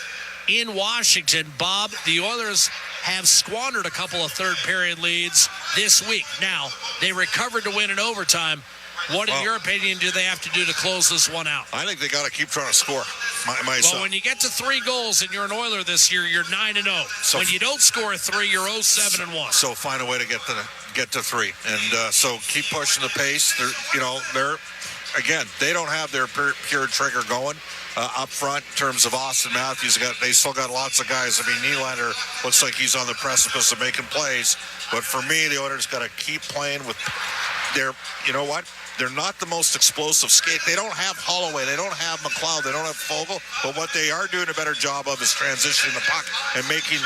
in Washington, Bob, the Oilers have squandered a couple of third-period leads this week. Now, they recovered to win in overtime. What, in your opinion, do they have to do to close this one out?
I think they got to keep trying to score.
Well, when you get to 3 goals and you're an Oiler this year, you're 9-0. So when you don't score 3, you're 0-7-1.
So find a way to get to 3, and so keep pushing the pace. They're again, they don't have their pure trigger going up front in terms of Austin Matthews. They still got lots of guys. I mean, Nylander looks like he's on the precipice of making plays, but for me, the Oilers got to keep playing with their. You know what? They're not the most explosive skate. They don't have Holloway. They don't have McLeod. They don't have Fogle. But what they are doing a better job of is transitioning the puck and making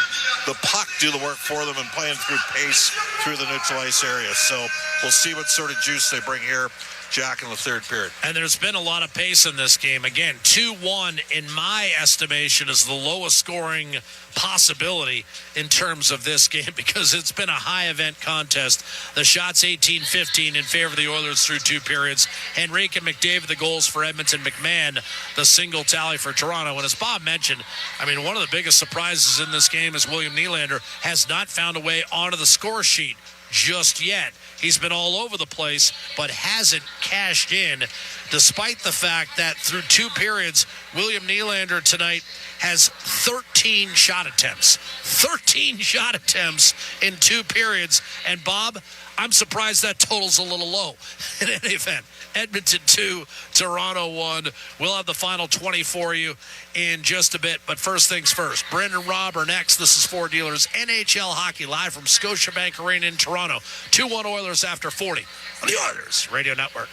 the puck do the work for them and playing through pace through the neutral ice area. So we'll see what sort of juice they bring here, Jack, in the third period.
And there's been a lot of pace in this game. Again, 2-1, in my estimation, is the lowest scoring possibility in terms of this game because it's been a high-event contest. The shots 18-15 in favor of the Oilers through 2 periods. Henrique and McDavid, the goals for Edmonton. McMahon, the single tally for Toronto. And as Bob mentioned, I mean, one of the biggest surprises in this game is William Nylander has not found a way onto the score sheet just yet. He's been all over the place, but hasn't cashed in, despite the fact that through 2 periods, William Nylander tonight has 13 shot attempts. 13 shot attempts in 2 periods. And, Bob, I'm surprised that total's a little low. In any event, Edmonton 2, Toronto 1. We'll have the final 20 for you in just a bit. But first things first, Brendan and Rob are next. This is Four Dealers NHL Hockey live from Scotiabank Arena in Toronto. 2-1 Oilers after 40 on the Oilers Radio Network.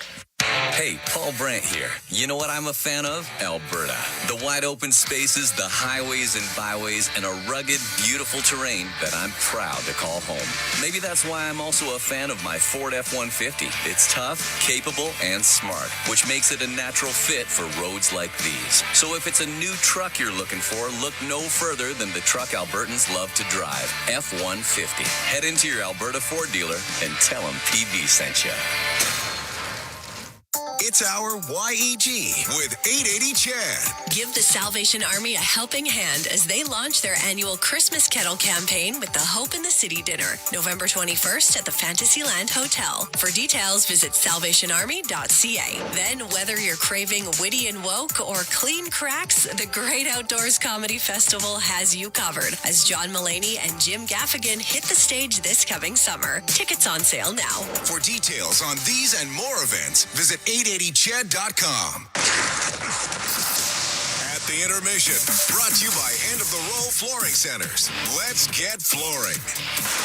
Hey, Paul Brandt here. You know what I'm a fan of? Alberta. The wide open spaces, the highways and byways, and a rugged, beautiful terrain that I'm proud to call home. Maybe that's why I'm also a fan of my Ford F-150. It's tough, capable, and smart, which makes it a natural fit for roads like these. So if it's a new truck you're looking for, look no further than the truck Albertans love to drive, F-150. Head into your Alberta Ford dealer and tell them PB sent you.
It's our YEG with 880 Chad.
Give the Salvation Army a helping hand as they launch their annual Christmas Kettle campaign with the Hope in the City dinner, November 21st at the Fantasyland Hotel. For details, visit salvationarmy.ca. Then, whether you're craving witty and woke or clean cracks, the Great Outdoors Comedy Festival has you covered as John Mulaney and Jim Gaffigan hit the stage this coming summer. Tickets on sale now.
For details on these and more events, visit 880chad.com. At the the Intermission. Brought to you by End of the Row Flooring Centers. Let's get flooring.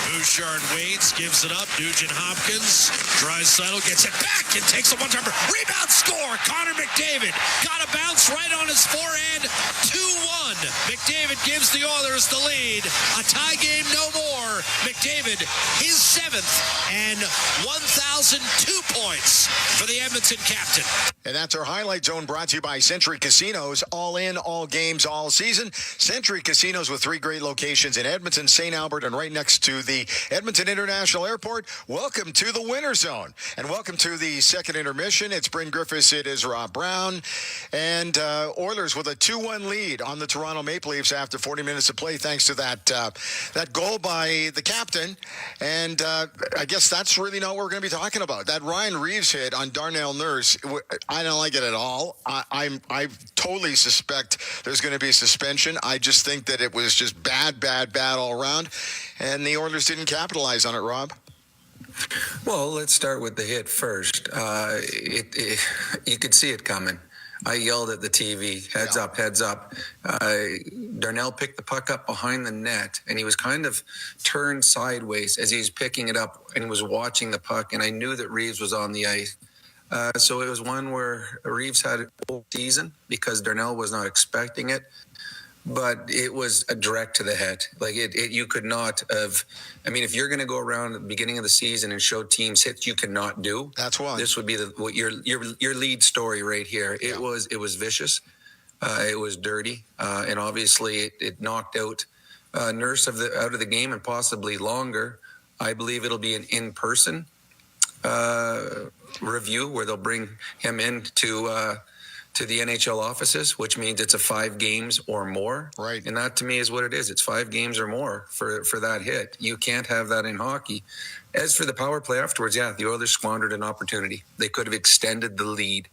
Bouchard waits, gives it up. Nugent Hopkins. Draisaitl gets it back and takes a one-timer. Rebound score. Connor McDavid got a bounce right on his forehand. 2-1. McDavid gives the Oilers the lead. A tie game, no more. McDavid, his 7th and 1,002 points for the Edmonton captain.
And that's our highlight zone, brought to you by Century Casinos. All in, all games, all season. Century Casinos with 3 great locations in Edmonton, St. Albert, and right next to the Edmonton International Airport. Welcome to the Winter Zone. And welcome to the second intermission. It's Bryn Griffiths. It is Rob Brown. And Oilers with a 2-1 lead on the Toronto Maple Leafs after 40 minutes of play, thanks to that goal by the captain. And I guess that's really not what we're going to be talking about. That Ryan Reeves hit on Darnell Nurse, I don't like it at all. I totally suspect there's going to be a suspension. I just think that it was just bad all around. And the Oilers didn't capitalize on it, Rob.
Well, let's start with the hit first. You could see it coming. I yelled at the TV, heads up, heads up. Darnell picked the puck up behind the net, and he was kind of turned sideways as he was picking it up and was watching the puck, and I knew that Reeves was on the ice. So it was one where Reeves had a whole season because Darnell was not expecting it, but it was a direct to the head. Like you could not have. I mean, if you're going to go around at the beginning of the season and show teams hits you cannot do,
that's one.
This would be your lead story right here. It was vicious, it was dirty, and obviously it knocked out Nurse out of the game and possibly longer. I believe it'll be an in-person review where they'll bring him in to the NHL offices, which means it's a 5 games or more.
Right.
And that to me is what it is. It's 5 games or more for that hit. You can't have that in hockey. As for the power play afterwards, the Oilers squandered an opportunity. They could have extended the lead.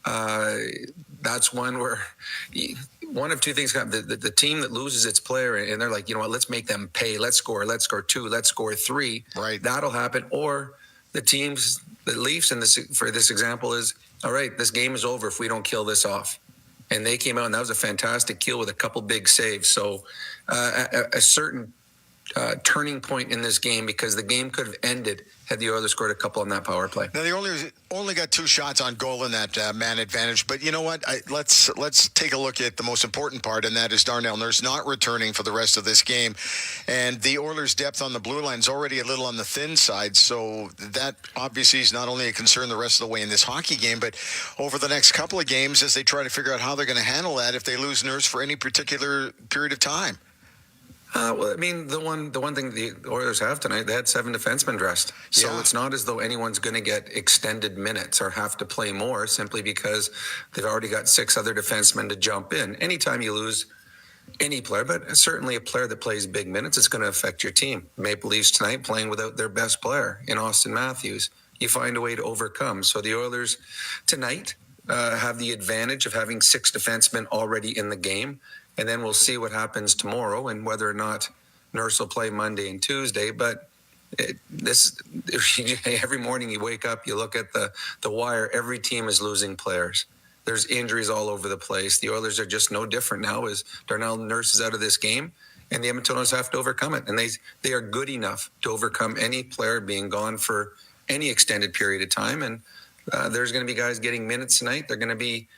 That's one where one of two things happen. The team that loses its player and they're like, you know what, let's make them pay. Let's score 2, let's score 3.
Right.
That'll happen. Or the teams, the Leafs for this example is, all right, this game is over if we don't kill this off. And they came out, and that was a fantastic kill with a couple big saves. So a certain turning point in this game because the game could have ended had the Oilers scored a couple on that power play.
Now, the Oilers only got 2 shots on goal in that man advantage. But you know what? Let's take a look at the most important part, and that is Darnell Nurse not returning for the rest of this game. And the Oilers' depth on the blue line is already a little on the thin side. So that obviously is not only a concern the rest of the way in this hockey game, but over the next couple of games as they try to figure out how they're going to handle that if they lose Nurse for any particular period of time.
Well, I mean, the one thing the Oilers have tonight, they had 7 defensemen dressed. So it's not as though anyone's going to get extended minutes or have to play more simply because they've already got 6 other defensemen to jump in. Anytime you lose any player, but certainly a player that plays big minutes, it's going to affect your team. Maple Leafs tonight playing without their best player in Austin Matthews. You find a way to overcome. So the Oilers tonight have the advantage of having 6 defensemen already in the game. And then we'll see what happens tomorrow and whether or not Nurse will play Monday and Tuesday. But every morning you wake up, you look at the wire, every team is losing players. There's injuries all over the place. The Oilers are just no different now as Darnell Nurse is out of this game, and the Edmonton Oilers have to overcome it. And they are good enough to overcome any player being gone for any extended period of time. And there's going to be guys getting minutes tonight. They're going to be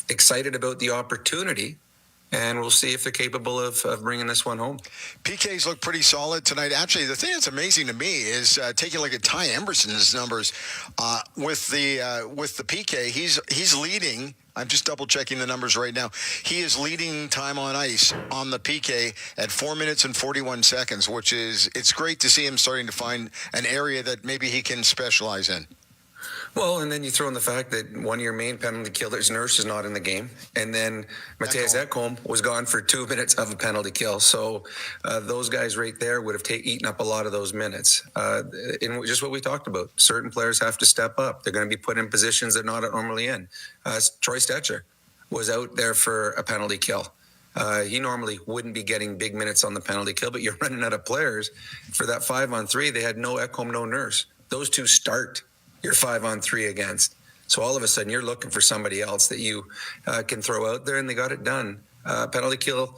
excited about the opportunity, and we'll see if they're capable of bringing this one home.
PKs look pretty solid tonight. Actually, the thing that's amazing to me is taking a look at Ty Emberson's numbers with the PK. He's leading. I'm just double checking the numbers right now. He is leading time on ice on the PK at 4 minutes and 41 seconds, which is, it's great to see him starting to find an area that maybe he can specialize in.
Well, and then you throw in the fact that one of your main penalty killers, Nurse, is not in the game. And then Matthias Ekholm was gone for 2 minutes of a penalty kill. So those guys right there would have eaten up a lot of those minutes. In just what we talked about, certain players have to step up. They're going to be put in positions they're not normally in. Troy Stetcher was out there for a penalty kill. He normally wouldn't be getting big minutes on the penalty kill, but you're running out of players. For that 5-on-3, they had no Ekholm, no Nurse. Those two start your 5-on-3 against. So all of a sudden, you're looking for somebody else that you can throw out there, and they got it done. Penalty kill,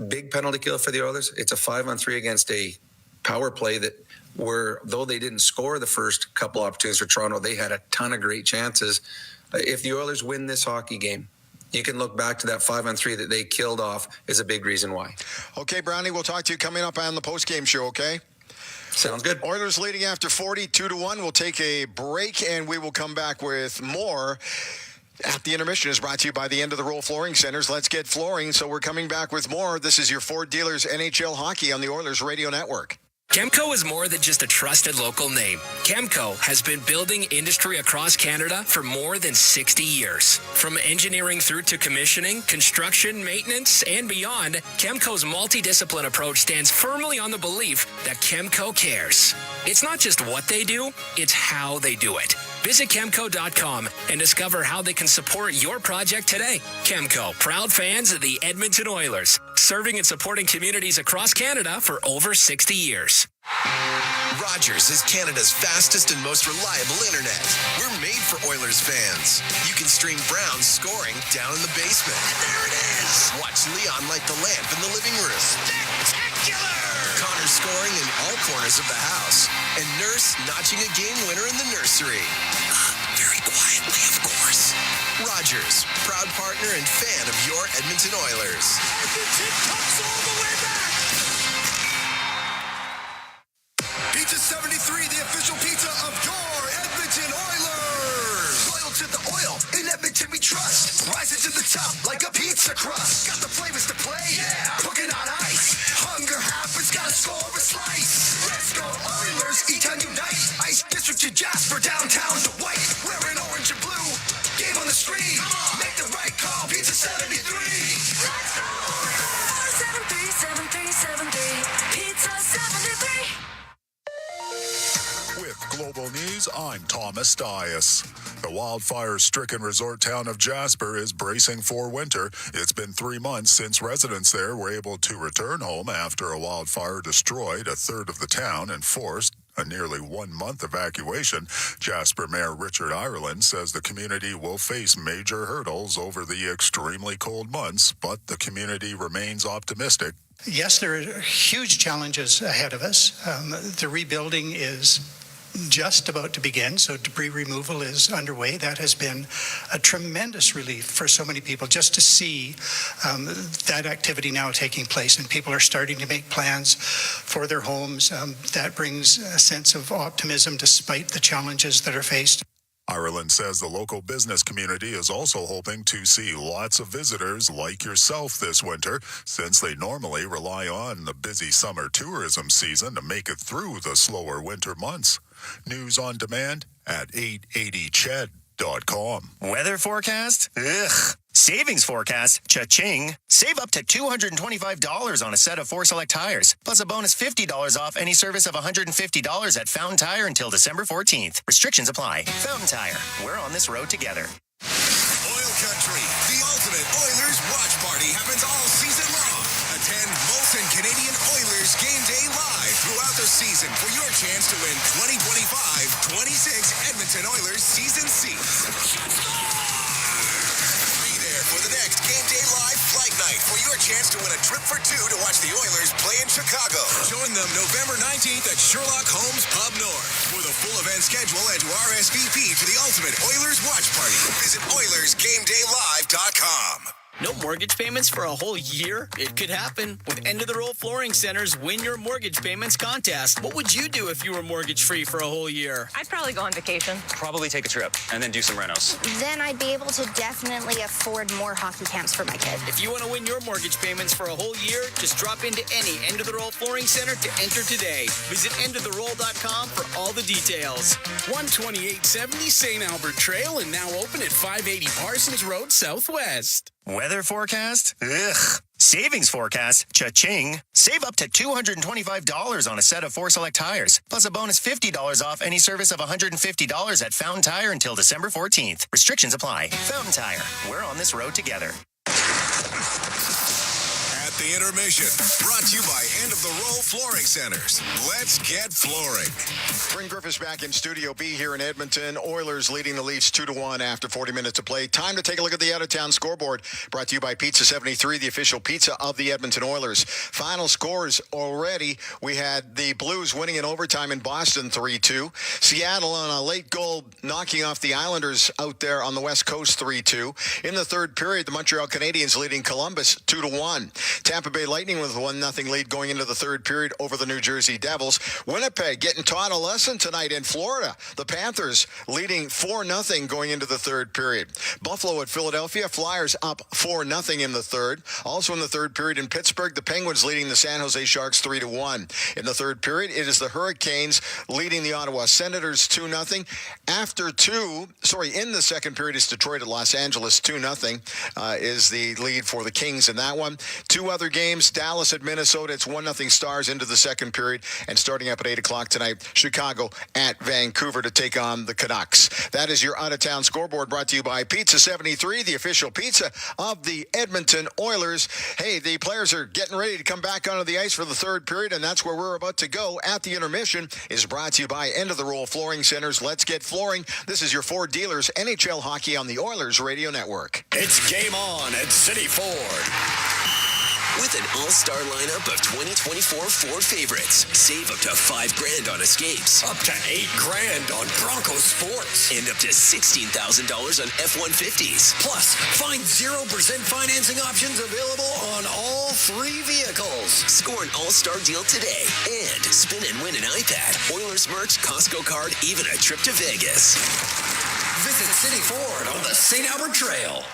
big penalty kill for the Oilers. It's a 5-on-3 against a power play that though they didn't score the first couple opportunities for Toronto, they had a ton of great chances. If the Oilers win this hockey game, you can look back to that 5-on-3 that they killed off is a big reason why.
Okay, Brownie, we'll talk to you coming up on the post-game show, okay?
Sounds good.
Oilers leading after 40, 2-1. We'll take a break, and we will come back with more. At the Intermission is brought to you by the End of the Roll Flooring Centers. Let's get flooring. So we're coming back with more. This is your Ford Dealers NHL Hockey on the Oilers Radio Network.
Chemco is more than just a trusted local name. Chemco has been building industry across Canada for more than 60 years. From engineering through to commissioning, construction, maintenance, and beyond, Chemco's multidiscipline approach stands firmly on the belief that Chemco cares. It's not just what they do, it's how they do it. Visit Chemco.com and discover how they can support your project today. Chemco, proud fans of the Edmonton Oilers, serving and supporting communities across Canada for over 60 years.
Rogers is Canada's fastest and most reliable internet. We're made for Oilers fans. You can stream Brown's scoring down in the basement. And there it is! Watch Leon light the lamp in the living room. Spectacular! Connor scoring in all corners of the house. And Nurse notching a game winner in the nursery. Very quietly, of course. Rogers, proud partner and fan of your Edmonton Oilers. Edmonton comes all the way back! Pizza 73, the official pizza of your Edmonton Oilers. Loyal to the oil, in Edmonton we trust. Rising to the top like a pizza crust. Got the flavors to play, yeah. Cooking on ice. Hunger happens, gotta score a slice. Let's go Oilers, E-Town unite. Ice District to Jasper, downtown to White. Wearing orange and blue, game on the street. Make the right call, Pizza 73. Let's go Oilers. 737373, Pizza 73.
With Global News, I'm Thomas Dias. The wildfire-stricken resort town of Jasper is bracing for winter. It's been 3 months since residents there were able to return home after a wildfire destroyed a third of the town and forced a nearly 1-month evacuation. Jasper Mayor Richard Ireland says the community will face major hurdles over the extremely cold months, but the community remains optimistic.
Yes, there are huge challenges ahead of us. The rebuilding is just about to begin, so debris removal is underway. That has been a tremendous relief for so many people just to see that activity now taking place, and people are starting to make plans for their homes. That brings a sense of optimism despite the challenges that are faced.
Ireland says the local business community is also hoping to see lots of visitors like yourself this winter, since they normally rely on the busy summer tourism season to make it through the slower winter months. News on demand at 880ched.com.
Weather forecast? Ugh. Savings forecast? Cha-ching. Save up to $225 on a set of 4 Select tires, plus a bonus $50 off any service of $150 at Fountain Tire until December 14th. Restrictions apply. Fountain Tire. We're on this road together.
OilCountry, the ultimate Oilers watch party happens all season long. Attend Molson Canadian Oilers Game Day live throughout the season for your chance to win 2025-26 Edmonton Oilers season seats. Be there for the next Game Day live flight night for your chance to win a trip for 2 to watch the Oilers play in Chicago. Join them November 19th at Sherlock Holmes Pub North. For the full event schedule and to RSVP for the ultimate Oilers watch party, visit OilersGameDayLive.com.
No mortgage payments for a whole year? It could happen with End of the Roll Flooring Center's Win Your Mortgage Payments contest. What would you do if you were mortgage-free for a whole year?
I'd probably go on vacation.
Probably take a trip and then do some renos.
Then I'd be able to definitely afford more hockey camps for my kid.
If you want to win your mortgage payments for a whole year, just drop into any End of the Roll Flooring Center to enter today. Visit endoftheroll.com for all the details.
12870 St. Albert Trail and now open at 580 Parsons Road Southwest.
Weather forecast? Ugh. Savings forecast? Cha-ching. Save up to $225 on a set of 4 Select tires, plus a bonus $50 off any service of $150 at Fountain Tire until December 14th. Restrictions apply. Fountain Tire. We're on this road together.
At The Intermission, brought to you by End of the Row Flooring Centers. Let's get flooring.
Bring Griffiths back in Studio B here in Edmonton. Oilers leading the Leafs 2-1 after 40 minutes of play. Time to take a look at the out-of-town scoreboard. Brought to you by Pizza 73, the official pizza of the Edmonton Oilers. Final scores already. We had the Blues winning in overtime in Boston 3-2. Seattle on a late goal knocking off the Islanders out there on the West Coast 3-2. In the third period, the Montreal Canadiens leading Columbus 2-1. Tampa Bay Lightning with a 1-0 lead going into the third period over the New Jersey Devils. Winnipeg getting taught a lesson tonight in Florida. The Panthers leading 4-0 going into the third period. Buffalo at Philadelphia. Flyers up 4-0 in the third. Also in the third period in Pittsburgh, the Penguins leading the San Jose Sharks 3-1. In the third period, it is the Hurricanes leading the Ottawa Senators 2-0. In the second period, it's Detroit at Los Angeles 2-0 is the lead for the Kings in that one. Two other games, Dallas at Minnesota. It's 1-0 Stars into the second period. And starting up at 8 o'clock tonight, Chicago at Vancouver to take on the Canucks. That is your out-of-town scoreboard brought to you by Pizza 73, the official pizza of the Edmonton Oilers. Hey, the players are getting ready to come back onto the ice for the third period, and that's where we're about to go. At the Intermission is brought to you by End of the Roll Flooring Centers. Let's get flooring. This is your Ford dealers, NHL hockey on the Oilers Radio Network.
It's game on at City Ford. With an all-star lineup of 2024 Ford favorites, save up to $5,000 on Escapes, up to $8,000 on Bronco Sports, and up to $16,000 on F-150s. Plus, find 0% financing options available on all 3 vehicles. Score an all-star deal today and spin and win an iPad, Oilers merch, Costco card, even a trip to Vegas. Visit City Ford on the St. Albert Trail.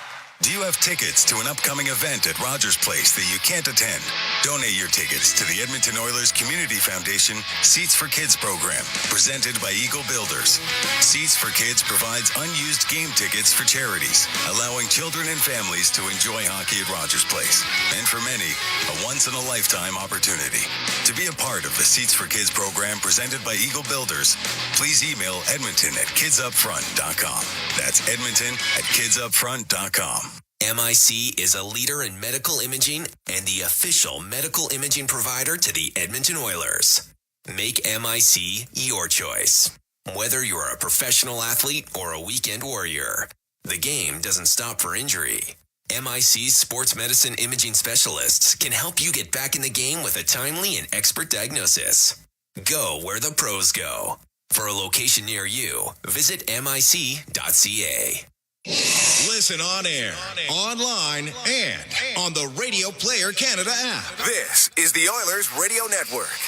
Do you have tickets to an upcoming event at Rogers Place that you can't attend? Donate your tickets to the Edmonton Oilers Community Foundation Seats for Kids program, presented by Eagle Builders. Seats for Kids provides unused game tickets for charities, allowing children and families to enjoy hockey at Rogers Place. And for many, a once-in-a-lifetime opportunity. To be a part of the Seats for Kids program presented by Eagle Builders, please email edmonton@kidsupfront.com. That's edmonton@kidsupfront.com.
MIC is a leader in medical imaging and the official medical imaging provider to the Edmonton Oilers. Make MIC your choice. Whether you're a professional athlete or a weekend warrior, the game doesn't stop for injury. MIC's sports medicine imaging specialists can help you get back in the game with a timely and expert diagnosis. Go where the pros go. For a location near you, visit mic.ca.
Listen on air, online, and on the Radio Player Canada app. This is the Oilers Radio Network.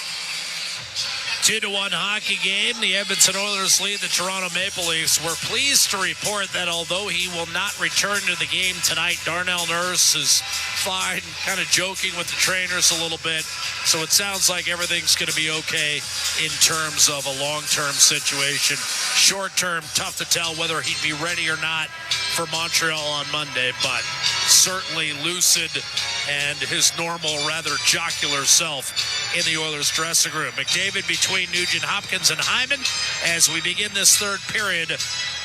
2-1 hockey game. The Edmonton Oilers lead the Toronto Maple Leafs. We're pleased to report that although he will not return to the game tonight, Darnell Nurse is fine, kind of joking with the trainers a little bit. So it sounds like everything's going to be okay in terms of a long-term situation. Short-term, tough to tell whether he'd be ready or not for Montreal on Monday, but certainly lucid and his normal, rather jocular self in the Oilers dressing room. McDavid between Nugent Hopkins and Hyman as we begin this third period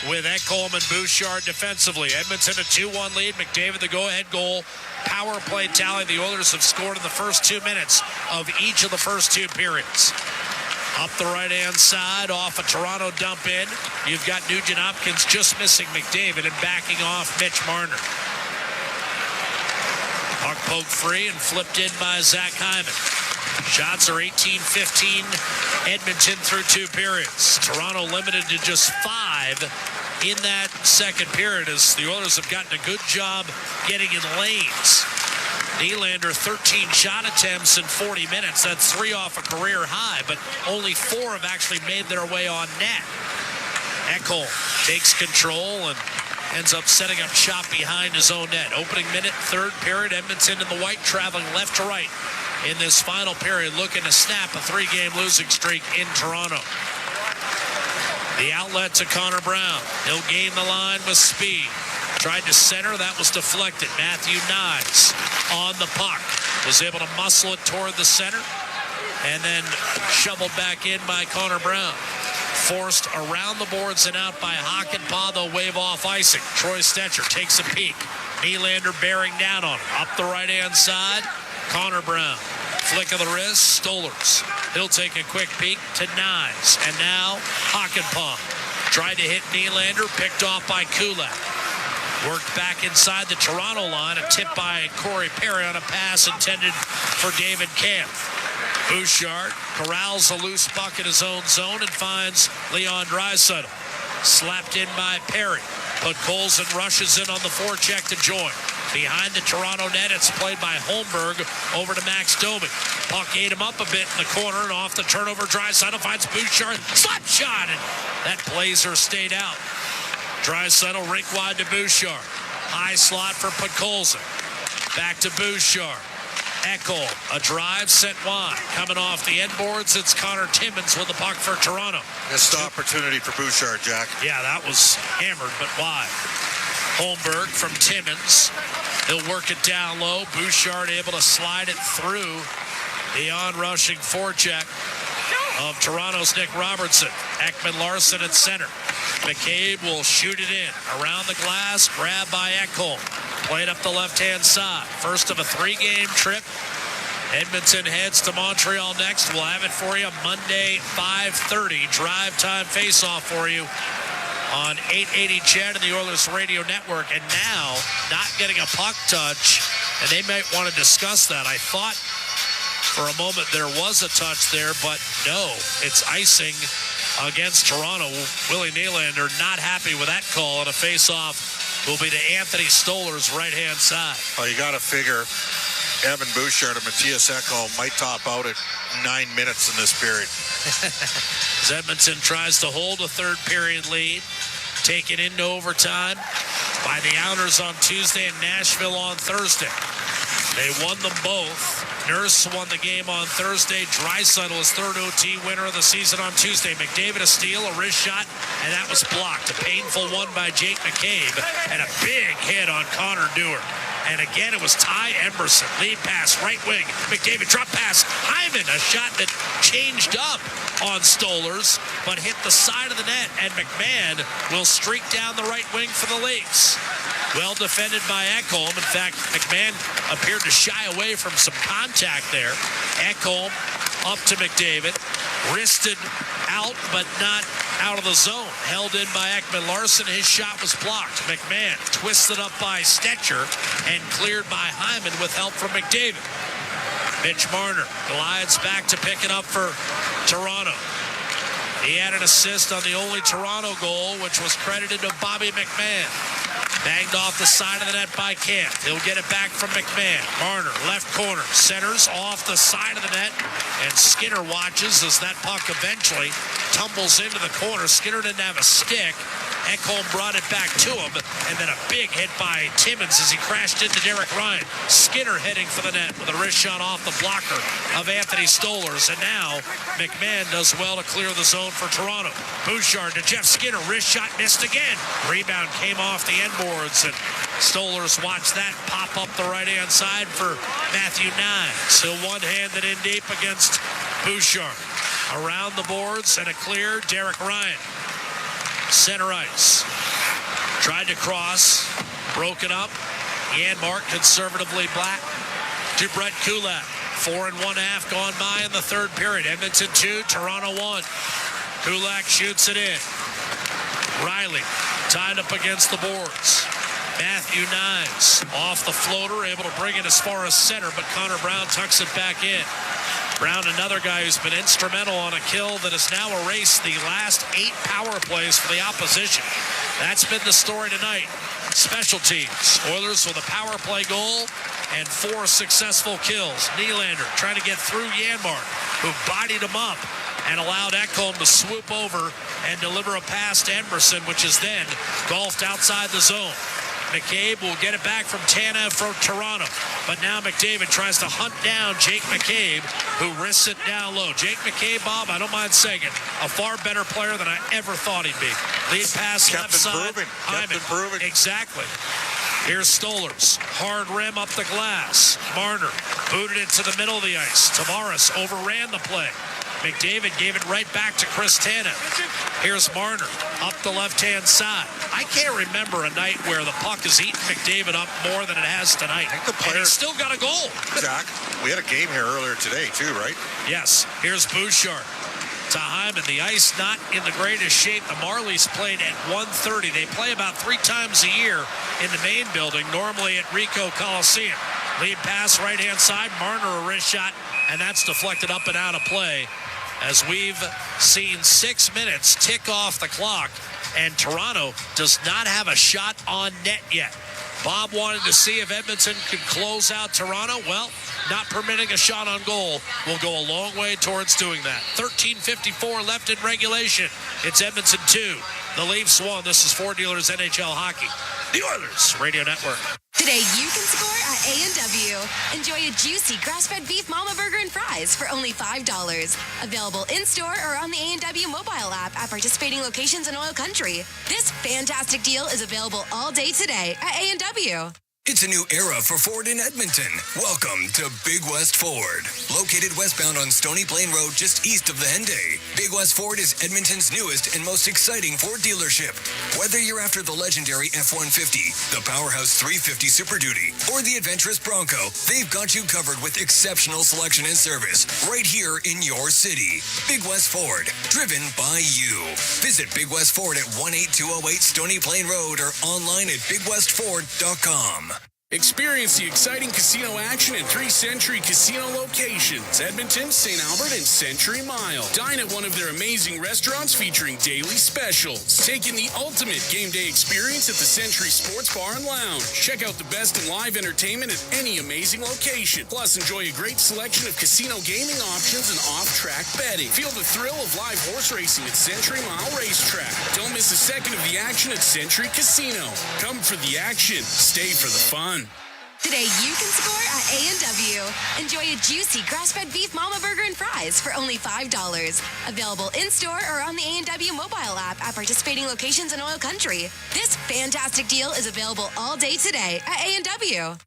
with Ekholm and Bouchard defensively. Edmonton a 2-1 lead. McDavid the go-ahead goal. Power play tally. The Oilers have scored in the first 2 minutes of each of the first 2 periods. Up the right-hand side, off a Toronto dump in. You've got Nugent Hopkins just missing McDavid and backing off Mitch Marner. Puck poked free and flipped in by Zach Hyman. Shots are 18-15 Edmonton through 2 periods. Toronto limited to just 5 in that second period as the Oilers have gotten a good job getting in lanes. Nylander 13 shot attempts in 40 minutes. That's 3 off a career high, but only 4 have actually made their way on net. Ekholm takes control and ends up setting up shop behind his own net. Opening minute, third period, Edmonton in the white traveling left to right in this final period, looking to snap a 3-game losing streak in Toronto. The outlet to Connor Brown. He'll gain the line with speed. Tried to center, that was deflected. Matthew Knies on the puck. Was able to muscle it toward the center and then shoveled back in by Connor Brown. Forced around the boards and out by Hakanpää. They'll wave off icing. Troy Stetcher takes a peek. Nylander bearing down on him. Up the right-hand side. Connor Brown. Flick of the wrist, Stolers. He'll take a quick peek to Nyes. And now, Hockenpong. Tried to hit Nylander, picked off by Kulak. Worked back inside the Toronto line, a tip by Corey Perry on a pass intended for David Kampf. Bouchard corrals a loose puck in his own zone and finds Leon Draisaitl. Slapped in by Perry. Podkolzin rushes in on the forecheck to join. Behind the Toronto net, it's played by Holmberg over to Max Domi. Puck ate him up a bit in the corner, and off the turnover, Draisaitl finds Bouchard. Slap shot, and that blazer stayed out. Draisaitl rink wide to Bouchard. High slot for Podkolzin. Back to Bouchard. Ekholm, a drive sent wide. Coming off the end boards, it's Connor Timmins with the puck for Toronto.
Missed opportunity for Bouchard, Jack.
Yeah, that was hammered, but wide. Holmberg from Timmins. He'll work it down low. Bouchard able to slide it through the on-rushing forecheck of Toronto's Nick Robertson. Ekman Larson at center. McCabe will shoot it in. Around the glass, grabbed by Ekholm. Played up the left-hand side. First of a 3-game trip. Edmonton heads to Montreal next. We'll have it for you Monday, 5:30. Drive time face-off for you on 880 Chat and the Oilers Radio Network. And now, not getting a puck touch, and they might want to discuss that. I thought for a moment there was a touch there, but no, it's icing against Toronto. Willie Nylander not happy with that call, and a face-off will be to Anthony Stoller's right-hand side.
Well, you got to figure Evan Bouchard and Matthias Ekholm might top out at 9 minutes in this period.
As Edmonton tries to hold a third-period lead, taken into overtime by the Owners on Tuesday and Nashville on Thursday. They won them both. Nurse won the game on Thursday. Draisaitl is third OT winner of the season on Tuesday. McDavid a steal, a wrist shot, and that was blocked. A painful one by Jake McCabe, and a big hit on Connor Dewar. And again, it was Ty Emberson. Lead pass, right wing. McDavid drop pass. Hyman, a shot that changed up on Stolers, but hit the side of the net, and McMahon will streak down the right wing for the Leafs. Well defended by Ekholm. In fact, McMahon appeared to shy away from some contact there. Ekholm up to McDavid. Wristed out, but not out of the zone. Held in by Ekman Larson. His shot was blocked. McMahon twisted up by Stetcher and cleared by Hyman with help from McDavid. Mitch Marner glides back to pick it up for Toronto. He had an assist on the only Toronto goal, which was credited to Bobby McMahon. Banged off the side of the net by Camp. He'll get it back from McMahon. Marner, left corner, centers off the side of the net, and Skinner watches as that puck eventually tumbles into the corner. Skinner didn't have a stick. Ekholm brought it back to him, and then a big hit by Timmins as he crashed into Derek Ryan. Skinner heading for the net with a wrist shot off the blocker of Anthony Stolers, and now McMahon does well to clear the zone for Toronto. Bouchard to Jeff Skinner, wrist shot missed again. Rebound came off the end boards, and Stolers watched that pop up the right-hand side for Matthew Nyes. He'll one-handed in deep against Bouchard. Around the boards and a clear, Derek Ryan. Center ice. Tried to cross. Broken up. Janmark conservatively black to Brett Kulak. 4 1/2 gone by in the third period. Edmonton 2, Toronto 1. Kulak shoots it in. Riley tied up against the boards. Matthew Nyes off the floater, able to bring it as far as center, but Connor Brown tucks it back in. Brown, another guy who's been instrumental on a kill that has now erased the last 8 power plays for the opposition. That's been the story tonight. Special teams. Oilers with a power play goal and 4 successful kills. Nylander trying to get through Janmark, who bodied him up and allowed Ekholm to swoop over and deliver a pass to Emberson, which is then golfed outside the zone. McCabe will get it back from Tanev for Toronto. But now McDavid tries to hunt down Jake McCabe, who risks it down low. Jake McCabe, Bob, I don't mind saying it, a far better player than I ever thought he'd be. Lead pass left side.
Kept improving.
Exactly. Here's Stolers. Hard rim up the glass. Marner booted it to the middle of the ice. Tavares overran the play. McDavid gave it right back to Chris Tanev. Here's Marner up the left-hand side. I can't remember a night where the puck has eaten McDavid up more than it has tonight.
I think the player
and he's still got a goal.
Zach, we had a game here earlier today too, right?
Yes. Here's Bouchard to Hyman. The ice not in the greatest shape. The Marlies played at 1:30. They play about 3 times a year in the main building, normally at Ricoh Coliseum. Lead pass right-hand side. Marner a wrist shot, and that's deflected up and out of play as we've seen 6 minutes tick off the clock, and Toronto does not have a shot on net yet. Bob wanted to see if Edmonton could close out Toronto. Well, not permitting a shot on goal will go a long way towards doing that. 13:54 left in regulation. It's Edmonton 2. The Leafs 1. This is Ford Dealers NHL Hockey. The Oilers Radio Network.
Today you can score at A&W. Enjoy a juicy grass-fed beef mama burger and fries for only $5. Available in-store or on the A&W mobile app at participating locations in Oil Country. This fantastic deal is available all day today at A&W.
It's a new era for Ford in Edmonton. Welcome to Big West Ford. Located westbound on Stony Plain Road just east of the Henday, Big West Ford is Edmonton's newest and most exciting Ford dealership. Whether you're after the legendary F-150, the powerhouse 350 Super Duty, or the adventurous Bronco, they've got you covered with exceptional selection and service right here in your city. Big West Ford, driven by you. Visit Big West Ford at 18208 Stony Plain Road or online at bigwestford.com.
Experience the exciting casino action in 3 Century Casino locations: Edmonton, St. Albert, and Century Mile. Dine at one of their amazing restaurants featuring daily specials. Take in the ultimate game day experience at the Century Sports Bar and Lounge. Check out the best in live entertainment at any amazing location. Plus, enjoy a great selection of casino gaming options and off-track betting. Feel the thrill of live horse racing at Century Mile Racetrack. Don't miss a second of the action at Century Casino. Come for the action. Stay for the fun.
Today you can score at A&W. Enjoy a juicy grass-fed beef mama burger and fries for only $5. Available in-store or on the A&W mobile app at participating locations in Oil Country. This fantastic deal is available all day today at A&W.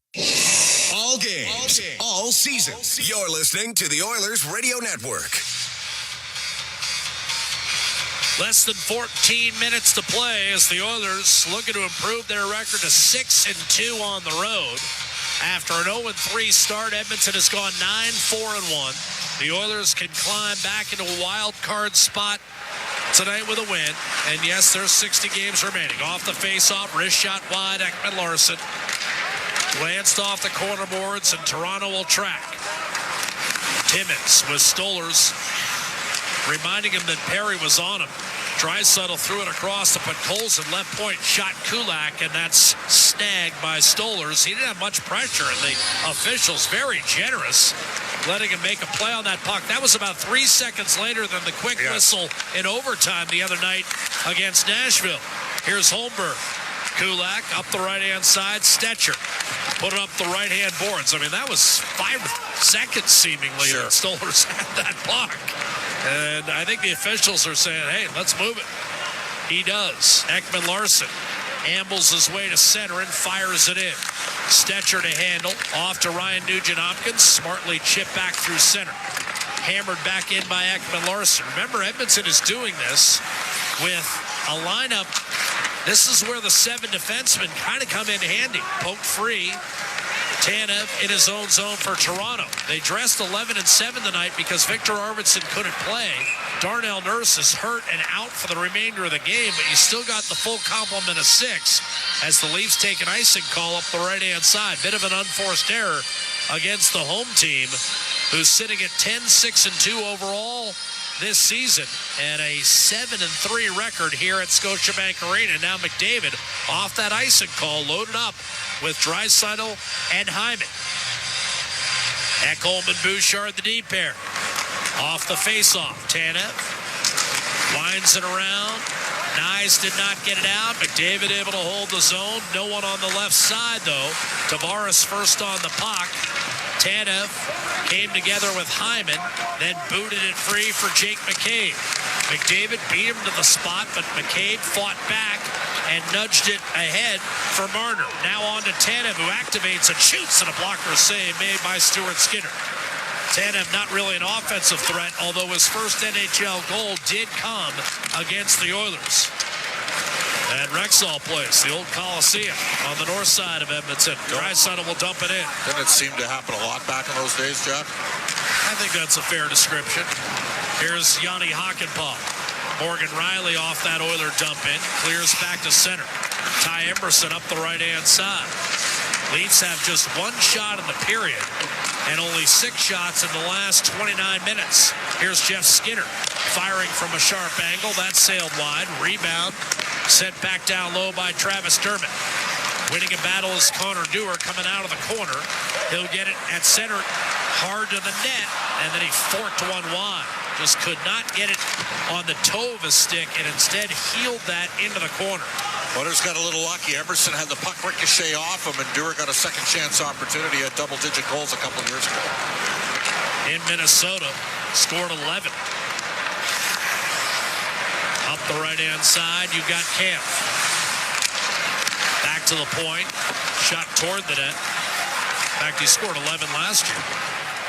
All games, all seasons. You're listening to the Oilers Radio Network.
Less than 14 minutes to play as the Oilers looking to improve their record to 6-2 on the road. After an 0-3 start, Edmonton has gone 9-4-1. The Oilers can climb back into a wild card spot tonight with a win. And yes, there's 60 games remaining. Off the face-off, wrist shot wide, Ekman-Larsson. Glanced off the corner boards, and Toronto will track. Timmins with Stolarz, reminding him that Perry was on him. Draisaitl threw it across to Podkolzin, left point, shot Kulak, and that's snagged by Stolarz. He didn't have much pressure, and the officials very generous, letting him make a play on that puck. That was about 3 seconds later than the quick whistle in overtime the other night against Nashville. Here's Holmberg. Kulak up the right-hand side. Stetcher put it up the right-hand boards. I mean, that was 5 seconds seemingly that Stolarz had that puck. And I think the officials are saying, hey, let's move it. He does. Ekman-Larsson ambles his way to center and fires it in. Stetcher to handle. Off to Ryan Nugent-Hopkins. Smartly chipped back through center. Hammered back in by Ekman-Larsson. Remember, Edmonton is doing this with a lineup. This is where the 7 defensemen kind of come in handy. Poked free. Tanev in his own zone for Toronto. They dressed 11-7 tonight because Victor Arvidsson couldn't play. Darnell Nurse is hurt and out for the remainder of the game, but you still got the full complement of 6 as the Leafs take an icing call up the right-hand side. Bit of an unforced error against the home team, who's sitting at 10-6-2 overall this season and a 7-3 record here at Scotiabank Arena. Now McDavid off that icing call, loaded up with Draisaitl and Hyman. Ekholm and Bouchard, the D pair. Off the face-off, Tanev winds it around. Nyes did not get it out. McDavid able to hold the zone. No one on the left side, though. Tavares first on the puck. Tanev came together with Hyman, then booted it free for Jake McCabe. McDavid beat him to the spot, but McCabe fought back and nudged it ahead for Marner. Now on to Tanev, who activates and shoots, and a blocker save made by Stuart Skinner. Tanev not really an offensive threat, although his first NHL goal did come against the Oilers. And Rexall plays the old Coliseum on the north side of Edmonton. Draisaitl will dump it in.
Didn't it seem to happen a lot back in those days, Jack?
I think that's a fair description. Here's Yanni Hakanpää. Morgan Riley off that Oiler dump in. Clears back to center. Ty Emerson up the right-hand side. Leafs have just one shot in the period and only 6 shots in the last 29 minutes. Here's Jeff Skinner firing from a sharp angle. That sailed wide. Rebound sent back down low by Travis Dermott. Winning a battle is Connor Dewar coming out of the corner. He'll get it at center hard to the net, and then he forked one wide. Just could not get it on the toe of his stick and instead heeled that into the corner.
Oilers got a little lucky. Emerson had the puck ricochet off him, and Dewar got a second chance opportunity at double-digit goals a couple of years ago.
In Minnesota, scored 11. Up the right-hand side, you've got Camp. Back to the point, shot toward the net. In fact, he scored 11 last year.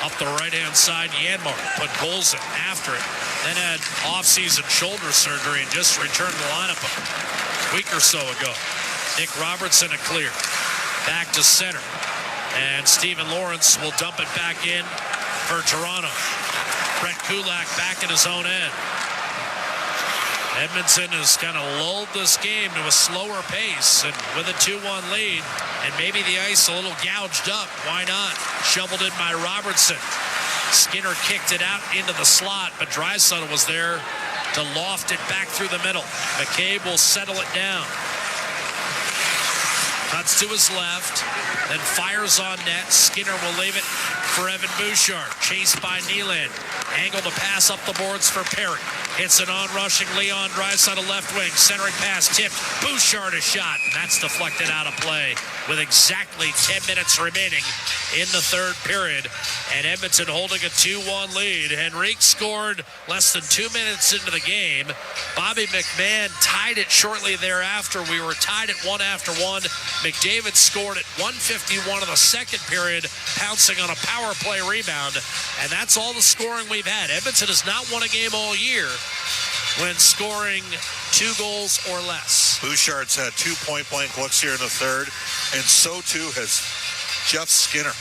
Up the right-hand side, Janmark put goals in after it. Then had off-season shoulder surgery and just returned to the lineup a week or so ago. Nick Robertson a clear. Back to center. And Stephen Lawrence will dump it back in for Toronto. Brett Kulak back at his own end. Edmonton has kind of lulled this game to a slower pace, and with a 2-1 lead, and maybe the ice a little gouged up, why not? Shoveled in by Robertson. Skinner kicked it out into the slot, but Draisaitl was there to loft it back through the middle. McCabe will settle it down. Cuts to his left, then fires on net. Skinner will leave it for Evan Bouchard. Chased by Nylander. Angle to pass up the boards for Perry. Hits an on-rushing Leon Draisaitl left wing. Centering pass tipped. Bouchard a shot. And that's deflected out of play with exactly 10 minutes remaining in the third period. And Edmonton holding a 2-1 lead. Henrique scored less than 2 minutes into the game. Bobby McMahon tied it shortly thereafter. We were tied at 1 after 1. McDavid scored at 1:51 of the second period, pouncing on a power play rebound. And that's all the scoring we've had. Edmonton has not won a game all year when scoring 2 goals or less.
Bouchard's had 2 point-blank looks here in the third, and so too has Jeff Skinner.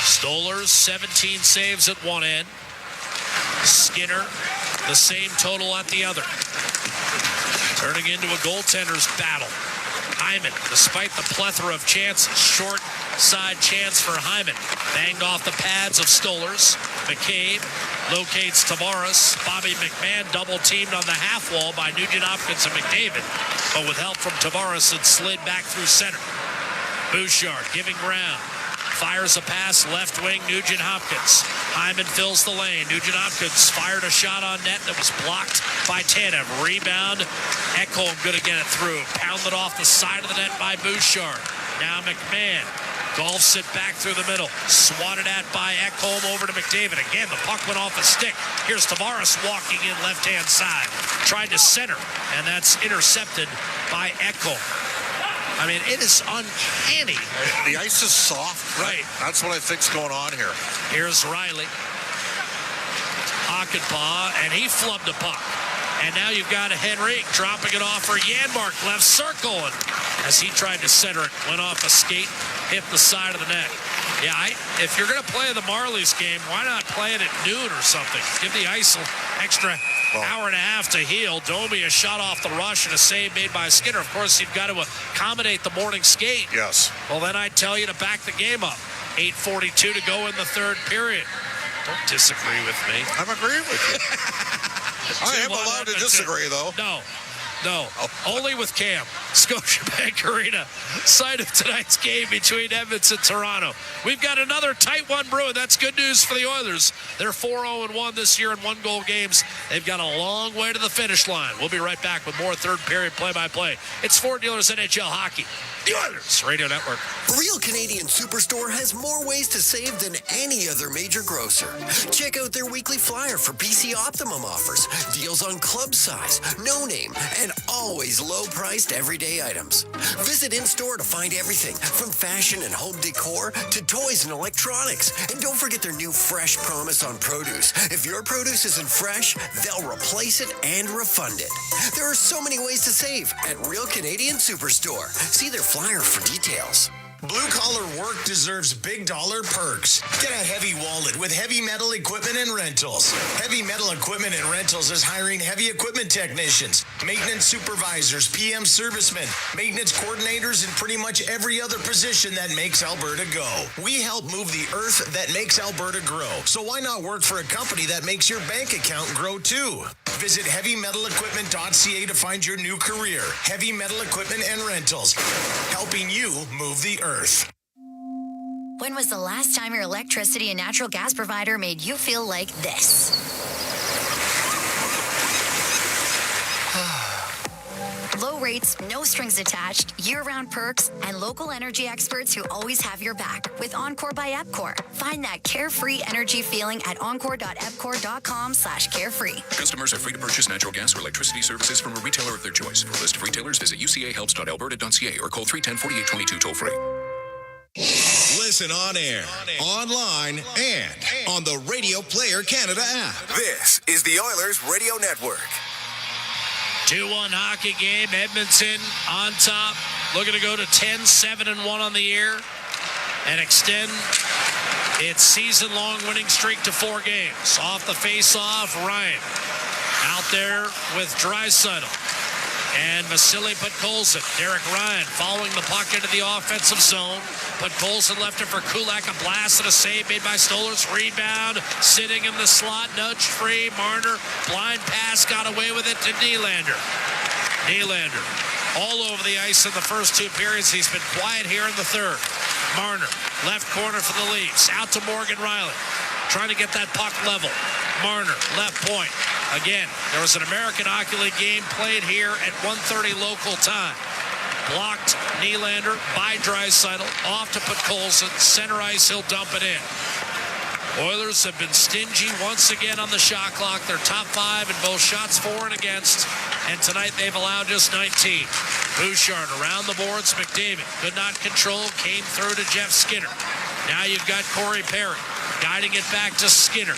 Stolarz, 17 saves at one end. Skinner, the same total at the other. Turning into a goaltender's battle. Hyman, despite the plethora of chances, short side chance for Hyman. Banged off the pads of Stolarz. McCabe locates Tavares. Bobby McMahon double-teamed on the half wall by Nugent-Hopkins and McDavid. But with help from Tavares, it slid back through center. Bouchard giving ground. Fires a pass left wing, Nugent-Hopkins. Hyman fills the lane. Nugent-Hopkins fired a shot on net that was blocked by Tanev. Rebound. Ekholm going to get it through. Pounded off the side of the net by Bouchard. Now McMahon. Golfs it back through the middle. Swatted at by Ekholm over to McDavid. Again, the puck went off the stick. Here's Tavares walking in left-hand side. Tried to center, and that's intercepted by Ekholm. I mean, it is uncanny.
The ice is soft.
Right.
That's what I think's going on here.
Here's Riley. Hakanpää, and he flubbed the puck. And now you've got a Henrique dropping it off for Janmark, left circle. And as he tried to center it, went off a skate, hit the side of the net. Yeah, if you're going to play the Marlies game, why not play it at noon or something? Give the ice an extra hour and a half to heal. Domi a shot off the rush and a save made by Skinner. Of course, you've got to accommodate the morning skate.
Yes.
Well, then I'd tell you to back the game up. 8:42 to go in the third period. Don't disagree with me.
I'm agreeing with you. I am allowed to disagree, though.
No, only with Cam. Scotiabank Arena, site of tonight's game between Edmonton and Toronto. We've got another tight one brewing. That's good news for the Oilers. They're 4-0-1 this year in 1-goal games. They've got a long way to the finish line. We'll be right back with more third period play-by-play. It's Ford Dealers NHL Hockey, the Oilers Radio Network.
Real Canadian Superstore has more ways to save than any other major grocer. Check out their weekly flyer for BC Optimum offers, deals on club size, no name, and always low priced everyday everyday items. Visit in-store to find everything from fashion and home decor to toys and electronics. And don't forget their new Fresh Promise on produce. If your produce isn't fresh, they'll replace it and refund it. There are so many ways to save at Real Canadian Superstore. See their flyer for details.
Blue-collar work deserves big dollar perks. Get a heavy wallet with Heavy Metal Equipment and Rentals. Heavy Metal Equipment and Rentals is hiring heavy equipment technicians, maintenance supervisors, PM servicemen, maintenance coordinators, and pretty much every other position that makes Alberta go. We help move the earth that makes Alberta grow. So why not work for a company that makes your bank account grow too? Visit heavymetalequipment.ca to find your new career. Heavy Metal Equipment and Rentals, helping you move the earth.
When was the last time your electricity and natural gas provider made you feel like this? Low rates, no strings attached, year-round perks, and local energy experts who always have your back with Encore by Epcor. Find that carefree energy feeling at encore.epcor.com/carefree.
Customers are free to purchase natural gas or electricity services from a retailer of their choice. For a list of retailers, visit ucahelps.alberta.ca or call 310-4822 toll-free.
Listen on air, online, and on the Radio Player Canada app. This is the Oilers Radio Network.
2-1 hockey game. Edmonton on top. Looking to go to 10-7-1 on the year and extend its season-long winning streak to 4 games. Off the face-off, Ryan out there with Draisaitl and Vasily Podkolzin. Derek Ryan following the puck into the offensive zone. Podkolzin left it for Kulak. A blast and a save made by Stolarz. Rebound, sitting in the slot, nudge free. Marner, blind pass, got away with it to Nylander. Nylander all over the ice in the first 2 periods. He's been quiet here in the third. Marner, left corner for the Leafs. Out to Morgan Riley, trying to get that puck level. Marner, left point. Again, there was an American Hockey League game played here at 1:30 local time. Blocked Nylander by Draisaitl, off to Podkolzin, center ice, he'll dump it in. Oilers have been stingy once again on the shot clock. They're top 5 in both shots for and against, and tonight they've allowed just 19. Bouchard around the boards, McDavid could not control, came through to Jeff Skinner. Now you've got Corey Perry guiding it back to Skinner.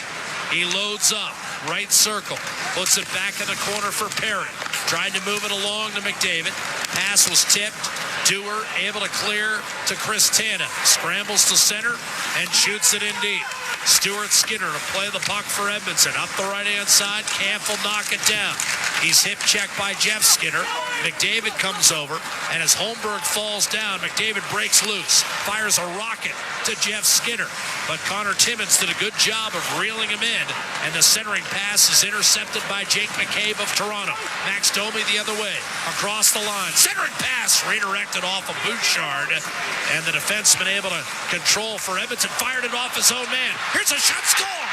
He loads up, right circle, puts it back in the corner for Perry. Tried to move it along to McDavid. Pass was tipped. Dewar able to clear to Chris Tanev. Scrambles to center and shoots it in deep. Stuart Skinner to play the puck for Edmonton. Up the right-hand side, Kampf will knock it down. He's hip checked by Jeff Skinner. McDavid comes over, and as Holmberg falls down, McDavid breaks loose, fires a rocket to Jeff Skinner. But Connor Timmins did a good job of reeling him in, and the centering pass is intercepted by Jake McCabe of Toronto. Max Domi the other way, across the line. Centering pass redirected off of Bouchard, and the defenseman able to control for Edmonton. Fired it off his own man. Here's a shot, score!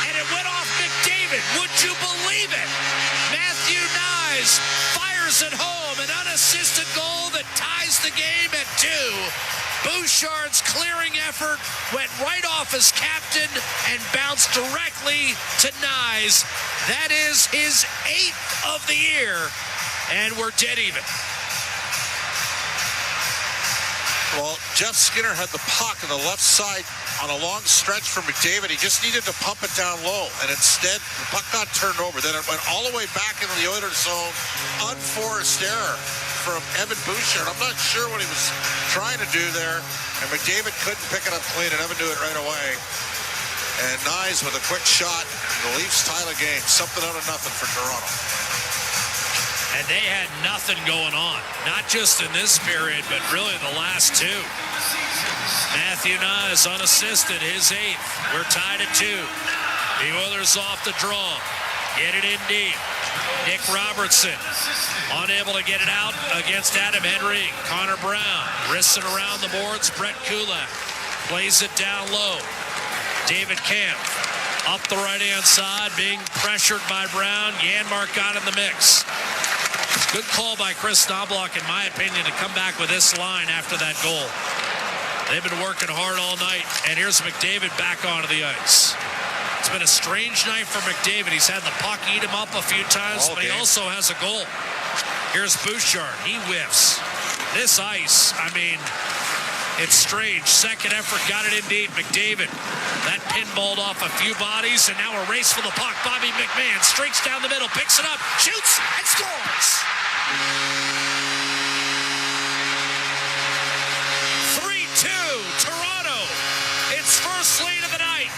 And it went off McDavid. Would you believe it? Matthew Nyes fires it home. An unassisted goal that ties the game at 2. Bouchard's clearing effort went right off his captain and bounced directly to Nyes. That is his 8th of the year, and we're dead even.
Well, Jeff Skinner had the puck on the left side on a long stretch for McDavid. He just needed to pump it down low, and instead the puck got turned over. Then it went all the way back into the Oilers zone. Unforced error from Evan Bouchard. I'm not sure what he was trying to do there, and McDavid couldn't pick it up clean, and Evan knew it right away. And Nyes with a quick shot, and the Leafs tie the game. Something out of nothing for Toronto.
And they had nothing going on, not just in this period, but really the last 2. Matthew Nyes unassisted, his 8th. We're tied at 2. The Oilers off the draw. Get it in deep. Nick Robertson unable to get it out against Adam Henry. Connor Brown wrists it around the boards. Brett Kulak plays it down low. David Kampf up the right-hand side, being pressured by Brown. Janmark got in the mix. Good call by Chris Knobloch, in my opinion, to come back with this line after that goal. They've been working hard all night, and here's McDavid back onto the ice. It's been a strange night for McDavid. He's had the puck eat him up a few times, but he also has a goal. Here's Bouchard. He whiffs. This ice, I mean, it's strange. Second effort, got it in deep. McDavid, that pinballed off a few bodies, and now a race for the puck. Bobby McMahon streaks down the middle, picks it up, shoots, and scores. 3-2, Toronto. Its first lead of the night.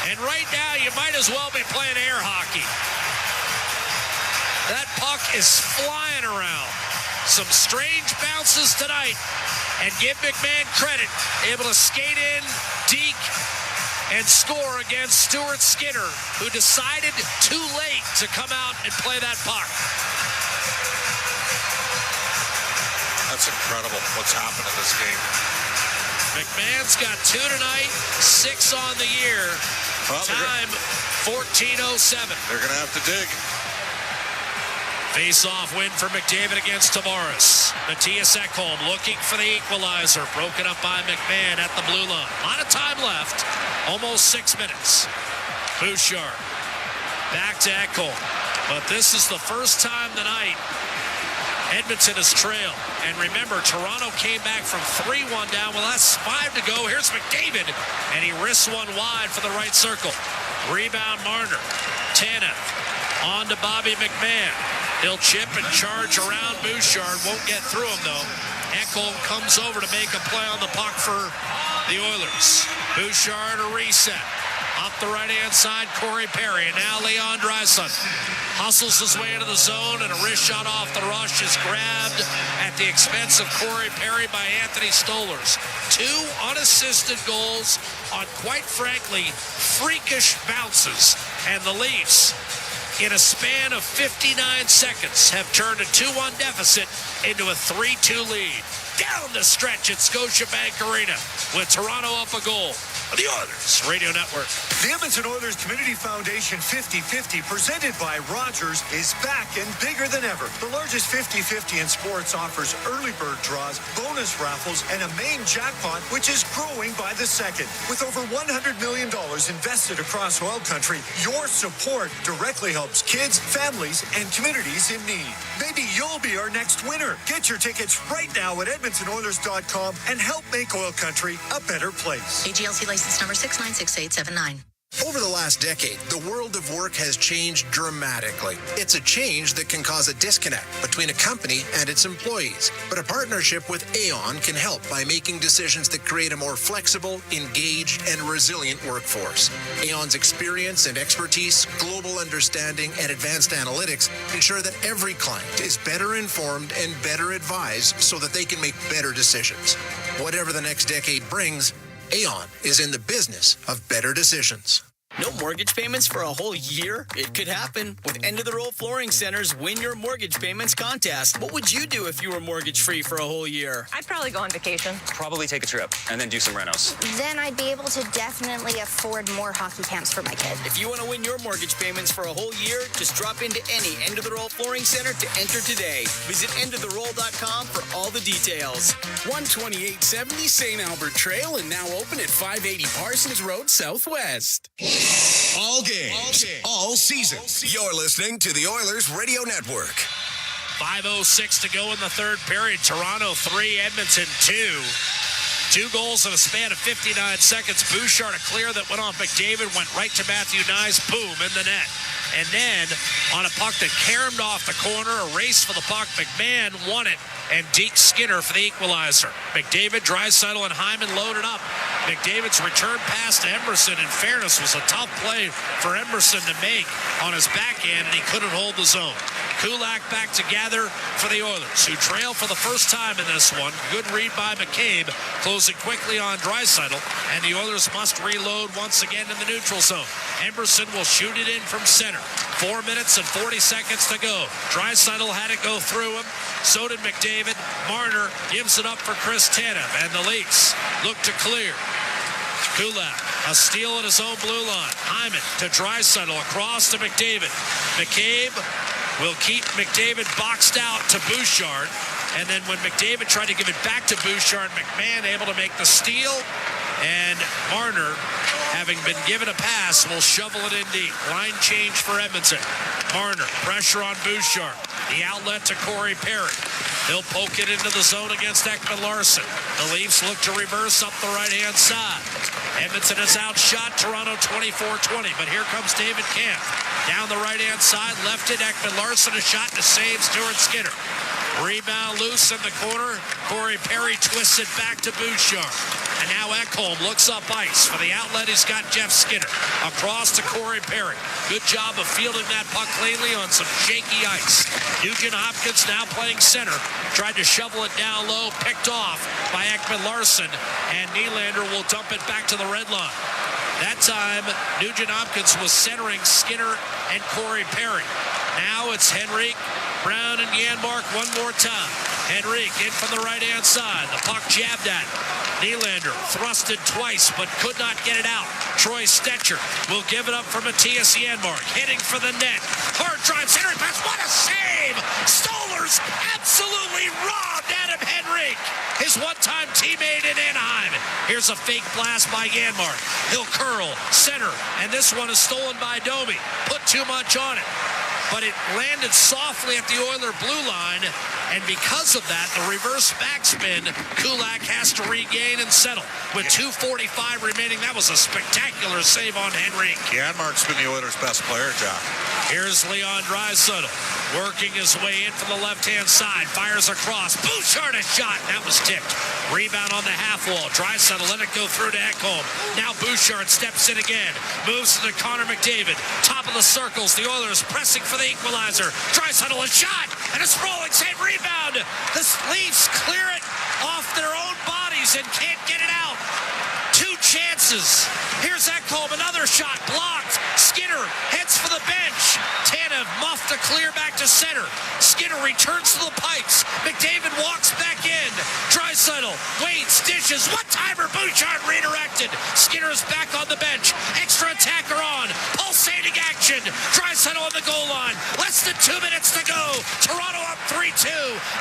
And right now, you might as well be playing air hockey. That puck is flying around. Some strange bounces tonight. And give McMahon credit. Able to skate in, deke, and score against Stuart Skinner, who decided too late to come out and play that puck.
That's incredible what's happened in this game.
McMahon's got 2 tonight, 6 on the year.
Well,
Time 14:07.
They're going to have to dig.
Face-off win for McDavid against Tavares. Matthias Ekholm looking for the equalizer. Broken up by McMahon at the blue line. A lot of time left. Almost 6 minutes. Bouchard. Back to Ekholm. But this is the first time tonight Edmonton has trailed. And remember, Toronto came back from 3-1 down. Well, that's 5 to go. Here's McDavid. And he risks one wide for the right circle. Rebound Marner. Tanev. On to Bobby McMahon. He'll chip and charge around Bouchard. Won't get through him, though. Ekholm comes over to make a play on the puck for the Oilers. Bouchard a reset. Up the right-hand side, Corey Perry. And now Leon Draisaitl hustles his way into the zone, and a wrist shot off the rush is grabbed at the expense of Corey Perry by Anthony Stolarz. 2 unassisted goals on, quite frankly, freakish bounces. And the Leafs, in a span of 59 seconds, have turned a 2-1 deficit into a 3-2 lead. Down the stretch at Scotiabank Arena with Toronto up a goal. The Oilers Radio Network.
The Edmonton Oilers Community Foundation 50-50, presented by Rogers, is back and bigger than ever. The largest 50-50 in sports offers early bird draws, bonus raffles, and a main jackpot, which is growing by the second. With over $100 million invested across OilCountry, your support directly helps kids, families, and communities in need. Maybe you'll be our next winner. Get your tickets right now at EdmontonOilers.com and help make OilCountry a better place.
AGLC license number 696879.
Over the last decade, the world of work has changed dramatically. It's a change that can cause a disconnect between a company and its employees. But a partnership with Aon can help by making decisions that create a more flexible, engaged, and resilient workforce. Aon's experience and expertise, global understanding, and advanced analytics ensure that every client is better informed and better advised so that they can make better decisions. Whatever the next decade brings, Aon is in the business of better decisions.
No mortgage payments for a whole year? It could happen. With End-of-the-Roll Flooring Center's Win Your Mortgage Payments contest. What would you do if you were mortgage-free for a whole year?
I'd probably go on vacation.
Probably take a trip and then do some renos.
Then I'd be able to definitely afford more hockey camps for my kid.
If you want to win your mortgage payments for a whole year, just drop into any End-of-the-Roll Flooring Center to enter today. Visit endoftheroll.com for all the details.
12870 St. Albert Trail and now open at 580 Parsons Road Southwest.
All games, all season. You're listening to the Oilers Radio Network.
5:06 to go in the third period. Toronto 3, Edmonton 2. 2 goals in a span of 59 seconds. Bouchard, a clear that went off McDavid, went right to Matthew Nyes, boom, in the net. And then, on a puck that caromed off the corner, a race for the puck, McMahon won it, and deked Skinner for the equalizer. McDavid, Draisaitl, and Hyman loaded up. McDavid's return pass to Emerson, in fairness, was a tough play for Emerson to make on his backhand, and he couldn't hold the zone. Kulak back together for the Oilers, who trail for the first time in this one. Good read by McCabe, closing quickly on Draisaitl, and the Oilers must reload once again in the neutral zone. Emerson will shoot it in from center. 4 minutes and 40 seconds to go. Draisaitl had it go through him. So did McDavid. Marner gives it up for Chris Tanev, and the Leafs look to clear. Kulak, a steal at his own blue line. Hyman to Draisaitl, across to McDavid. McCabe will keep McDavid boxed out to Bouchard. And then when McDavid tried to give it back to Bouchard, McMahon able to make the steal. And Marner having been given a pass, will shovel it in deep. Line change for Edmonton. Marner, pressure on Bouchard. The outlet to Corey Perry. He'll poke it into the zone against Ekman Larson. The Leafs look to reverse up the right-hand side. Edmonton has outshot Toronto 24-20, but here comes David Camp. Down the right-hand side, left it, Ekman Larson, a shot to save Stuart Skinner. Rebound loose in the corner. Corey Perry twists it back to Bouchard. And now Ekholm looks up ice. For the outlet, he's got Jeff Skinner. Across to Corey Perry. Good job of fielding that puck cleanly on some shaky ice. Nugent Hopkins now playing center. Tried to shovel it down low. Picked off by Ekman Larson. And Nylander will dump it back to the red line. That time, Nugent Hopkins was centering Skinner and Corey Perry. Now it's Henrique, Brown, and Janmark one more time. Henrique in from the right-hand side. The puck jabbed at him. Nylander thrusted twice, but could not get it out. Troy Stetcher will give it up for Matthias Janmark. Heading for the net. Hard drive, center pass. What a save! Stolarz absolutely robbed Adam Henrique, his one-time teammate in Anaheim. Here's a fake blast by Janmark. He'll curl, center, and this one is stolen by Domi. Put too much on it. But it landed softly at the Oiler blue line, and because of that, the reverse backspin, Kulak has to regain and settle. With 2:45 remaining, that was a spectacular save on Henrique.
Janmark's been the Oilers' best player, Jack.
Here's Leon Draisaitl working his way in from the left-hand side. Fires across. Bouchard a shot. That was tipped. Rebound on the half wall. Draisaitl let it go through to Ekholm. Now Bouchard steps in again. Moves to Connor McDavid. Top of the circles. The Oilers pressing for the equalizer. Draisaitl a shot. And a sprawling save. Rebound. The Leafs clear it off their own bodies and can't get it out. Two chances. Here's Ekholm, another shot blocked. Skinner heads for the bench. Tanev muffed to clear back to center. Skinner returns to the pipes. McDavid walks back in. Draisaitl waits, dishes. One-timer, Bouchard redirected. Skinner's back on the bench. Extra attacker on. Pulsating action. Draisaitl on the goal line. Less than 2 minutes to go. Toronto up 3-2.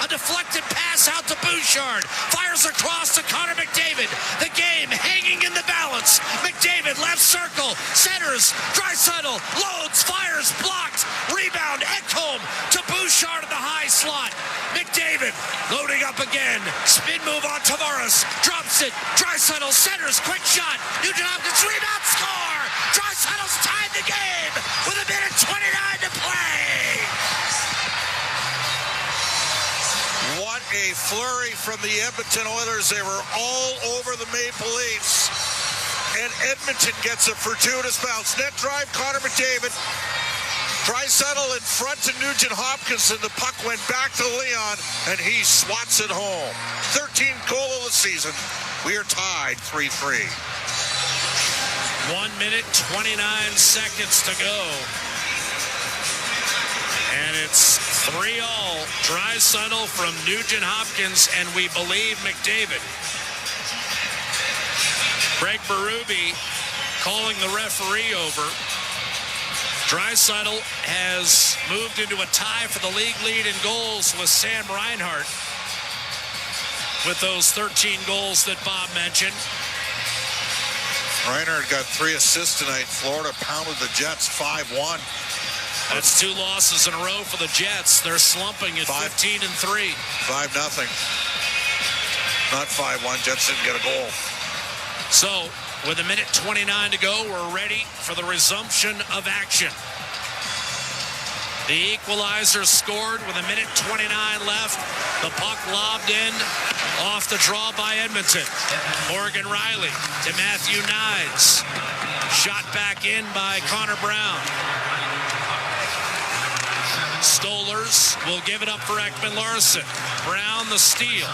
A deflected pass out to Bouchard. Fires across to Connor McDavid. The game hanging in the balance. McDavid left circle. Centers. Draisaitl loads. Fires. Blocked. Rebound. Ekholm to Bouchard in the high slot. McDavid loading up again. Spin move on Tavares. Drops it. Draisaitl centers. Quick shot. Nugent Hopkins rebound. Score. Draisaitl's tied the game with 1:29 to play.
What a flurry from the Edmonton Oilers. They were all over the Maple Leafs. And Edmonton gets a fortuitous bounce. Net drive, Connor McDavid. Draisaitl in front to Nugent Hopkins, and the puck went back to Leon, and he swats it home. 13th goal of the season. We are tied 3-3.
1 minute, 29 seconds to go. And it's 3-all. Draisaitl from Nugent Hopkins, and we believe McDavid. Greg Berube calling the referee over. Draisaitl has moved into a tie for the league lead in goals with Sam Reinhart with those 13 goals that Bob mentioned.
Reinhart got 3 assists tonight. Florida pounded the Jets 5-1.
That's 2 losses in a row for the Jets. They're slumping at 15-3.
5-0. Not 5-1. Jets didn't get a goal.
So, with 1:29 to go, we're ready for the resumption of action. The equalizer scored with 1:29 left. The puck lobbed in off the draw by Edmonton. Morgan Riley to Matthew Nides. Shot back in by Connor Brown. Stolarz will give it up for Ekman Larson. Brown the steal.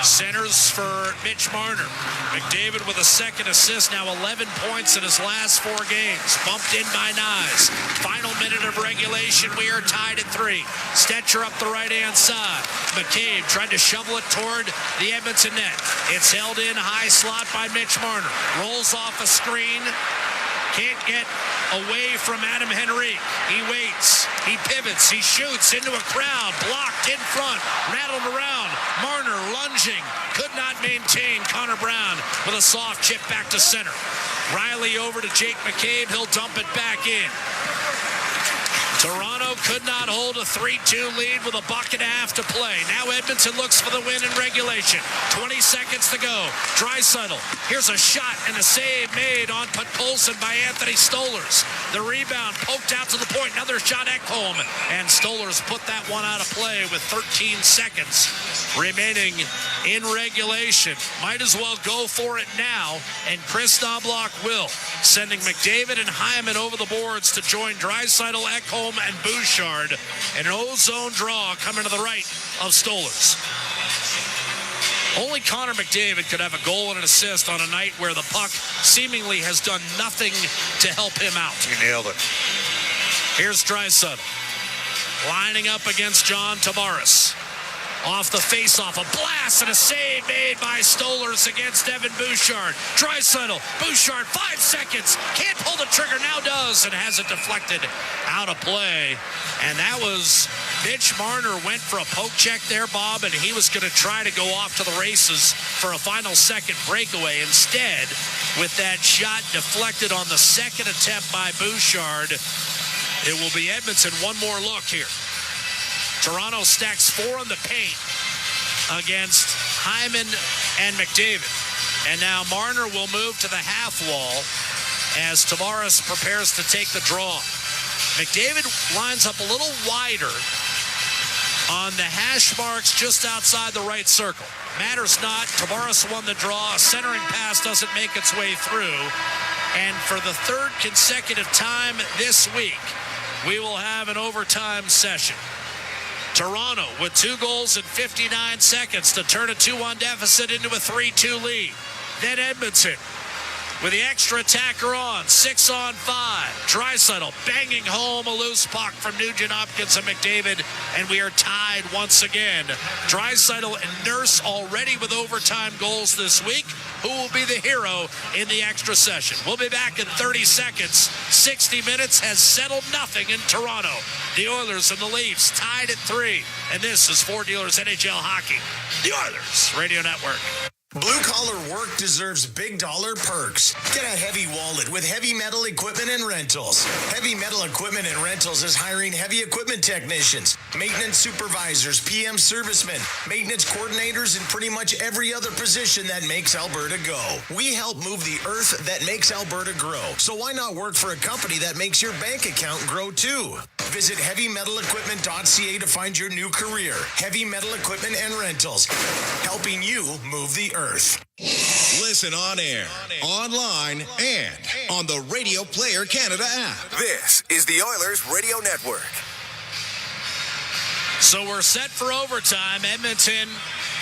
Centers for Mitch Marner. McDavid with a second assist, now 11 points in his last 4 games. Bumped in by Nides. Final minute of regulation, we are tied at 3. Stetcher up the right-hand side. McCabe tried to shovel it toward the Edmonton net. It's held in high slot by Mitch Marner. Rolls off a screen. Can't get away from Adam Henrique. He waits. He pivots. He shoots into a crowd. Blocked in front. Rattled around. Marner lunging. Could not maintain. Connor Brown with a soft chip back to center. Riley over to Jake McCabe. He'll dump it back in. Toronto could not hold a 3-2 lead with a buck and a half to play. Now Edmonton looks for the win in regulation. 20 seconds to go. Draisaitl. Here's a shot and a save made on Podkolzin by Anthony Stolars. The rebound poked out to the point. Another shot at Ekholm. And Stolars put that one out of play with 13 seconds remaining in regulation. Might as well go for it now. And Chris Knobloch will. Sending McDavid and Hyman over the boards to join Draisaitl, Ekholm, and Bouchard. And an O-zone draw coming to the right of Stolars. Only Connor McDavid could have a goal and an assist on a night where the puck seemingly has done nothing to help him out.
You nailed it.
Here's Draisaitl. Lining up against John Tavares. Off the faceoff, a blast and a save made by Stolars against Evan Bouchard. Draisaitl, Bouchard, 5 seconds. Can't pull the trigger, now does, and has it deflected out of play. And that was Mitch Marner went for a poke check there, Bob, and he was going to try to go off to the races for a final second breakaway. Instead, with that shot deflected on the second attempt by Bouchard, it will be Edmonton. One more look here. Toronto stacks 4 in the paint against Hyman and McDavid. And now Marner will move to the half wall as Tavares prepares to take the draw. McDavid lines up a little wider on the hash marks just outside the right circle. Matters not. Tavares won the draw. A centering pass doesn't make its way through. And for the third consecutive time this week, we will have an overtime session. Toronto with 2 goals in 59 seconds to turn a 2-1 deficit into a 3-2 lead. Then Edmonton with the extra attacker on, 6-on-5. Draisaitl banging home a loose puck from Nugent Hopkins and McDavid, and we are tied once again. Draisaitl and Nurse already with overtime goals this week. Who will be the hero in the extra session? We'll be back in 30 seconds. 60 minutes has settled nothing in Toronto. The Oilers and the Leafs tied at 3. And this is Ford Dealers NHL Hockey. The Oilers Radio Network.
Blue-collar work deserves big dollar perks. Get a heavy wallet with Heavy Metal Equipment and Rentals. Heavy Metal Equipment and Rentals is hiring heavy equipment technicians, maintenance supervisors, PM servicemen, maintenance coordinators, and pretty much every other position that makes Alberta go. We help move the earth that makes Alberta grow. So why not work for a company that makes your bank account grow too? Visit HeavyMetalEquipment.ca to find your new career. Heavy Metal Equipment and Rentals, helping you move the earth.
Listen on air, online, and on the Radio Player Canada app. This is the Oilers Radio Network.
So we're set for overtime. Edmonton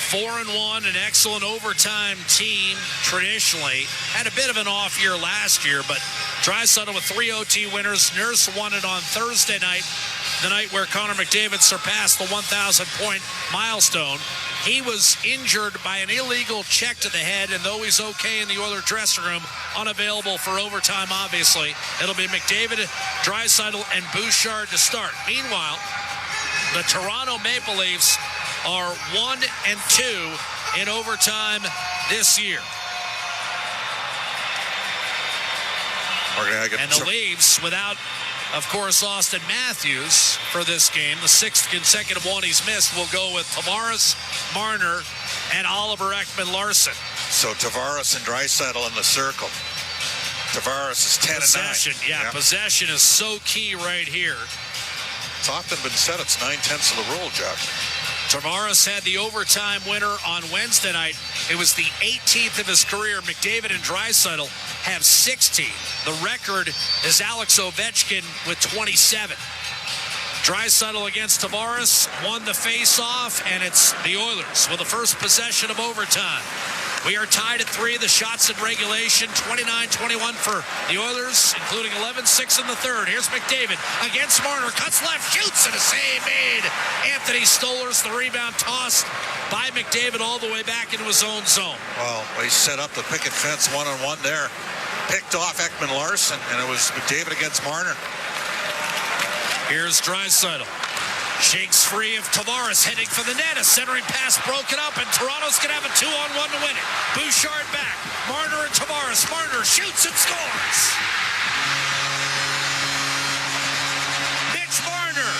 4-1, an excellent overtime team traditionally. Had a bit of an off year last year, but Draisaitl with 3 OT winners. Nurse won it on Thursday night, the night where Connor McDavid surpassed the 1,000-point milestone. He was injured by an illegal check to the head, and though he's okay in the Oilers dressing room, unavailable for overtime, obviously. It'll be McDavid, Draisaitl, and Bouchard to start. Meanwhile, the Toronto Maple Leafs are 1-2 in overtime this year. And the Leafs, without, of course, Austin Matthews for this game, the 6th consecutive one he's missed, will go with Tavares, Marner, and Oliver Ekman-Larsson.
So Tavares and Draisaitl in the circle. Tavares is 10-9.
Yeah, possession is so key right here.
It's often been said it's 9/10 of the rule, Jack.
Tavares had the overtime winner on Wednesday night. It was the 18th of his career. McDavid and Draisaitl have 16. The record is Alex Ovechkin with 27. Draisaitl against Tavares won the face-off, and it's the Oilers with the first possession of overtime. We are tied at 3. The shots in regulation, 29-21 for the Oilers, including 11-6 in the third. Here's McDavid against Marner. Cuts left, shoots, and a save made. Anthony Stolars, the rebound tossed by McDavid all the way back into his own zone.
Well, he set up the picket fence one-on-one there. picked off Ekman Larson, and it was McDavid against Marner.
Here's Draisaitl. Shakes free of Tavares, heading for the net. A centering pass broken up, and Toronto's going to have a 2-on-1 to win it. Bouchard back. Marner and Tavares. Marner shoots and scores. Mitch Marner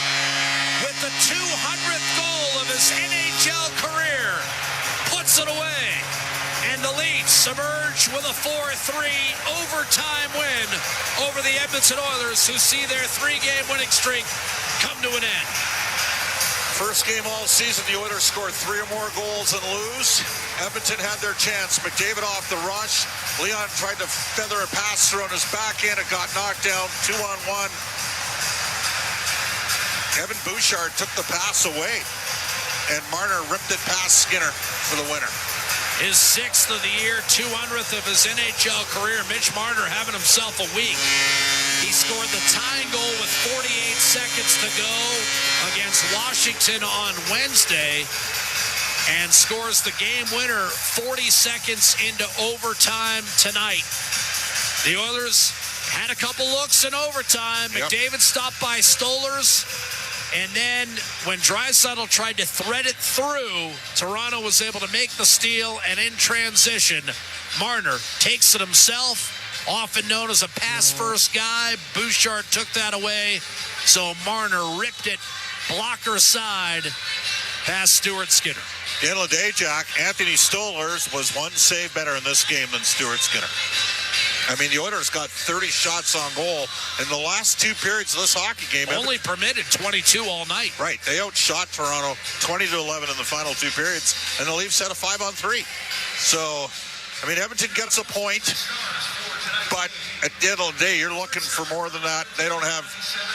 with the 200th goal of his NHL career puts it away. And the Leafs emerge with a 4-3 overtime win over the Edmonton Oilers, who see their 3-game winning streak come to an end.
First game all season, the Oilers scored 3 or more goals and lose. Edmonton had their chance. McDavid off the rush. Leon tried to feather a pass through on his backhand. It got knocked down 2-on-1. Evan Bouchard took the pass away, and Marner ripped it past Skinner for the winner.
His 6th of the year, 200th of his NHL career. Mitch Marner having himself a week. He scored the tying goal with 48 seconds to go against Washington on Wednesday and scores the game winner 40 seconds into overtime tonight. The Oilers had a couple looks in overtime.
Yep.
McDavid stopped by Stolarz. And then when Draisaitl tried to thread it through, Toronto was able to make the steal, and in transition, Marner takes it himself, often known as a pass-first guy. Bouchard took that away, so Marner ripped it blocker side past Stuart Skinner.
At the end of the day, Jack, Anthony Stolarz was one save better in this game than Stuart Skinner. I mean, the Oilers got 30 shots on goal in the last 2 periods of this hockey game.
Only permitted 22 all night.
Right. They outshot Toronto 20-11 in the final 2 periods, and the Leafs had a 5-on-3. So, I mean, Edmonton gets a point, but at the end of the day, you're looking for more than that. They don't have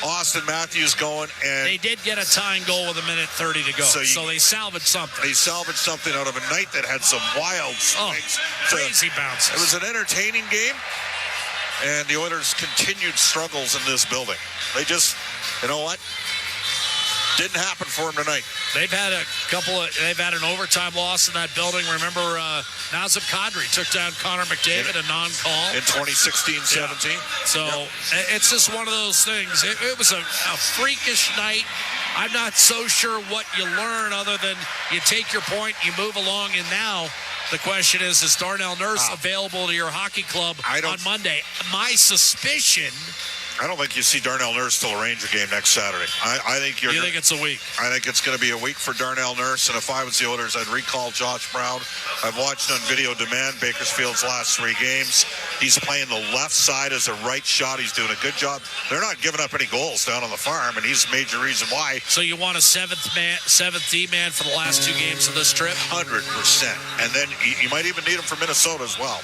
Austin Matthews going. And
they did get a tying goal with 1:30 to go, so they salvaged something.
They salvaged something out of a night that had some wild swings.
Crazy bounces.
It was an entertaining game. And the Oilers' continued struggles in this building. They just, you know what? Didn't happen for them tonight.
They've had an overtime loss in that building. Remember, Nazem Kadri took down Connor McDavid, a non-call.
In 2016-17.
Yeah. So it's just one of those things. It was a freakish night. I'm not so sure what you learn other than you take your point, you move along, and now the question is Darnell Nurse available to your hockey club on Monday? My suspicion...
I don't think you see Darnell Nurse till arrange a game next Saturday. I think
you think it's a week?
I think it's going to be a week for Darnell Nurse, and if I was the Oilers, I'd recall Josh Brown. I've watched on video demand Bakersfield's last 3 games. He's playing the left side as a right shot. He's doing a good job. They're not giving up any goals down on the farm, and he's a major reason why.
So you want a seventh D man for the last 2 games of this trip?
100%. And then you might even need him for Minnesota as well.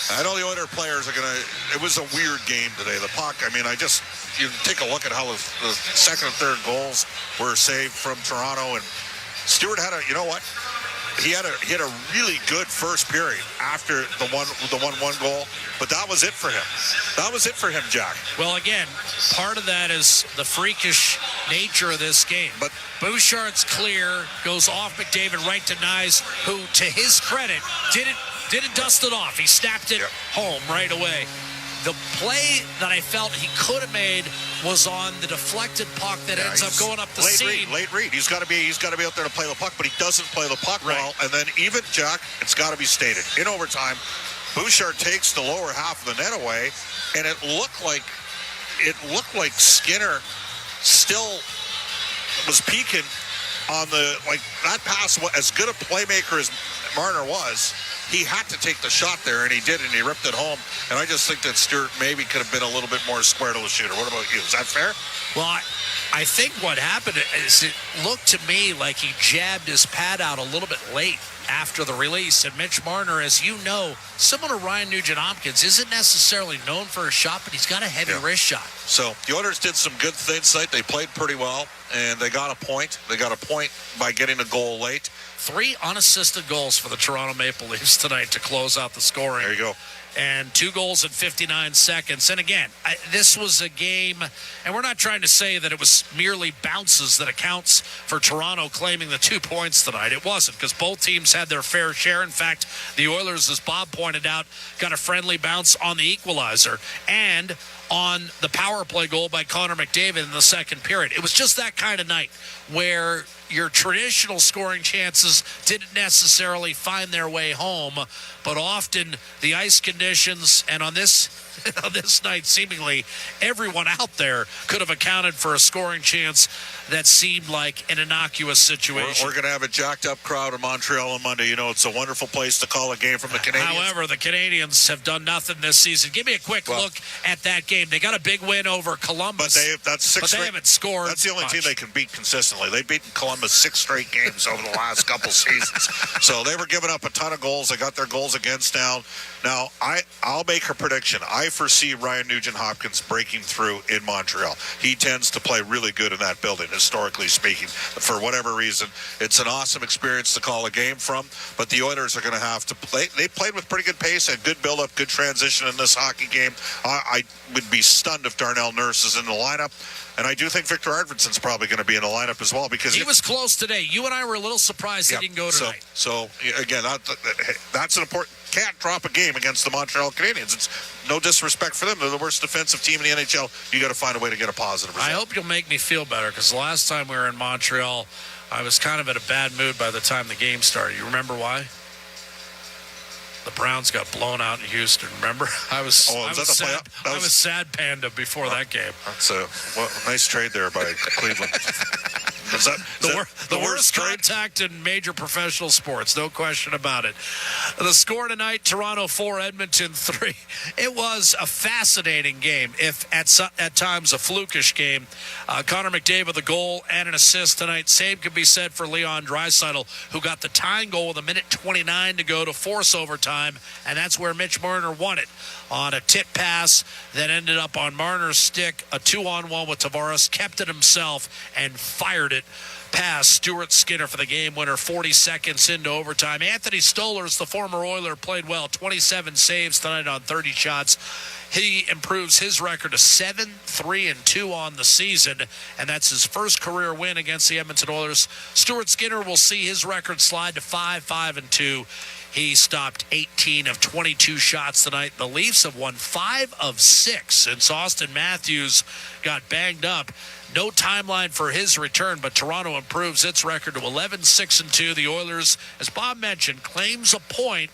I know the Oilers players are going to... It was a weird game today. The puck, I mean, you take a look at how the second and third goals were saved from Toronto. And Stewart had you know what? He had a really good first period after the 1-1 goal. But that was it for him. That was it for him, Jack.
Well, again, part of that is the freakish nature of this game. But Bouchard's clear, goes off McDavid right to Nyes, who, to his credit, didn't dust it off. He snapped it home right away. The play that I felt he could have made was on the deflected puck that ends up going up the seam.
Late read. He's got to be out there to play the puck, but he doesn't play the puck well. And then even, Jack, it's got to be stated, in overtime, Bouchard takes the lower half of the net away, and it looked like Skinner still was peaking on that pass. As good a playmaker as Marner was, he had to take the shot there, and he did, and he ripped it home. And I just think that Stewart maybe could have been a little bit more square to the shooter. What about you? Is that fair?
Well, I think what happened is it looked to me like he jabbed his pad out a little bit late after the release. And Mitch Marner, as you know, similar to Ryan Nugent-Hopkins, isn't necessarily known for a shot, but he's got a heavy wrist shot.
So the Oilers did some good things tonight. They played pretty well, and they got a point. They got a point by getting a goal late.
3 unassisted goals for the Toronto Maple Leafs tonight to close out the scoring.
There you go.
and 2 goals in 59 seconds. And again, this was a game, and we're not trying to say that it was merely bounces that accounts for Toronto claiming the 2 points tonight. It wasn't, because both teams had their fair share. In fact, the Oilers, as Bob pointed out, got a friendly bounce on the equalizer and on the power play goal by Connor McDavid in the second period. It was just that kind of night where your traditional scoring chances didn't necessarily find their way home, but often the ice conditions, and on this night, seemingly everyone out there could have accounted for a scoring chance that seemed like an innocuous situation.
We're going to have a jacked-up crowd in Montreal on Monday. You know, it's a wonderful place to call a game from the Canadiens.
However, the Canadiens have done nothing this season. Give me a quick look at that game. They got a big win over Columbus,
but
they haven't scored.
That's the only
much.
team they can beat consistently. They've beaten Columbus 6 straight games over the last couple seasons. So they were giving up a ton of goals. They got their goals against down. Now, I'll make a prediction. I foresee Ryan Nugent-Hopkins breaking through in Montreal. He tends to play really good in that building, historically speaking. For whatever reason, it's an awesome experience to call a game from, but the Oilers are going to have to play. They played with pretty good pace and good build-up, good transition in this hockey game. I would be stunned if Darnell Nurse is in the lineup. And I do think Victor Arvidsson's probably going to be in the lineup as well, because
he was close today. You and I were a little surprised he didn't go tonight.
So again, that's an important. Can't drop a game against the Montreal Canadiens. It's no disrespect for them. They're the worst defensive team in the NHL. You got to find a way to get a positive result.
I hope you'll make me feel better, because the last time we were in Montreal, I was kind of in a bad mood by the time the game started. You remember why? The Browns got blown out in Houston. Remember? I was sad panda before that game.
That's a nice trade there by Cleveland.
The worst contact in major professional sports, no question about it. The score tonight: Toronto 4, Edmonton 3. It was a fascinating game, if at times a flukish game. Connor McDavid with a goal and an assist tonight. Same could be said for Leon Draisaitl, who got the tying goal with 1:29 to go to force overtime, and that's where Mitch Marner won it on a tip pass that ended up on Marner's stick. A 2-on-1 with Tavares, kept it himself and fired it past Stuart Skinner for the game winner 40 seconds into overtime. Anthony Stolarz, the former Oiler, played well. 27 saves tonight on 30 shots. He improves his record to 7-3-2 on the season, and that's his first career win against the Edmonton Oilers. Stuart Skinner will see his record slide to 5-5-2. He stopped 18 of 22 shots tonight. The Leafs have won 5 of 6 since Austin Matthews got banged up. No timeline for his return, but Toronto improves its record to 11-6-2. The Oilers, as Bob mentioned, claims a point,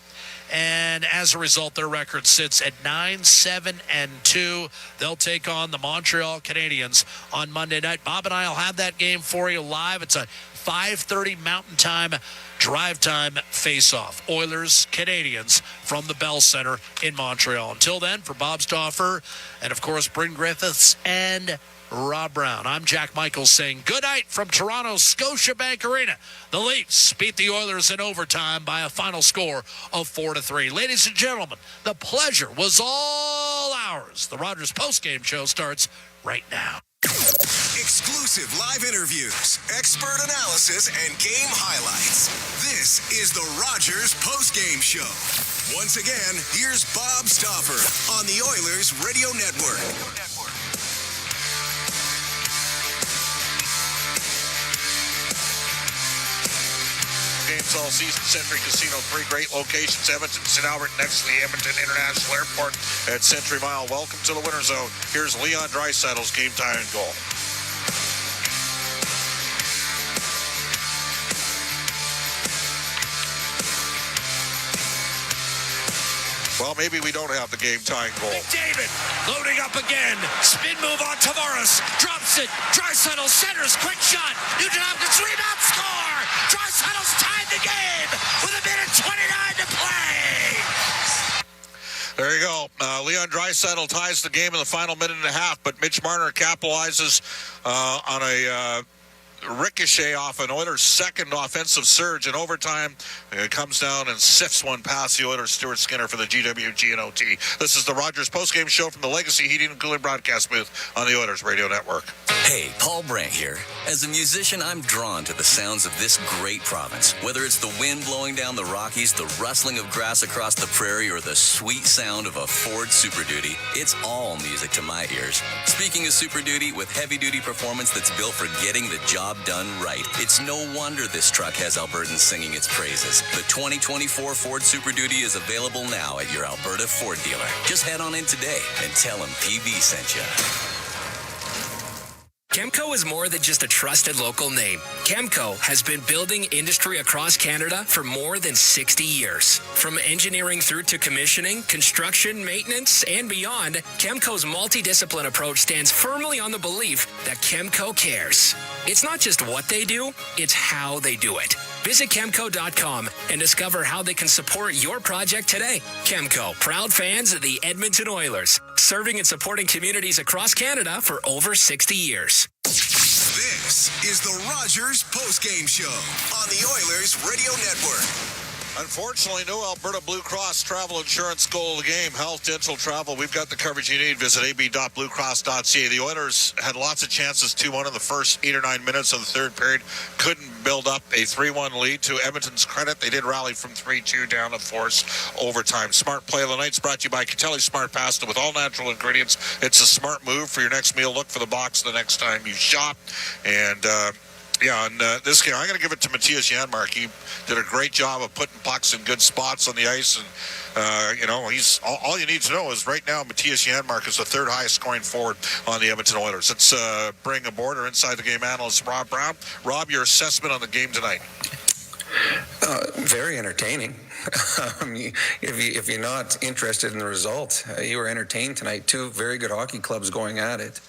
and as a result, their record sits at 9-7-2. They'll take on the Montreal Canadiens on Monday night. Bob and I will have that game for you live. It's a 5:30 Mountain Time drive time face-off. Oilers, Canadiens from the Bell Center in Montreal. Until then, for Bob Stauffer and, of course, Bryn Griffiths and Rob Brown, I'm Jack Michaels saying good night from Toronto's Scotiabank Arena. The Leafs beat the Oilers in overtime by a final score of 4-3. Ladies and gentlemen, the pleasure was all ours. The Rogers postgame show starts right now.
Exclusive live interviews, expert analysis, and game highlights. This is the Rogers postgame show. Once again, here's Bob Stauffer on the Oilers Radio Network.
Games all season. Century Casino, 3 great locations: Edmonton, St. Albert, next to the Edmonton International Airport at Century Mile. Welcome to the Winter Zone. Here's Leon Draisaitl's game-tying goal. Well, maybe we don't have the game-tying goal.
McDavid loading up again. Spin move on Tavares. Drops it. Draisaitl centers. Quick shot. Nugent-Hopkins rebound. Score. Draisaitl's tied the game with 1:29 to play.
There you go. Leon Draisaitl ties the game in the final minute and a half, but Mitch Marner capitalizes on a ricochet off an Oilers' second offensive surge in overtime. It comes down and sifts one past the Oilers' Stuart Skinner for the GWG and OT. This is the Rogers postgame show from the Legacy Heating and Cooling broadcast booth on the Oilers Radio Network.
Hey, Paul Brandt here. As a musician, I'm drawn to the sounds of this great province. Whether it's the wind blowing down the Rockies, the rustling of grass across the prairie, or the sweet sound of a Ford Super Duty, it's all music to my ears. Speaking of Super Duty, with heavy-duty performance that's built for getting the job done right, it's no wonder this truck has Albertans singing its praises. The 2024 Ford Super Duty is available now at your Alberta Ford dealer. Just head on in today and tell them PB sent you.
Chemco is more than just a trusted local name. Chemco has been building industry across Canada for more than 60 years. From engineering through to commissioning, construction, maintenance, and beyond, Chemco's multidiscipline approach stands firmly on the belief that Chemco cares. It's not just what they do, it's how they do it. Visit Chemco.com and discover how they can support your project today. Chemco, proud fans of the Edmonton Oilers, serving and supporting communities across Canada for over 60 years.
This is the Rogers postgame show on the Oilers Radio Network.
Unfortunately, no Alberta Blue Cross travel insurance goal of the game. Health, dental, travel. We've got the coverage you need. Visit ab.bluecross.ca. The Oilers had lots of chances, 2-1 in the first 8 or 9 minutes of the third period. Couldn't build up a 3-1 lead. To Edmonton's credit, they did rally from 3-2 down to force overtime. Smart play of the night's brought to you by Catelli Smart Pasta with all natural ingredients. It's a smart move for your next meal. Look for the box the next time you shop. And, this game, I'm going to give it to Matthias Janmark. He did a great job of putting pucks in good spots on the ice. And, he's all you need to know is right now Matthias Janmark is the third highest scoring forward on the Edmonton Oilers. Let's bring aboard our inside the game analyst, Rob Brown. Rob, your assessment on the game tonight.
Very entertaining. If you're not interested in the result, you were entertained tonight. Two very good hockey clubs going at it.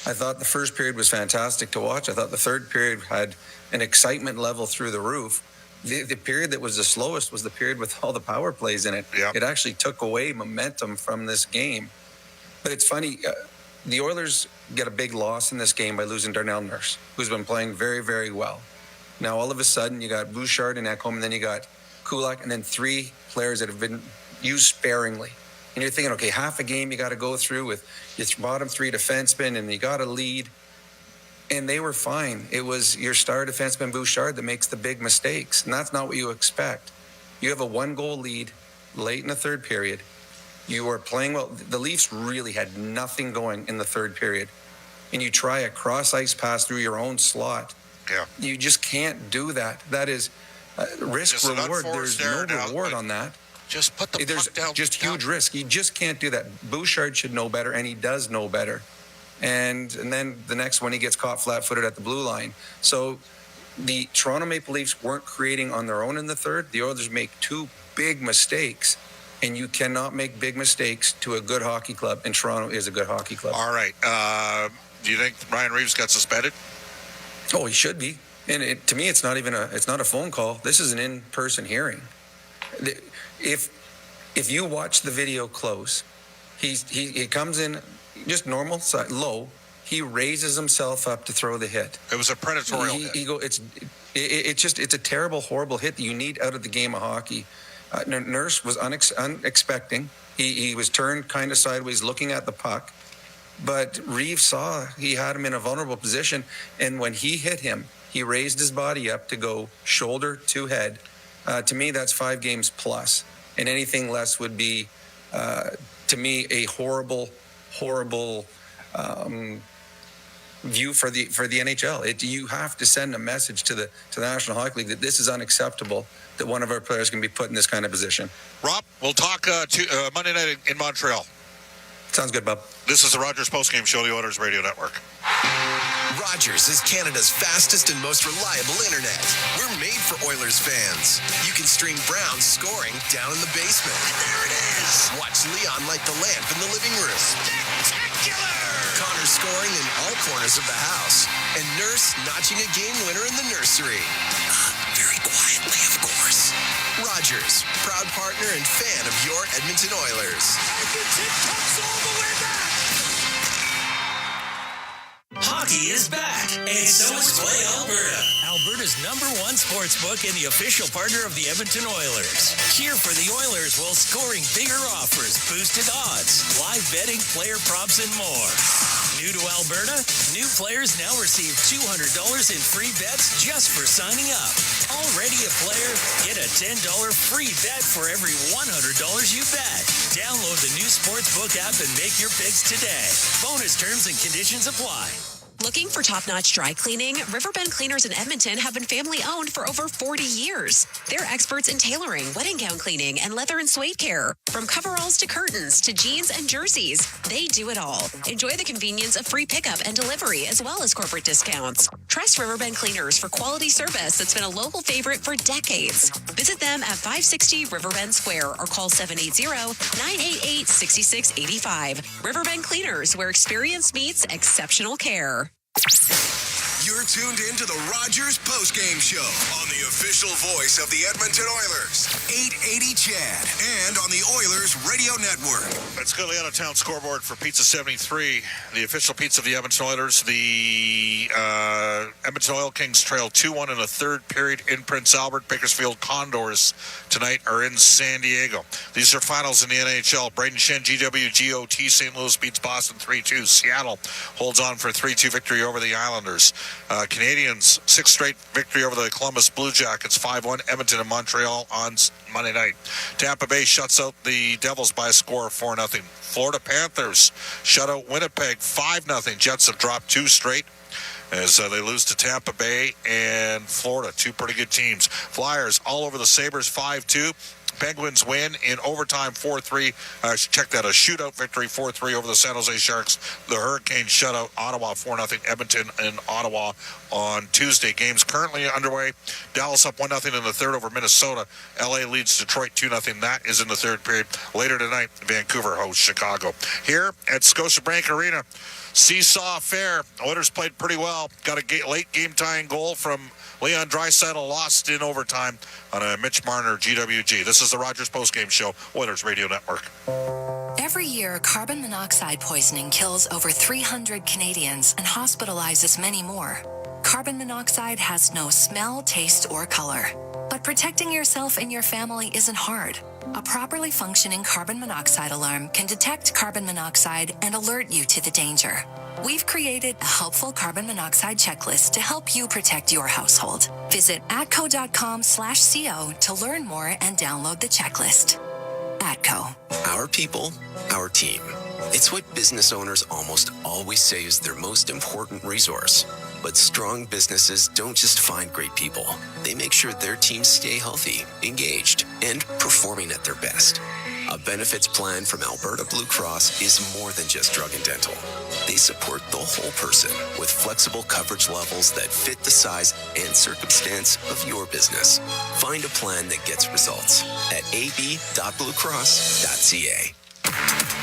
I thought the first period was fantastic to watch. I thought the third period had an excitement level through the roof. The period that was the slowest was the period with all the power plays in it. Yep. It actually took away momentum from this game. But it's funny, the Oilers get a big loss in this game by losing Darnell Nurse, who's been playing very, very well. Now, all of a sudden, you got Bouchard and Ekholm, and then you got Kulak, and then three players that have been used sparingly. And you're thinking, okay, half a game you got to go through with your bottom three defensemen, and you got to lead. And they were fine. It was your star defenseman, Bouchard, that makes the big mistakes. And that's not what you expect. You have a 1-goal lead late in the third period. You are playing well. The Leafs really had nothing going in the third period. And you try a cross-ice pass through your own slot. Yeah. You just can't do that. That is risk-reward. There's no reward on that.
Just put the
puck down. Just huge risk. You just can't do that. Bouchard should know better, and he does know better. And then the next one, he gets caught flat-footed at the blue line. So the Toronto Maple Leafs weren't creating on their own in the third. The Oilers make two big mistakes, and you cannot make big mistakes to a good hockey club, and Toronto is a good hockey club.
All right. Do you think Ryan Reeves got suspended?
Oh, he should be. And to me, it's not a phone call. This is an in-person hearing. If you watch the video close, he comes in just normal side, low. He raises himself up to throw the hit.
It was a predatory hit.
It's a terrible, horrible hit that you need out of the game of hockey. Nurse was unexpecting. He was turned kind of sideways, looking at the puck. But Reeves saw he had him in a vulnerable position, and when he hit him, he raised his body up to go shoulder to head. To me, that's 5 games plus, and anything less would be, to me, a horrible view for the NHL. You have to send a message to the National Hockey League that this is unacceptable, that one of our players can be put in this kind of position.
Rob, we'll talk Monday night in Montreal.
Sounds good, Bob.
This is the Rogers postgame show, the Oilers Radio Network.
Rogers is Canada's fastest and most reliable internet. We're made for Oilers fans. You can stream Brown's scoring down in the basement. And there it is! Watch Leon light the lamp in the living room. Spectacular! Connor scoring in all corners of the house. And Nurse notching a game winner in the nursery. Very quietly, of course. Rogers, proud partner and fan of your Edmonton Oilers. Edmonton comes all the way back!
Hockey is back,
And so is Play Alberta, Alberta's #1 sportsbook and the official partner of the Edmonton Oilers. Cheer for the Oilers while scoring bigger offers, boosted odds, live betting, player props, and more. New to Alberta? New players now receive $200 in free bets just for signing up. Already a player? Get a $10 free bet for every $100 you bet. Download the new Sportsbook app and make your picks today. Bonus terms and conditions apply.
Looking for top-notch dry cleaning? Riverbend Cleaners in Edmonton have been family-owned for over 40 years. They're experts in tailoring, wedding gown cleaning, and leather and suede care. From coveralls to curtains to jeans and jerseys, they do it all. Enjoy the convenience of free pickup and delivery as well as corporate discounts. Trust Riverbend Cleaners for quality service that's been a local favorite for decades. Visit them at 560 Riverbend Square or call 780-988-6685. Riverbend Cleaners, where experience meets exceptional care.
You're tuned in to the Rogers postgame show on the official voice of the Edmonton Oilers, 880 CHAD, and on the Oilers Radio Network.
Let's go to the out-of-town scoreboard for Pizza 73, the official pizza of the Edmonton Oilers. The Edmonton Oil Kings trail 2-1 in the third period in Prince Albert. Bakersfield Condors tonight are in San Diego. These are finals in the NHL. Braden Shen, GWGOT, St. Louis beats Boston 3-2. Seattle holds on for a 3-2 victory over the Islanders. Canadians, 6th straight victory over the Columbus Blue Jackets, 5-1. Edmonton and Montreal on Monday night. Tampa Bay shuts out the Devils by a score of 4-0. Florida Panthers shut out Winnipeg 5-0. Jets have dropped 2 straight as they lose to Tampa Bay and Florida, 2 pretty good teams. Flyers all over the Sabres 5-2. Penguins win in overtime 4-3. Check that, a shootout victory 4-3 over the San Jose Sharks. The Hurricanes shut out Ottawa 4-0. Edmonton and Ottawa on Tuesday. Games currently underway. Dallas up 1-0 in the third over Minnesota. LA leads Detroit 2-0. That is in the third period. Later tonight, Vancouver hosts Chicago. Here at Scotiabank Arena, seesaw affair. Oilers played pretty well. Got a late game tying goal from Leon Draisaitl, lost in overtime on a Mitch Marner GWG. This is the Rogers postgame show, Oilers Radio Network.
Every year, carbon monoxide poisoning kills over 300 Canadians and hospitalizes many more. Carbon monoxide has no smell, taste, or color. But protecting yourself and your family isn't hard. A properly functioning carbon monoxide alarm can detect carbon monoxide and alert you to the danger. We've created a helpful carbon monoxide checklist to help you protect your household. Visit atco.com/co to learn more and download the checklist. ATCO.
Our people, our team. It's what business owners almost always say is their most important resource. But strong businesses don't just find great people. They make sure their teams stay healthy, engaged, and performing at their best. A benefits plan from Alberta Blue Cross is more than just drug and dental. They support the whole person with flexible coverage levels that fit the size and circumstance of your business. Find a plan that gets results at ab.bluecross.ca.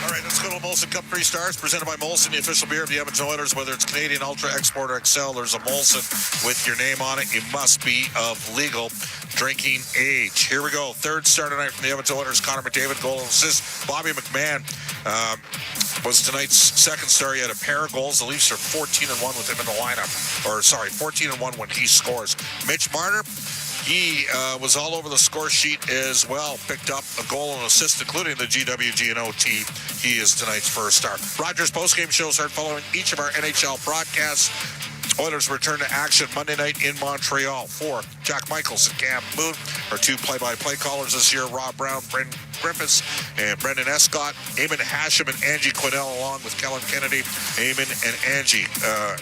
All right, let's go to Molson Cup 3 Stars, presented by Molson, the official beer of the Edmonton Oilers. Whether it's Canadian Ultra, Export, or Excel, there's a Molson with your name on it. You must be of legal drinking age. Here we go. Third star tonight from the Edmonton Oilers, Connor McDavid, goal and assist. Bobby McMahon was tonight's second star. He had a pair of goals. The Leafs are 14-1 with him in the lineup. 14-1 when he scores. Mitch Marner, he was all over the score sheet as well. Picked up a goal and assist, including the GWG and OT. He is tonight's first star. Rogers postgame shows are following each of our NHL broadcasts. Oilers return to action Monday night in Montreal. For Jack Michaels and Cam Boone, our 2 play-by-play callers this year, Rob Brown, Brendan Griffiths, and Brendan Escott. Eamon Hashem and Angie Quinnell, along with Kellen Kennedy. Eamon and Angie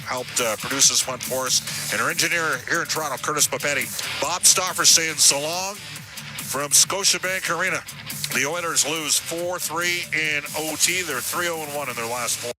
helped produce this one for us. And our engineer here in Toronto, Curtis Papetti. Bob Stauffer saying so long from Scotiabank Arena. The Oilers lose 4-3 in OT. They're 3-0-1 in their last 4.